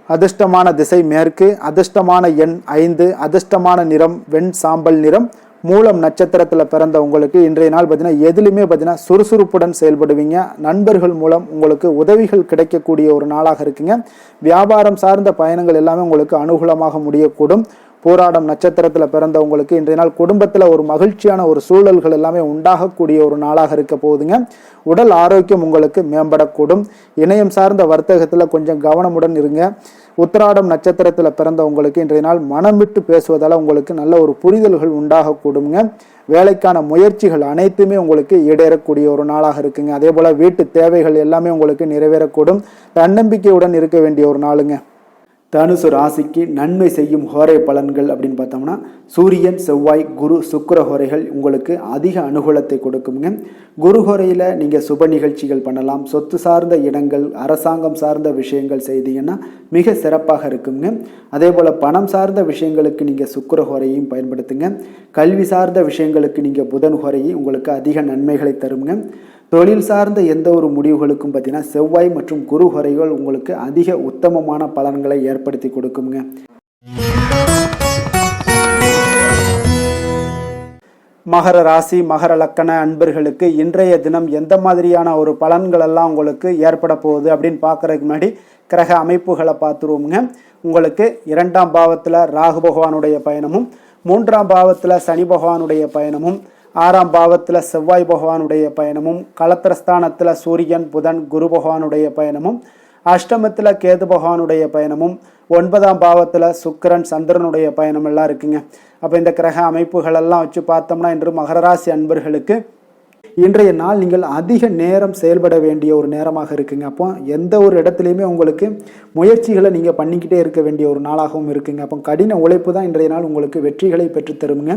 அதிர்ஷ்டமான திசை மேற்கு, அதிர்ஷ்டமான எண் 5, அதிர்ஷ்டமான நிறம் வெண் சாம்பல் நிறம். மூலம் நட்சத்திரத்தில் பிறந்த உங்களுக்கு இன்றைய நாள் பார்த்தீங்கன்னா எதுலையுமே பார்த்தீங்கன்னா சுறுசுறுப்புடன் செயல்படுவீங்க. நண்பர்கள் மூலம் உங்களுக்கு உதவிகள் கிடைக்கக்கூடிய ஒரு நாளாக இருக்குங்க. வியாபாரம் சார்ந்த பயணங்கள் எல்லாமே உங்களுக்கு அனுகூலமாக முடியக்கூடும். போராடம் நட்சத்திரத்தில் பிறந்தவங்களுக்கு இன்றைய நாள் குடும்பத்தில் ஒரு மகிழ்ச்சியான ஒரு சூழல்கள் எல்லாமே உண்டாகக்கூடிய ஒரு நாளாக இருக்க போகுதுங்க. உடல் ஆரோக்கியம் உங்களுக்கு மேம்படக்கூடும். இணையம் சார்ந்த வர்த்தகத்தில் கொஞ்சம் கவனமுடன் இருங்க. உத்திராடம் நட்சத்திரத்தில் பிறந்தவங்களுக்கு இன்றைய நாள் மனம் விட்டு பேசுவதால் உங்களுக்கு நல்ல ஒரு புரிதல்கள் உண்டாகக்கூடுங்க. வேலைக்கான முயற்சிகள் அனைத்துமே உங்களுக்கு ஈடேறக்கூடிய ஒரு நாளாக இருக்குங்க. அதே போல் வீட்டு தேவைகள் எல்லாமே உங்களுக்கு நிறைவேறக்கூடும். தன்னம்பிக்கையுடன் இருக்க வேண்டிய ஒரு நாளுங்க. தனுசு ராசிக்கு நன்மை செய்யும் ஹோரை பலன்கள் அப்படின்னு பார்த்தோம்னா சூரியன், செவ்வாய், குரு, சுக்கிர ஹோரைகள் உங்களுக்கு அதிக அனுகூலத்தை கொடுக்குங்க. குரு ஹோரையில் நீங்கள் சுப நிகழ்ச்சிகள் பண்ணலாம். சொத்து சார்ந்த இடங்கள், அரசாங்கம் சார்ந்த விஷயங்கள் செய்தீங்கன்னா மிக சிறப்பாக இருக்குங்க. அதே போல் பணம் சார்ந்த விஷயங்களுக்கு நீங்கள் சுக்கிர ஹோரையும் பயன்படுத்துங்க. கல்வி சார்ந்த விஷயங்களுக்கு நீங்கள் புதன் ஹோரையும் உங்களுக்கு அதிக நன்மைகளை தருங்க. தொழில் சார்ந்த எந்த ஒரு முடிவுகளுக்கும் பார்த்தீங்கன்னா செவ்வாய் மற்றும் குரு ஹோரைகள் உங்களுக்கு அதிக உத்தமமான பலன்களை ஏற்படுத்தி கொடுக்குங்க. மகர ராசி, மகர லக்கண அன்பர்களுக்கு இன்றைய தினம் எந்த மாதிரியான ஒரு பலன்கள் எல்லாம் உங்களுக்கு ஏற்பட போகுது அப்படின்னு பார்க்கறதுக்கு முன்னாடி கிரக அமைப்புகளை பார்த்துருவோங்க. உங்களுக்கு 2ஆம் பாவத்தில் ராகு பகவானுடைய பயணமும், 3ஆம் பாவத்தில் சனி பகவானுடைய பயணமும், 6ஆம் பாவத்தில் செவ்வாய் பகவானுடைய பயணமும், களத்திரஸ்தானத்தில் சூரியன், புதன், குரு பகவானுடைய பயணமும், அஷ்டமத்தில் கேது பகவானுடைய பயணமும், 9ஆம் பாவத்தில் சுக்கிரன், சந்திரனுடைய பயணம் எல்லாம் இருக்குங்க. அப்போ இந்த கிரக அமைப்புகளெல்லாம் வச்சு பார்த்தோம்னா இன்று மகர ராசி அன்பர்களுக்கு இன்றைய நாள் நீங்கள் அதிக நேரம் செயல்பட வேண்டிய ஒரு நேரமாக இருக்குங்க. அப்போ எந்த ஒரு இடத்துலையுமே உங்களுக்கு முயற்சிகளை நீங்கள் பண்ணிக்கிட்டே இருக்க வேண்டிய ஒரு நாளாகவும் இருக்குங்க. அப்போ கடின உழைப்பு தான் இன்றைய நாள் உங்களுக்கு வெற்றிகளை பெற்றுத்தருங்க.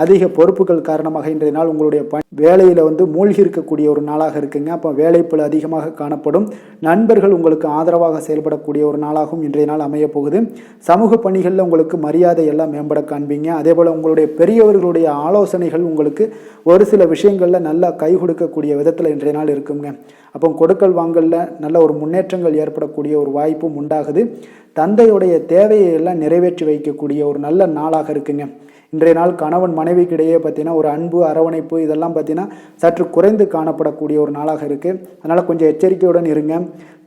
அதிக பொறுப்புகள் காரணமாக இன்றைய நாள் உங்களுடைய வேலையில் மூழ்கி இருக்கக்கூடிய ஒரு நாளாக இருக்குங்க. அப்போ வேலைப்பளு அதிகமாக காணப்படும். நண்பர்கள் உங்களுக்கு ஆதரவாக செயல்படக்கூடிய ஒரு நாளாகவும் இன்றைய நாள் அமைய போகுது. சமூக பணிகளில் உங்களுக்கு மரியாதை எல்லாம் மேம்பட காண்பீங்க. அதே போல் உங்களுடைய பெரியவர்களுடைய ஆலோசனைகள் உங்களுக்கு ஒரு சில விஷயங்களில் நல்லா கை கொடுக்கக்கூடிய விதத்தில் இன்றைய நாள் இருக்குங்க. அப்போ கொடுக்கல் வாங்கலில் நல்ல ஒரு முன்னேற்றங்கள் ஏற்படக்கூடிய ஒரு வாய்ப்பும் உண்டாகுது. தந்தையுடைய தேவையை எல்லாம் நிறைவேற்றி வைக்கக்கூடிய ஒரு நல்ல நாளாக இருக்குங்க. இன்றைய நாள் கணவன் மனைவிக்கிடையே பார்த்தீங்கன்னா ஒரு அன்பு, அரவணைப்பு இதெல்லாம் பார்த்தீங்கன்னா சற்று குறைந்து காணப்படக்கூடிய ஒரு நாளாக இருக்குது. அதனால் கொஞ்சம் எச்சரிக்கையுடன் இருங்க.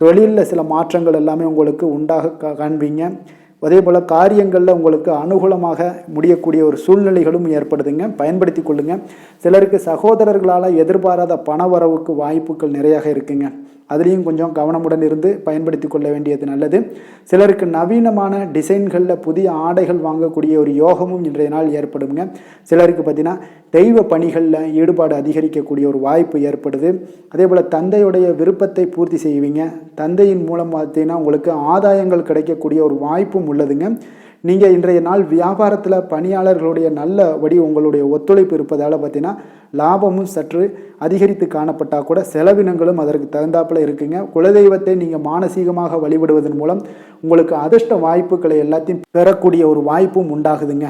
தொழிலில் சில மாற்றங்கள் எல்லாமே உங்களுக்கு உண்டாக காண்பீங்க. அதே போல் காரியங்களில் உங்களுக்கு அனுகூலமாக முடியக்கூடிய ஒரு சூழ்நிலைகளும் ஏற்படுதுங்க. பயன்படுத்தி கொள்ளுங்க. சிலருக்கு சகோதரர்களால் எதிர்பாராத பண வரவுக்கு வாய்ப்புகள் நிறையாக இருக்குங்க. அதுலேயும் கொஞ்சம் கவனமுடன் இருந்து பயன்படுத்தி கொள்ள வேண்டியது நல்லது. சிலருக்கு நவீனமான டிசைன்களில் புதிய ஆடைகள் வாங்கக்கூடிய ஒரு யோகமும் இன்றைய நாள் ஏற்படுங்க. சிலருக்கு பார்த்தீங்கன்னா தெய்வ பணிகளில் ஈடுபாடு அதிகரிக்கக்கூடிய ஒரு வாய்ப்பு ஏற்படுது. அதே போல் தந்தையுடைய விருப்பத்தை பூர்த்தி செய்வீங்க. தந்தையின் மூலம் பார்த்தீங்கன்னா உங்களுக்கு ஆதாயங்கள் கிடைக்கக்கூடிய ஒரு வாய்ப்பும் உள்ளதுங்க. நீங்கள் இன்றைய நாள் வியாபாரத்தில் பணியாளர்களுடைய நல்லபடி உங்களுடைய ஒத்துழைப்பு இருப்பதால் பார்த்தீங்கன்னா லாபமும் சற்று அதிகரித்து காணப்பட்டால் கூட செலவினங்களும் அதற்கு தகுந்தாப்பில் இருக்குங்க. குலதெய்வத்தை நீங்கள் மானசீகமாக வழிபடுவதன் மூலம் உங்களுக்கு அதிர்ஷ்ட வாய்ப்புகளை எல்லாத்தையும் பெறக்கூடிய ஒரு வாய்ப்பும் உண்டாகுதுங்க.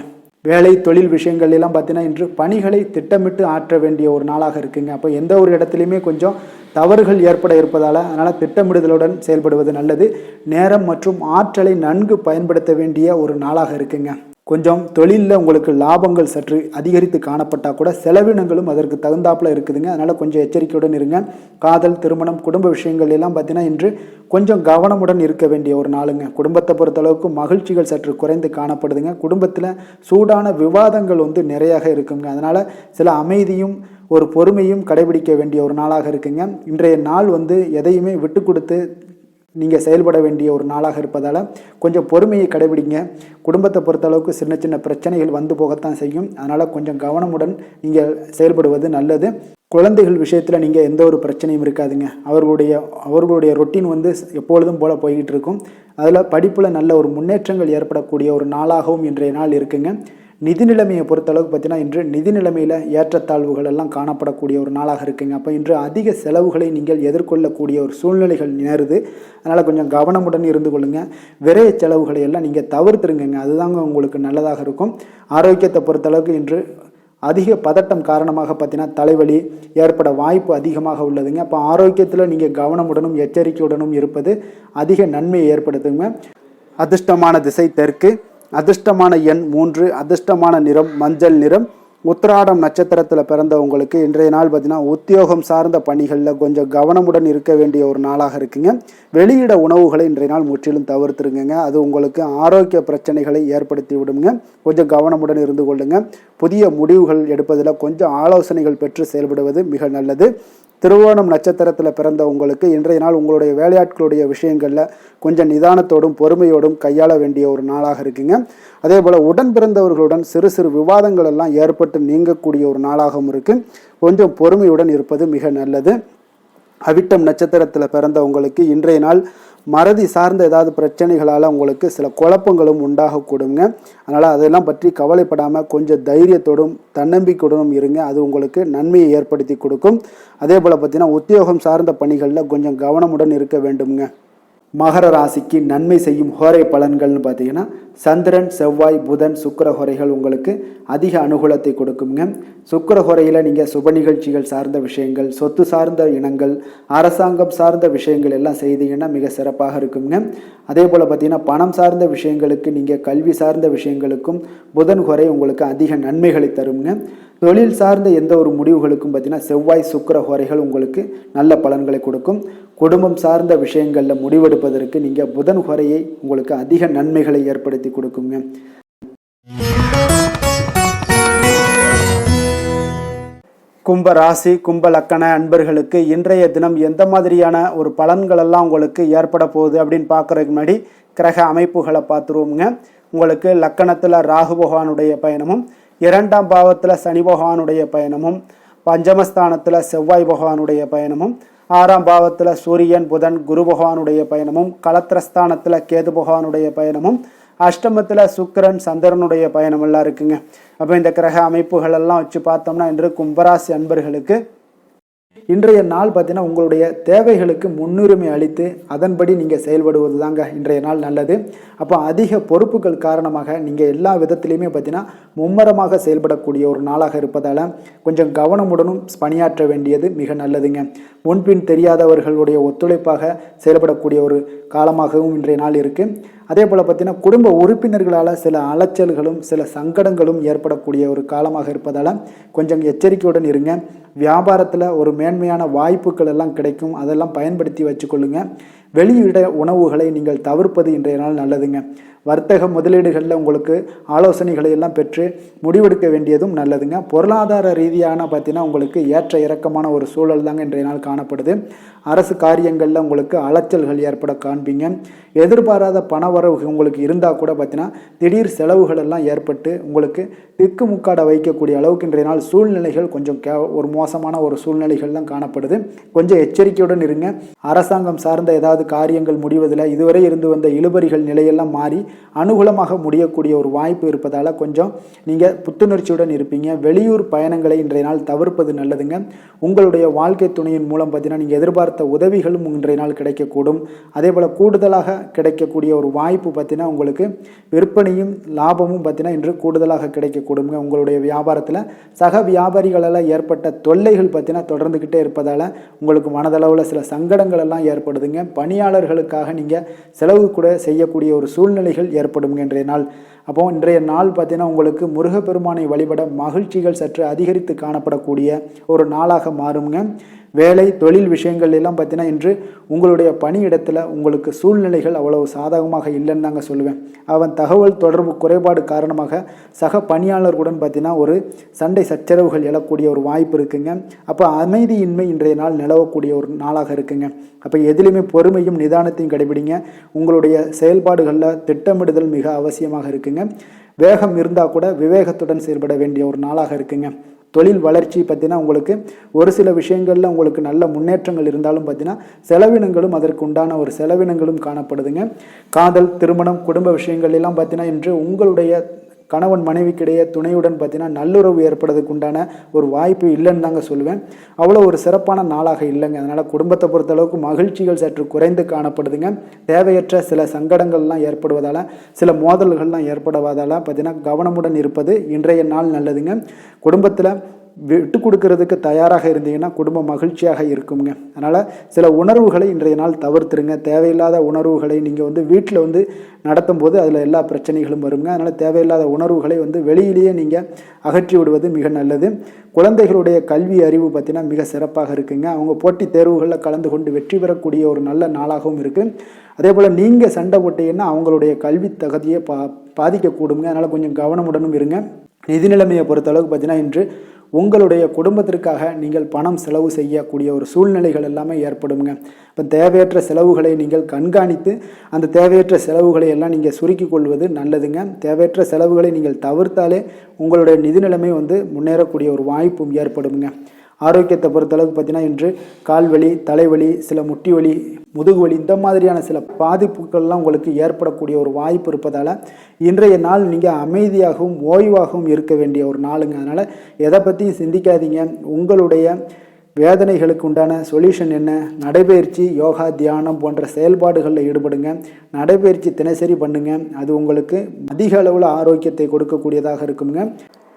வேலை தொழில் விஷயங்கள் எல்லாம் பார்த்தீங்கன்னா இன்று பணிகளை திட்டமிட்டு ஆற்ற வேண்டிய ஒரு நாளாக இருக்குங்க. அப்போ எந்த ஒரு இடத்துலையுமே கொஞ்சம் தவறுகள் ஏற்பட இருப்பதால் அதனால் திட்டமிடுதலுடன் செயல்படுவது நல்லது. நேரம் மற்றும் ஆற்றலை நன்கு பயன்படுத்த வேண்டிய ஒரு நாளாக இருக்குங்க. கொஞ்சம் தொழிலில் உங்களுக்கு லாபங்கள் சற்று அதிகரித்து காணப்பட்டால் கூட செலவினங்களும் அதற்கு தகுந்தாப்பில் இருக்குதுங்க. அதனால் கொஞ்சம் எச்சரிக்கையுடன் இருங்க. காதல், திருமணம், குடும்ப விஷயங்கள் எல்லாம் பார்த்தீங்கன்னா இன்று கொஞ்சம் கவனமுடன் இருக்க வேண்டிய ஒரு நாளுங்க. குடும்பத்தை பொறுத்தளவுக்கு மகிழ்ச்சிகள் சற்று குறைந்து காணப்படுதுங்க. குடும்பத்தில் சூடான விவாதங்கள் நிறையாக இருக்குங்க. அதனால் சில அமைதியும் ஒரு பொறுமையும் கடைபிடிக்க வேண்டிய ஒரு நாளாக இருக்குங்க. இன்றைய நாள் எதையுமே விட்டு கொடுத்து நீங்கள் செயல்பட வேண்டிய ஒரு நாளாக இருப்பதால் கொஞ்சம் பொறுமையை கடைபிடிங்க. குடும்பத்தை பொறுத்தளவுக்கு சின்ன சின்ன பிரச்சனைகள் வந்து போகத்தான் செய்யும். அதனால் கொஞ்சம் கவனமுடன் நீங்கள் செயல்படுவது நல்லது. குழந்தைகள் விஷயத்தில் நீங்கள் எந்த ஒரு பிரச்சனையும் இருக்காதுங்க. அவர்களுடைய ரொட்டீன் எப்பொழுதும் போல் போய்கிட்டு இருக்கும். அதில் படிப்பில் நல்ல ஒரு முன்னேற்றங்கள் ஏற்படக்கூடிய ஒரு நாளாகவும் இன்றைய நாள் இருக்குங்க. நிதி நிலைமையை பொறுத்தளவுக்கு பார்த்தீங்கன்னா இன்று நிதி நிலைமையில் ஏற்றத்தாழ்வுகள் எல்லாம் காணப்படக்கூடிய ஒரு நாளாக இருக்குங்க. அப்போ இன்று அதிக செலவுகளை நீங்கள் எதிர்கொள்ளக்கூடிய ஒரு சூழ்நிலைகள் நேருது. அதனால் கொஞ்சம் கவனமுடன் இருந்து கொள்ளுங்கள். விரைய செலவுகளை எல்லாம் நீங்கள் தவிர்த்துருங்க. அதுதாங்க உங்களுக்கு நல்லதாக இருக்கும். ஆரோக்கியத்தை பொறுத்தளவுக்கு இன்று அதிக பதட்டம் காரணமாக பார்த்தீங்கன்னா தலைவலி ஏற்பட வாய்ப்பு அதிகமாக உள்ளதுங்க. அப்போ ஆரோக்கியத்தில் நீங்கள் கவனமுடனும் எச்சரிக்கையுடனும் இருப்பது அதிக நன்மையை ஏற்படுத்துங்க. அதிர்ஷ்டமான திசை தெற்கு, அதிர்ஷ்டமான எண் 3, அதிர்ஷ்டமான நிறம் மஞ்சள் நிறம். உத்திராடம் நட்சத்திரத்தில் பிறந்தவங்களுக்கு இன்றைய நாள் பார்த்தீங்கன்னா உத்தியோகம் சார்ந்த பணிகளில் கொஞ்சம் கவனமுடன் இருக்க வேண்டிய ஒரு நாளாக இருக்குங்க. வெளியிட உணவுகளை இன்றைய நாள் முற்றிலும் தவிர்த்துருங்க. அது உங்களுக்கு ஆரோக்கிய பிரச்சனைகளை ஏற்படுத்தி விடுங்க. கொஞ்சம் கவனமுடன் இருந்து கொள்ளுங்க. புதிய முடிவுகள் எடுப்பதில் கொஞ்சம் ஆலோசனைகள் பெற்று செயல்படுவது மிக நல்லது. திருவோணம் நட்சத்திரத்தில் பிறந்த உங்களுக்கு இன்றைய நாள் உங்களுடைய வேலையாட்களுடைய விஷயங்களில் கொஞ்சம் நிதானத்தோடும் பொறுமையோடும் கையாள வேண்டிய ஒரு நாளாக இருக்குங்க. அதே போல் உடன் பிறந்தவர்களுடன் சிறு சிறு விவாதங்கள் எல்லாம் ஏற்பட்டு நீங்கக்கூடிய ஒரு நாளாகவும் இருக்குது. கொஞ்சம் பொறுமையுடன் இருப்பது மிக நல்லது. அவிட்டம் நட்சத்திரத்தில் பிறந்த உங்களுக்கு இன்றைய நாள் மறதி சார்ந்த ஏதாவது பிரச்சனைகளால் உங்களுக்கு சில குழப்பங்களும் உண்டாகக்கூடுங்க. அதனால் அதெல்லாம் பற்றி கவலைப்படாமல் கொஞ்சம் தைரியத்தோடும் தன்னம்பிக்கையுடனும் இருங்க. அது உங்களுக்கு நன்மையை ஏற்படுத்தி கொடுக்கும். அதே போல் பார்த்தீங்கன்னா உத்தியோகம் சார்ந்த பணிகளில் கொஞ்சம் கவனமுடன் இருக்க வேண்டுங்க. மகர ராசிக்கு நன்மை செய்யும் ஹோரை பலன்கள்னு பார்த்தீங்கன்னா சந்திரன், செவ்வாய், புதன், சுக்கிர ஹோரைகள் உங்களுக்கு அதிக அனுகூலத்தை கொடுக்குங்க. சுக்கிர ஹோரையில் நீங்கள் சுப நிகழ்ச்சிகள் சார்ந்த விஷயங்கள், சொத்து சார்ந்த இனங்கள், அரசாங்கம் சார்ந்த விஷயங்கள் எல்லாம் செய்தீங்கன்னா மிக சிறப்பாக இருக்குங்க. அதே போல் பார்த்தீங்கன்னா பணம் சார்ந்த விஷயங்களுக்கு, நீங்கள் கல்வி சார்ந்த விஷயங்களுக்கும் புதன் ஹோரை உங்களுக்கு அதிக நன்மைகளை தருங்க. தொழில் சார்ந்த எந்த ஒரு முடிவுகளுக்கும் பார்த்தீங்கன்னா செவ்வாய், சுக்கிர ஹோரைகள் உங்களுக்கு நல்ல பலன்களை கொடுக்கும். குடும்பம் சார்ந்த விஷயங்களில் முடிவெடுப்பதற்கு நீங்கள் புதன் ஹோரையை உங்களுக்கு அதிக நன்மைகளை ஏற்படுத்தி கொடுக்குங்க. கும்ப ராசி, கும்ப லக்கண அன்பர்களுக்கு இன்றைய தினம் எந்த மாதிரியான ஒரு பலன்களெல்லாம் உங்களுக்கு ஏற்பட போகுது அப்படின்னு பார்க்குறதுக்கு முன்னாடி கிரக அமைப்புகளை பார்த்துருவோங்க. உங்களுக்கு லக்கணத்தில் ராகு பகவானுடைய பயணமும், 2ஆம் பாவத்தில் சனி பகவானுடைய பயணமும், பஞ்சமஸ்தானத்தில் செவ்வாய் பகவானுடைய பயணமும், 6ஆம் பாவத்தில் சூரியன், புதன், குரு பகவானுடைய பயணமும், களத்திரஸ்தானத்தில் கேது பகவானுடைய பயணமும், அஷ்டமத்தில் சுக்கிரன், சந்திரனுடைய பயணம் எல்லாம் இருக்குங்க. அப்போ இந்த கிரக அமைப்புகள் எல்லாம் வச்சு பார்த்தோம்னா இன்று கும்பராசி அன்பர்களுக்கு இன்றைய நாள் பார்த்தீங்கன்னா உங்களுடைய தேவைகளுக்கு முன்னுரிமை அளித்து அதன்படி நீங்கள் செயல்படுவது தாங்க இன்றைய நாள் நல்லது. அப்போ அதிக பொறுப்புகள் காரணமாக நீங்கள் எல்லா விதத்திலையுமே பார்த்தீங்கன்னா மும்மரமாக செயல்படக்கூடிய ஒரு நாளாக இருப்பதால் கொஞ்சம் கவனமுடனும் பணியாற்ற வேண்டியது மிக நல்லதுங்க. முன்பின் தெரியாதவர்களுடைய ஒத்துழைப்பாக செயல்படக்கூடிய ஒரு காலமாகவும் இன்றைய நாள் இருக்குது. அதே போல் பார்த்தீங்கன்னா குடும்ப உறுப்பினர்களால் சில அலைச்சல்களும் சில சங்கடங்களும் ஏற்படக்கூடிய ஒரு காலமாக இருப்பதால் கொஞ்சம் எச்சரிக்கையுடன் இருங்க. வியாபாரத்தில் ஒரு மேன்மையான வாய்ப்புகள் எல்லாம் கிடைக்கும், அதெல்லாம் பயன்படுத்தி வச்சுக்கொள்ளுங்க. வெளியிட உணவுகளை நீங்கள் தவிர்ப்பது இன்றைய நாள் நல்லதுங்க. வர்த்தக முதலீடுகளில் உங்களுக்கு ஆலோசனைகளை எல்லாம் பெற்று முடிவெடுக்க வேண்டியதும் நல்லதுங்க. பொருளாதார ரீதியான பார்த்தீங்கன்னா உங்களுக்கு ஏற்ற இறக்கமான ஒரு சூழல் தாங்க இன்றைய நாள் காணப்படுது. அரசு காரியங்களில் உங்களுக்கு அலைச்சல்கள் ஏற்பட காண்பீங்க. எதிர்பாராத பணவரவு உங்களுக்கு இருந்தால் கூட பார்த்தீங்கன்னா திடீர் செலவுகள் எல்லாம் ஏற்பட்டு உங்களுக்கு திக்குமுக்காட வைக்கக்கூடிய அளவுக்கு இன்றைய நாள் சூழ்நிலைகள் கொஞ்சம் ஒரு மோசமான ஒரு சூழ்நிலைகள் தான் காணப்படுது. கொஞ்சம் எச்சரிக்கையுடன் இருங்க. அரசாங்கம் சார்ந்த ஏதாவது ஏதாவது காரியங்கள் முடிவதில் இதுவரை இருந்து வந்த இழுபறிகள் நிலையெல்லாம் மாறி அனுகூலமாக முடியக்கூடிய ஒரு வாய்ப்பு இருப்பதால் கொஞ்சம் நீங்கள் புத்துணர்ச்சியுடன் இருப்பீங்க. வெளியூர் பயணங்களை இன்றைய நாள் தவிர்ப்பது நல்லதுங்க. உங்களுடைய வாழ்க்கை துணையின் மூலம் பார்த்தீங்கன்னா நீங்கள் எதிர்பார்த்த உதவிகளும் இன்றைய நாள் கிடைக்கக்கூடும். அதே போல் கூடுதலாக கிடைக்கக்கூடிய ஒரு வாய்ப்பு பார்த்தீங்கன்னா உங்களுக்கு விற்பனையும் லாபமும் பார்த்தீங்கன்னா இன்று கூடுதலாக கிடைக்கக்கூடுங்க. உங்களுடைய வியாபாரத்தில் சக வியாபாரிகளால் ஏற்பட்ட தொல்லைகள் பார்த்தீங்கன்னா தொடர்ந்துக்கிட்டே இருப்பதால் உங்களுக்கு மனதளவில் சில சங்கடங்கள் எல்லாம் ஏற்படுதுங்க. பணியாளர்களுக்காக நீங்கள் செலவு கூட செய்யக்கூடிய ஒரு சூழ்நிலைகள் ஏற்படுங்க இன்றைய நாள். அப்போ இன்றைய நாள் பார்த்தீங்கன்னா உங்களுக்கு முருகப்பெருமானை வழிபட மகிழ்ச்சிகள் சற்று அதிகரித்து காணப்படக்கூடிய ஒரு நாளாக மாறுங்க. வேலை தொழில் விஷயங்கள் எல்லாம் பார்த்தீங்கன்னா இன்று உங்களுடைய பணியிடத்தில் உங்களுக்கு சூழ்நிலைகள் அவ்வளவு சாதகமாக இல்லைன்னு தாங்க சொல்லுவேன். அவன் தகவல் தொடர்பு குறைபாடு காரணமாக சக பணியாளர்களுடன் பார்த்தீங்கன்னா ஒரு சண்டை சச்சரவுகள் எழக்கூடிய ஒரு வாய்ப்பு இருக்குங்க. அப்போ அமைதியின்மை இன்றைய நாள் நிலவக்கூடிய ஒரு நாளாக இருக்குங்க. அப்போ எதிலுமே பொறுமையும் நிதானத்தையும் கடைபிடிங்க. உங்களுடைய செயல்பாடுகளில் திட்டமிடுதல் மிக அவசியமாக இருக்குங்க. வேகம் இருந்தால் கூட விவேகத்துடன் செயல்பட வேண்டிய ஒரு நாளாக இருக்குங்க. தொழில் வளர்ச்சி பார்த்தீங்கன்னா உங்களுக்கு ஒரு சில விஷயங்களில் உங்களுக்கு நல்ல முன்னேற்றங்கள் இருந்தாலும் பார்த்தீங்கன்னா செலவினங்களும் அதற்கு உண்டான ஒரு செலவினங்களும் காணப்படுதுங்க. காதல், திருமணம், குடும்ப விஷயங்கள் எல்லாம் பார்த்தீங்கன்னா இன்று உங்களுடைய கணவன் மனைவிக்கிடையே துணையுடன் பார்த்தீங்கன்னா நல்லுறவு ஏற்படுறதுக்கு உண்டான ஒரு வாய்ப்பு இல்லைன்னு தாங்க சொல்லுவேன். அவ்வளோ ஒரு சிறப்பான நாளாக இல்லைங்க. அதனால் குடும்பத்தை பொறுத்தளவுக்கு மகிழ்ச்சிகள் சற்று குறைந்து காணப்படுதுங்க. தேவையற்ற சில சங்கடங்கள்லாம் ஏற்படுவதால் சில மோதல்கள்லாம் ஏற்படுவதால் பார்த்தீங்கன்னா கவனமுடன் இருப்பது இன்றைய நாள் நல்லதுங்க. குடும்பத்தில் விட்டு கொடுக்கறதுக்கு தயாராக இருந்தீங்கன்னா குடும்பம் மகிழ்ச்சியாக இருக்குங்க. அதனால் சில உணர்வுகளை இன்றைய நாள் தவிர்த்துருங்க. தேவையில்லாத உணர்வுகளை நீங்கள் வீட்டில் நடத்தும் போது அதில் எல்லா பிரச்சனைகளும் வருங்க. அதனால் தேவையில்லாத உணர்வுகளை வெளியிலேயே நீங்கள் அகற்றி விடுவது மிக நல்லது. குழந்தைகளுடைய கல்வி அறிவு பார்த்தீங்கன்னா மிக சிறப்பாக இருக்குங்க. அவங்க போட்டித் தேர்வுகளில் கலந்து கொண்டு வெற்றி பெறக்கூடிய ஒரு நல்ல நாளாகவும் இருக்குது. அதே போல் நீங்கள் சண்டை போட்டீங்கன்னா அவங்களுடைய கல்வி தகுதியை பாதிக்கக்கூடுங்க. அதனால் கொஞ்சம் கவனமுடனும் இருங்க. நிதி நிலைமையை பொறுத்தளவுக்கு பார்த்தீங்கன்னா இன்று உங்களுடைய குடும்பத்திற்காக நீங்கள் பணம் செலவு செய்யக்கூடிய ஒரு சூழ்நிலைகள் எல்லாமே ஏற்படுங்க. இப்போ தேவையற்ற செலவுகளை நீங்கள் கண்காணித்து அந்த தேவையற்ற செலவுகளை எல்லாம் நீங்கள் சுருக்கிக் கொள்வது நல்லதுங்க. தேவையற்ற செலவுகளை நீங்கள் தவிர்த்தாலே உங்களுடைய நிதி நிலைமை முன்னேறக்கூடிய ஒரு வாய்ப்பும் ஏற்படுங்க. ஆரோக்கியத்தை பொறுத்தளவுக்கு பார்த்தீங்கன்னா இன்று கால்வலி, தலைவலி, சில முட்டி வலி, முதுகுவலி இந்த மாதிரியான சில பாதிப்புகள்லாம் உங்களுக்கு ஏற்படக்கூடிய ஒரு வாய்ப்பு இருப்பதால் இன்றைய நாள் நீங்கள் அமைதியாகவும் ஓய்வாகவும் இருக்க வேண்டிய ஒரு நாளுங்க. அதனால் எதை பற்றியும் சிந்திக்காதீங்க. உங்களுடைய வேதனைகளுக்கு உண்டான சொல்யூஷன் என்ன? நடைபயிற்சி, யோகா, தியானம் போன்ற செயல்பாடுகளில் ஈடுபடுங்க. நடைபயிற்சி தினசரி பண்ணுங்க. அது உங்களுக்கு அதிக அளவில் ஆரோக்கியத்தை கொடுக்கக்கூடியதாக இருக்குங்க.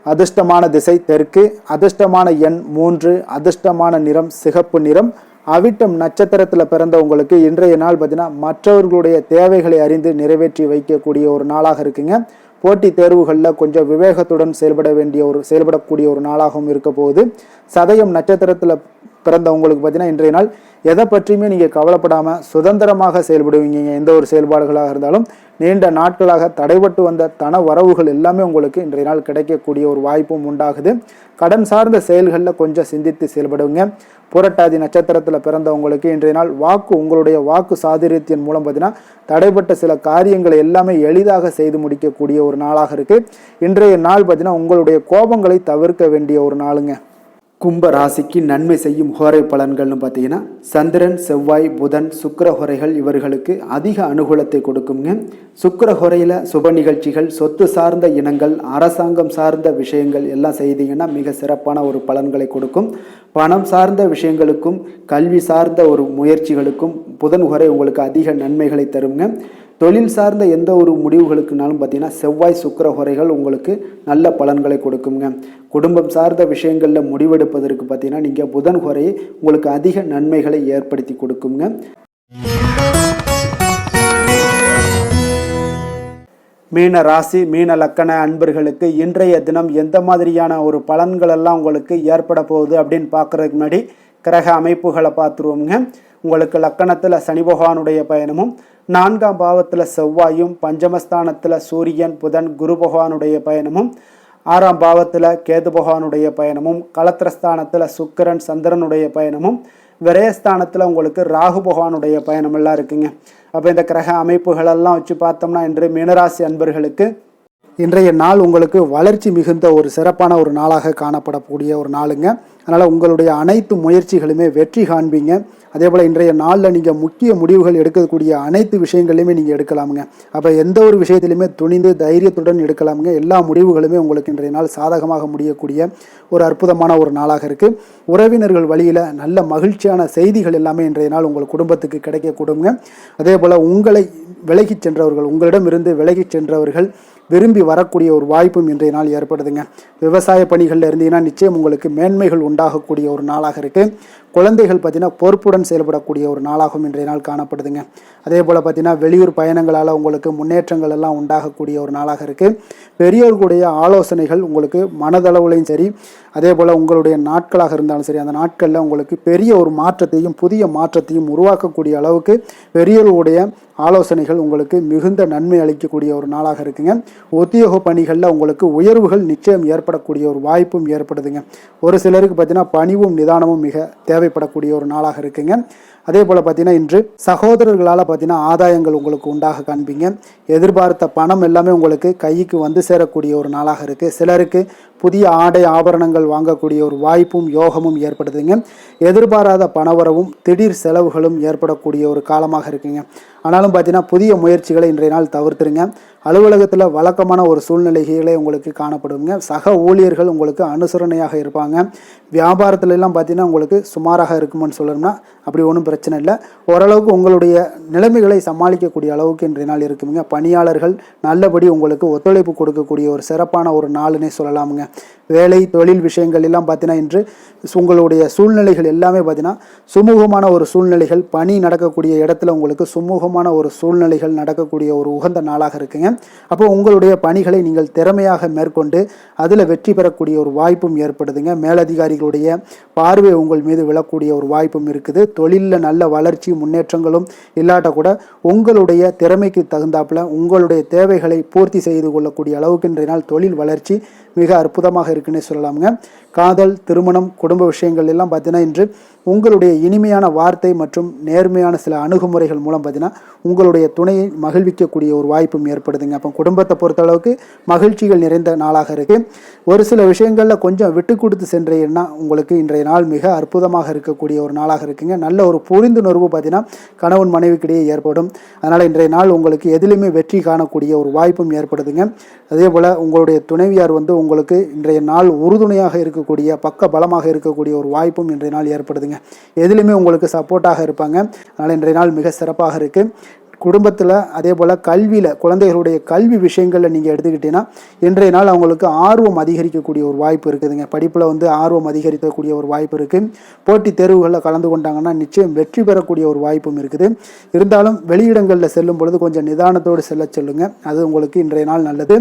அதிர்ஷ்டமான திசை தெற்கு, அதிர்ஷ்டமான எண் 3, அதிர்ஷ்டமான நிறம் சிகப்பு நிறம். அவிட்டம் நட்சத்திரத்தில் பிறந்த உங்களுக்கு இன்றைய நாள் பார்த்தீங்கன்னா மற்றவர்களுடைய தேவைகளை அறிந்து வைக்கக்கூடிய ஒரு நாளாக இருக்குங்க. போட்டித் தேர்வுகளில் கொஞ்சம் விவேகத்துடன் செயல்படக்கூடிய ஒரு நாளாகவும் இருக்க போகுது. சதயம் நட்சத்திரத்தில் பிறந்தவங்களுக்கு பார்த்தீங்கன்னா இன்றைய நாள் எதை பற்றியுமே நீங்கள் கவலைப்படாமல் சுதந்திரமாக செயல்படுவீங்க. எந்த ஒரு செயல்பாடுகளாக இருந்தாலும் நீண்ட நாட்களாக தடைபட்டு வந்த தன வரவுகள் எல்லாமே உங்களுக்கு இன்றைய நாள் கிடைக்கக்கூடிய ஒரு வாய்ப்பும் உண்டாகுது. கடன் சார்ந்த செயல்களில் கொஞ்சம் சிந்தித்து செயல்படுவீங்க. புரட்டாதி நட்சத்திரத்தில் பிறந்தவங்களுக்கு இன்றைய நாள் உங்களுடைய வாக்கு சாதுரியத்தின் மூலம் பார்த்தீங்கன்னா தடைப்பட்ட சில காரியங்களை எல்லாமே எளிதாக செய்து முடிக்கக்கூடிய ஒரு நாளாக இருக்குது. இன்றைய நாள் பார்த்தீங்கன்னா உங்களுடைய கோபங்களை தவிர்க்க வேண்டிய ஒரு நாளுங்க. கும்ப ராசிக்கு நன்மை செய்யும் ஹோரை பலன்கள்னு பார்த்தீங்கன்னா சந்திரன், செவ்வாய், புதன், சுக்கிர ஹோரைகள் இவர்களுக்கு அதிக அனுகூலத்தை கொடுக்குங்க. சுக்கிர ஹோரையில் சுப நிகழ்ச்சிகள், சொத்து சார்ந்த இனங்கள், அரசாங்கம் சார்ந்த விஷயங்கள் எல்லாம் செய்தீங்கன்னா மிக சிறப்பான ஒரு பலன்களை கொடுக்கும். பணம் சார்ந்த விஷயங்களுக்கும் கல்வி சார்ந்த ஒரு முயற்சிகளுக்கும் புதன் ஹோரை உங்களுக்கு அதிக நன்மைகளை தருங்க. தொழில் சார்ந்த எந்த ஒரு முடிவுகளுக்குனாலும் பார்த்தீங்கன்னா செவ்வாய், சுக்கிர ஹோரைகள் உங்களுக்கு நல்ல பலன்களை கொடுக்குங்க. குடும்பம் சார்ந்த விஷயங்களில் முடிவெடுப்பதற்கு பார்த்தீங்கன்னா நீங்கள் புதன் ஹோரையை உங்களுக்கு அதிக நன்மைகளை ஏற்படுத்தி கொடுக்குங்க. மீன ராசி, மீன லக்கண அன்பர்களுக்கு இன்றைய தினம் எந்த மாதிரியான ஒரு பலன்களெல்லாம் உங்களுக்கு ஏற்பட போகுது அப்படின்னு பார்க்குறதுக்கு முன்னாடி கிரக அமைப்புகளை பார்த்துருவோங்க. உங்களுக்கு லக்கணத்தில் சனி பகவானுடைய பயணமும், 4ஆம் பாவத்தில் செவ்வாயும், பஞ்சமஸ்தானத்தில் சூரியன், புதன், குரு பகவானுடைய பயணமும், 6ஆம் பாவத்தில் கேது பகவானுடைய பயணமும், களத்திரஸ்தானத்தில் சுக்கிரன், சந்திரனுடைய பயணமும், விரயஸ்தானத்தில் உங்களுக்கு ராகு பகவானுடைய பயணமெல்லாம் இருக்குங்க. அப்போ இந்த கிரக அமைப்புகளெல்லாம் வச்சு பார்த்தோம்னா இன்று மீனராசி அன்பர்களுக்கு இன்றைய நாள் உங்களுக்கு வளர்ச்சி மிகுந்த ஒரு சிறப்பான ஒரு நாளாக காணப்படக்கூடிய ஒரு நாளுங்க. அதனால் உங்களுடைய அனைத்து முயற்சிகளுமே வெற்றி காண்பீங்க. அதே போல் இன்றைய நாளில் நீங்கள் முக்கிய முடிவுகள் எடுக்கக்கூடிய அனைத்து விஷயங்களையுமே நீங்கள் எடுக்கலாமுங்க. அப்போ எந்த ஒரு விஷயத்திலையுமே துணிந்து தைரியத்துடன் எடுக்கலாமுங்க. எல்லா முடிவுகளுமே உங்களுக்கு இன்றைய நாள் சாதகமாக முடியக்கூடிய ஒரு அற்புதமான ஒரு நாளாக இருக்குது. உறவினர்கள் வழியில் நல்ல மகிழ்ச்சியான செய்திகள் எல்லாமே இன்றைய நாள் உங்கள் குடும்பத்துக்கு கிடைக்கக்கூடுங்க. அதே போல் உங்களை விலகிச் சென்றவர்கள், உங்களிடமிருந்து விலகிச் சென்றவர்கள் விரும்பி வரக்கூடிய ஒரு வாய்ப்பும் இன்றைய நாள் ஏற்படுதுங்க. விவசாய பணிகளில் இருந்தீங்கன்னா நிச்சயம் உங்களுக்கு மேன்மைகள் உண்டாகக்கூடிய ஒரு நாளாக இருக்குது. குழந்தைகள் பார்த்தீங்கன்னா பொறுப்புடன் செயல்படக்கூடிய ஒரு நாளாகவும் இன்றைய நாள் காணப்படுதுங்க. அதே போல் பார்த்தீங்கன்னா வெளியூர் பயணங்களால் உங்களுக்கு முன்னேற்றங்கள் எல்லாம் உண்டாகக்கூடிய ஒரு நாளாக இருக்குது. பெரியோர்களுடைய ஆலோசனைகள் உங்களுக்கு மனதளவுலையும் சரி, அதே போல் உங்களுடைய நாட்களாக இருந்தாலும் சரி, அந்த நாட்களில் உங்களுக்கு பெரிய ஒரு மாற்றத்தையும் புதிய மாற்றத்தையும் உருவாக்கக்கூடிய அளவுக்கு பெரியோர்களுடைய ஆலோசனைகள் உங்களுக்கு மிகுந்த நன்மை அளிக்கக்கூடிய ஒரு நாளாக இருக்குங்க. உத்தியோக பணிகளில் உங்களுக்கு உயர்வுகள் நிச்சயம் ஏற்படக்கூடிய ஒரு வாய்ப்பும் ஏற்படுதுங்க. ஒரு சிலருக்கு பார்த்தீங்கன்னா பணிவும் நிதானமும் மிக தேவைப்படக்கூடிய ஒரு நாளாக இருக்குங்க. அதே போல் பார்த்தீங்கன்னா இன்று சகோதரர்களால் பார்த்தீங்கன்னா ஆதாயங்கள் உங்களுக்கு உண்டாக காண்பீங்க. எதிர்பார்த்த பணம் எல்லாமே உங்களுக்கு கைக்கு வந்து சேரக்கூடிய ஒரு நாளாக இருக்குது. சிலருக்கு புதிய ஆடை ஆபரணங்கள் வாங்கக்கூடிய ஒரு வாய்ப்பும் யோகமும் ஏற்படுதுங்க. எதிர்பாராத பணவரவும் திடீர் செலவுகளும் ஏற்படக்கூடிய ஒரு காலமாக இருக்குங்க. ஆனாலும் பார்த்தீங்கன்னா புதிய முயற்சிகளை இன்றைய நாள் தவிர்த்துருங்க. அலுவலகத்தில் வழக்கமான ஒரு சூழ்நிலைகளே உங்களுக்கு காணப்படுங்க. சக ஊழியர்கள் உங்களுக்கு அனுசரணையாக இருப்பாங்க. வியாபாரத்துலலாம் பார்த்தீங்கன்னா உங்களுக்கு சுமாராக இருக்குமென்னு சொல்லணும்னா அப்படி ஒன்றும் பிரச்சனை இல்லை. ஓரளவுக்கு உங்களுடைய நிலைமைகளை சமாளிக்கக்கூடிய அளவுக்கு இன்றைய நாள் இருக்குங்க. பணியாளர்கள் நல்லபடி உங்களுக்கு ஒத்துழைப்பு கொடுக்கக்கூடிய ஒரு சிறப்பான ஒரு நாளுன்னே சொல்லலாமுங்க. வேலை தொழில் விஷயங்கள் எல்லாம் பார்த்தீங்கன்னா இன்று உங்களுடைய சூழ்நிலைகள் எல்லாமே பார்த்தீங்கன்னா சுமூகமான ஒரு சூழ்நிலைகள், பணி நடக்கக்கூடிய இடத்துல உங்களுக்கு சுமூகமான ஒரு சூழ்நிலைகள் நடக்கக்கூடிய ஒரு உகந்த நாளாக இருக்குங்க. அப்போ உங்களுடைய பணிகளை நீங்கள் திறமையாக மேற்கொண்டு அதில் வெற்றி பெறக்கூடிய ஒரு வாய்ப்பும் ஏற்படுதுங்க. மேலதிகாரிகளுடைய பார்வை உங்கள் மீது விழக்கூடிய ஒரு வாய்ப்பும் இருக்குது. தொழிலில் நல்ல வளர்ச்சி முன்னேற்றங்களும் இல்லாட்ட கூட உங்களுடைய திறமைக்கு தகுந்தாப்புல உங்களுடைய தேவைகளை பூர்த்தி செய்து கொள்ளக்கூடிய அளவுக்கு இன்றைய நாள் தொழில் வளர்ச்சி மிக அற்புதமாக இருக்குன்னே சொல்லலாமுங்க. காதல், திருமணம், குடும்ப விஷயங்கள் எல்லாம் பார்த்தீங்கன்னா இன்று உங்களுடைய இனிமையான வார்த்தை மற்றும் நேர்மையான சில அணுகுமுறைகள் மூலம் பார்த்தீங்கன்னா உங்களுடைய துணையை மகிழ்விக்கக்கூடிய ஒரு வாய்ப்பும் ஏற்படுதுங்க. அப்போ குடும்பத்தை பொறுத்தளவுக்கு மகிழ்ச்சிகள் நிறைந்த நாளாக இருக்குது. ஒரு சில விஷயங்களில் கொஞ்சம் விட்டு கொடுத்து சென்றீங்கன்னா உங்களுக்கு இன்றைய நாள் மிக அற்புதமாக இருக்கக்கூடிய ஒரு நாளாக இருக்குங்க. நல்ல ஒரு புரிந்துணர்வு பார்த்தீங்கன்னா கணவன் மனைவிக்கிடையே ஏற்படும். அதனால் இன்றைய நாள் உங்களுக்கு எதிலுமே வெற்றி காணக்கூடிய ஒரு வாய்ப்பும் ஏற்படுதுங்க. அதே போல் உங்களுடைய துணைவியார் உங்களுக்கு இன்றைய நாள் உறுதுணையாக இருக்கக்கூடிய பக்க பலமாக இருக்கக்கூடிய ஒரு வாய்ப்பும் இன்றைய நாள் ஏற்படுதுங்க. எதிலுமே உங்களுக்கு சப்போர்ட்டாக இருப்பாங்க. அதனால் இன்றைய நாள் மிக சிறப்பாக இருக்குது. குடும்பத்தில் அதே போல் கல்வியில் குழந்தைகளுடைய கல்வி விஷயங்களில் நீங்கள் எடுத்துக்கிட்டீங்கன்னா இன்றைய நாள் அவங்களுக்கு ஆர்வம் அதிகரிக்கக்கூடிய ஒரு வாய்ப்பு இருக்குதுங்க. படிப்பில் ஆர்வம் அதிகரிக்கக்கூடிய ஒரு வாய்ப்பு இருக்குது. போட்டித் தேர்வுகளில் கலந்து கொண்டாங்கன்னா நிச்சயம் வெற்றி பெறக்கூடிய ஒரு வாய்ப்பும் இருக்குது. இருந்தாலும் வெளியிடங்களில் செல்லும் பொழுது கொஞ்சம் நிதானத்தோடு செல்ல சொல்லுங்கள். அது உங்களுக்கு இன்றைய நாள் நல்லது.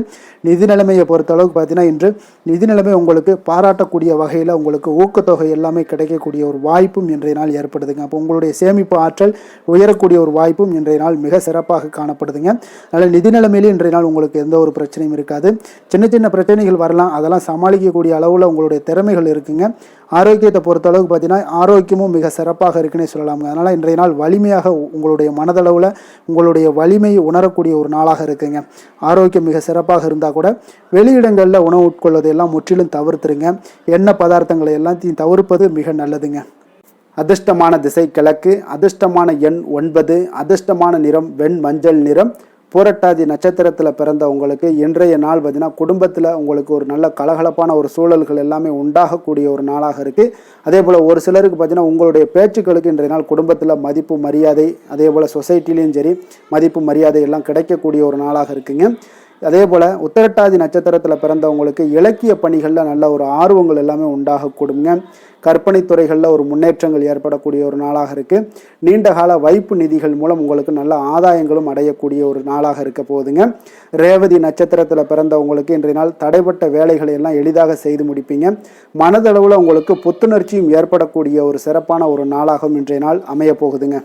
நிதி நிலைமையை பொறுத்தளவுக்கு பார்த்தீங்கன்னா இன்று நிதி நிலைமை உங்களுக்கு பாராட்டக்கூடிய வகையில் உங்களுக்கு ஊக்கத்தொகை எல்லாமே கிடைக்கக்கூடிய ஒரு வாய்ப்பும் இன்றைய நாள் ஏற்படுதுங்க. அப்போ உங்களுடைய சேமிப்பு ஆற்றல் உயரக்கூடிய ஒரு வாய்ப்பும் இன்றைய நாள் மிக சிறப்பாக காணப்படுதுங்க. அதனால் நிதி நிலைமையிலே இன்றைய நாள் உங்களுக்கு எந்த ஒரு பிரச்சனையும் இருக்காது. சின்ன சின்ன பிரச்சனைகள் வரலாம், அதெல்லாம் சமாளிக்கக்கூடிய அளவில் உங்களுடைய திறமைகள் இருக்குங்க. ஆரோக்கியத்தை பொறுத்தளவுக்கு பார்த்தீங்கன்னா ஆரோக்கியமும் மிக சிறப்பாக இருக்குன்னே சொல்லலாமுங்க. அதனால் இன்றைய நாள் வலிமையாக உங்களுடைய மனதளவில் உங்களுடைய வலிமையை உணரக்கூடிய ஒரு நாளாக இருக்குங்க. ஆரோக்கியம் மிக சிறப்பாக இருந்தால் கூட வெளியிடங்களில் உணவு உட்கொள்வதை எல்லாம் முற்றிலும் தவிர்த்துருங்க. எண்ணெய் பதார்த்தங்களை எல்லாத்தையும் தவிர்ப்பது மிக நல்லதுங்க. அதிர்ஷ்டமான திசை கிழக்கு, அதிர்ஷ்டமான எண் 9, அதிர்ஷ்டமான நிறம் வெண் மஞ்சள் நிறம். பூரட்டாதி நட்சத்திரத்தில் பிறந்த உங்களுக்கு இன்றைய நாள் பார்த்தீங்கன்னா குடும்பத்தில் உங்களுக்கு ஒரு நல்ல கலகலப்பான ஒரு சூழல்கள் எல்லாமே உண்டாகக்கூடிய ஒரு நாளாக இருக்குது. அதே போல் ஒரு சிலருக்கு பார்த்தீங்கன்னா உங்களுடைய பேச்சுக்களுக்கு இன்றைய நாள் குடும்பத்தில் மதிப்பு மரியாதை, அதே போல் சொசைட்டிலையும் சரி மதிப்பு மரியாதை எல்லாம் கிடைக்கக்கூடிய ஒரு நாளாக இருக்குங்க. அதே போல் உத்திரட்டாதி நட்சத்திரத்தில் பிறந்தவங்களுக்கு இலக்கிய பணிகளில் நல்ல ஒரு ஆர்வங்கள் எல்லாமே உண்டாகக்கூடுங்க. கற்பனை துறைகளில் ஒரு முன்னேற்றங்கள் ஏற்படக்கூடிய ஒரு நாளாக இருக்குது. நீண்டகால வைப்பு நிதிகள் மூலம் உங்களுக்கு நல்ல ஆதாயங்களும் அடையக்கூடிய ஒரு நாளாக இருக்க போகுதுங்க. ரேவதி நட்சத்திரத்தில் பிறந்தவங்களுக்கு இன்றைய நாள் தடைப்பட்ட வேலைகளை எல்லாம் எளிதாக செய்து முடிப்பீங்க. மனதளவில் உங்களுக்கு புத்துணர்ச்சியும் ஏற்படக்கூடிய ஒரு சிறப்பான ஒரு நாளாகவும் இன்றைய நாள் அமைய போகுதுங்க.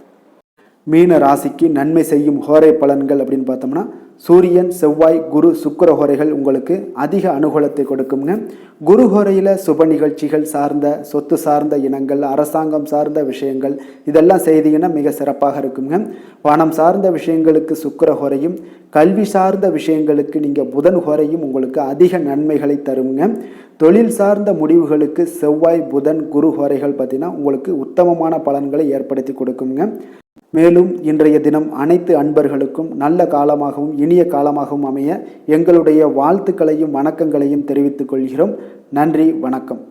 மீன ராசிக்கு நன்மை செய்யும் ஹோரை பலன்கள் அப்படின்னு பார்த்தோம்னா சூரியன், செவ்வாய், குரு, சுக்கிர ஹோரைகள் உங்களுக்கு அதிக அனுகூலத்தை கொடுக்குங்க. குரு ஹோரையில் சுப நிகழ்ச்சிகள் சார்ந்த, சொத்து சார்ந்த இனங்கள், அரசாங்கம் சார்ந்த விஷயங்கள் இதெல்லாம் செய்தீங்கன்னா மிக சிறப்பாக இருக்குங்க. பணம் சார்ந்த விஷயங்களுக்கு சுக்கிர ஹோரையும், கல்வி சார்ந்த விஷயங்களுக்கு நீங்கள் புதன் ஹோரையும் உங்களுக்கு அதிக நன்மைகளை தருங்க. தொழில் சார்ந்த முடிவுகளுக்கு செவ்வாய், புதன், குரு ஹோரைகள் பார்த்தீங்கன்னா உங்களுக்கு உத்தமமான பலன்களை ஏற்படுத்தி கொடுக்குங்க. மேலும் இன்றைய தினம் அனைத்து அன்பர்களுக்கும் நல்ல காலமாகவும் இனிய காலமாகவும் அமைய எங்களுடைய வாழ்த்துக்களையும் வணக்கங்களையும் தெரிவித்துக் கொள்கிறோம். நன்றி, வணக்கம்.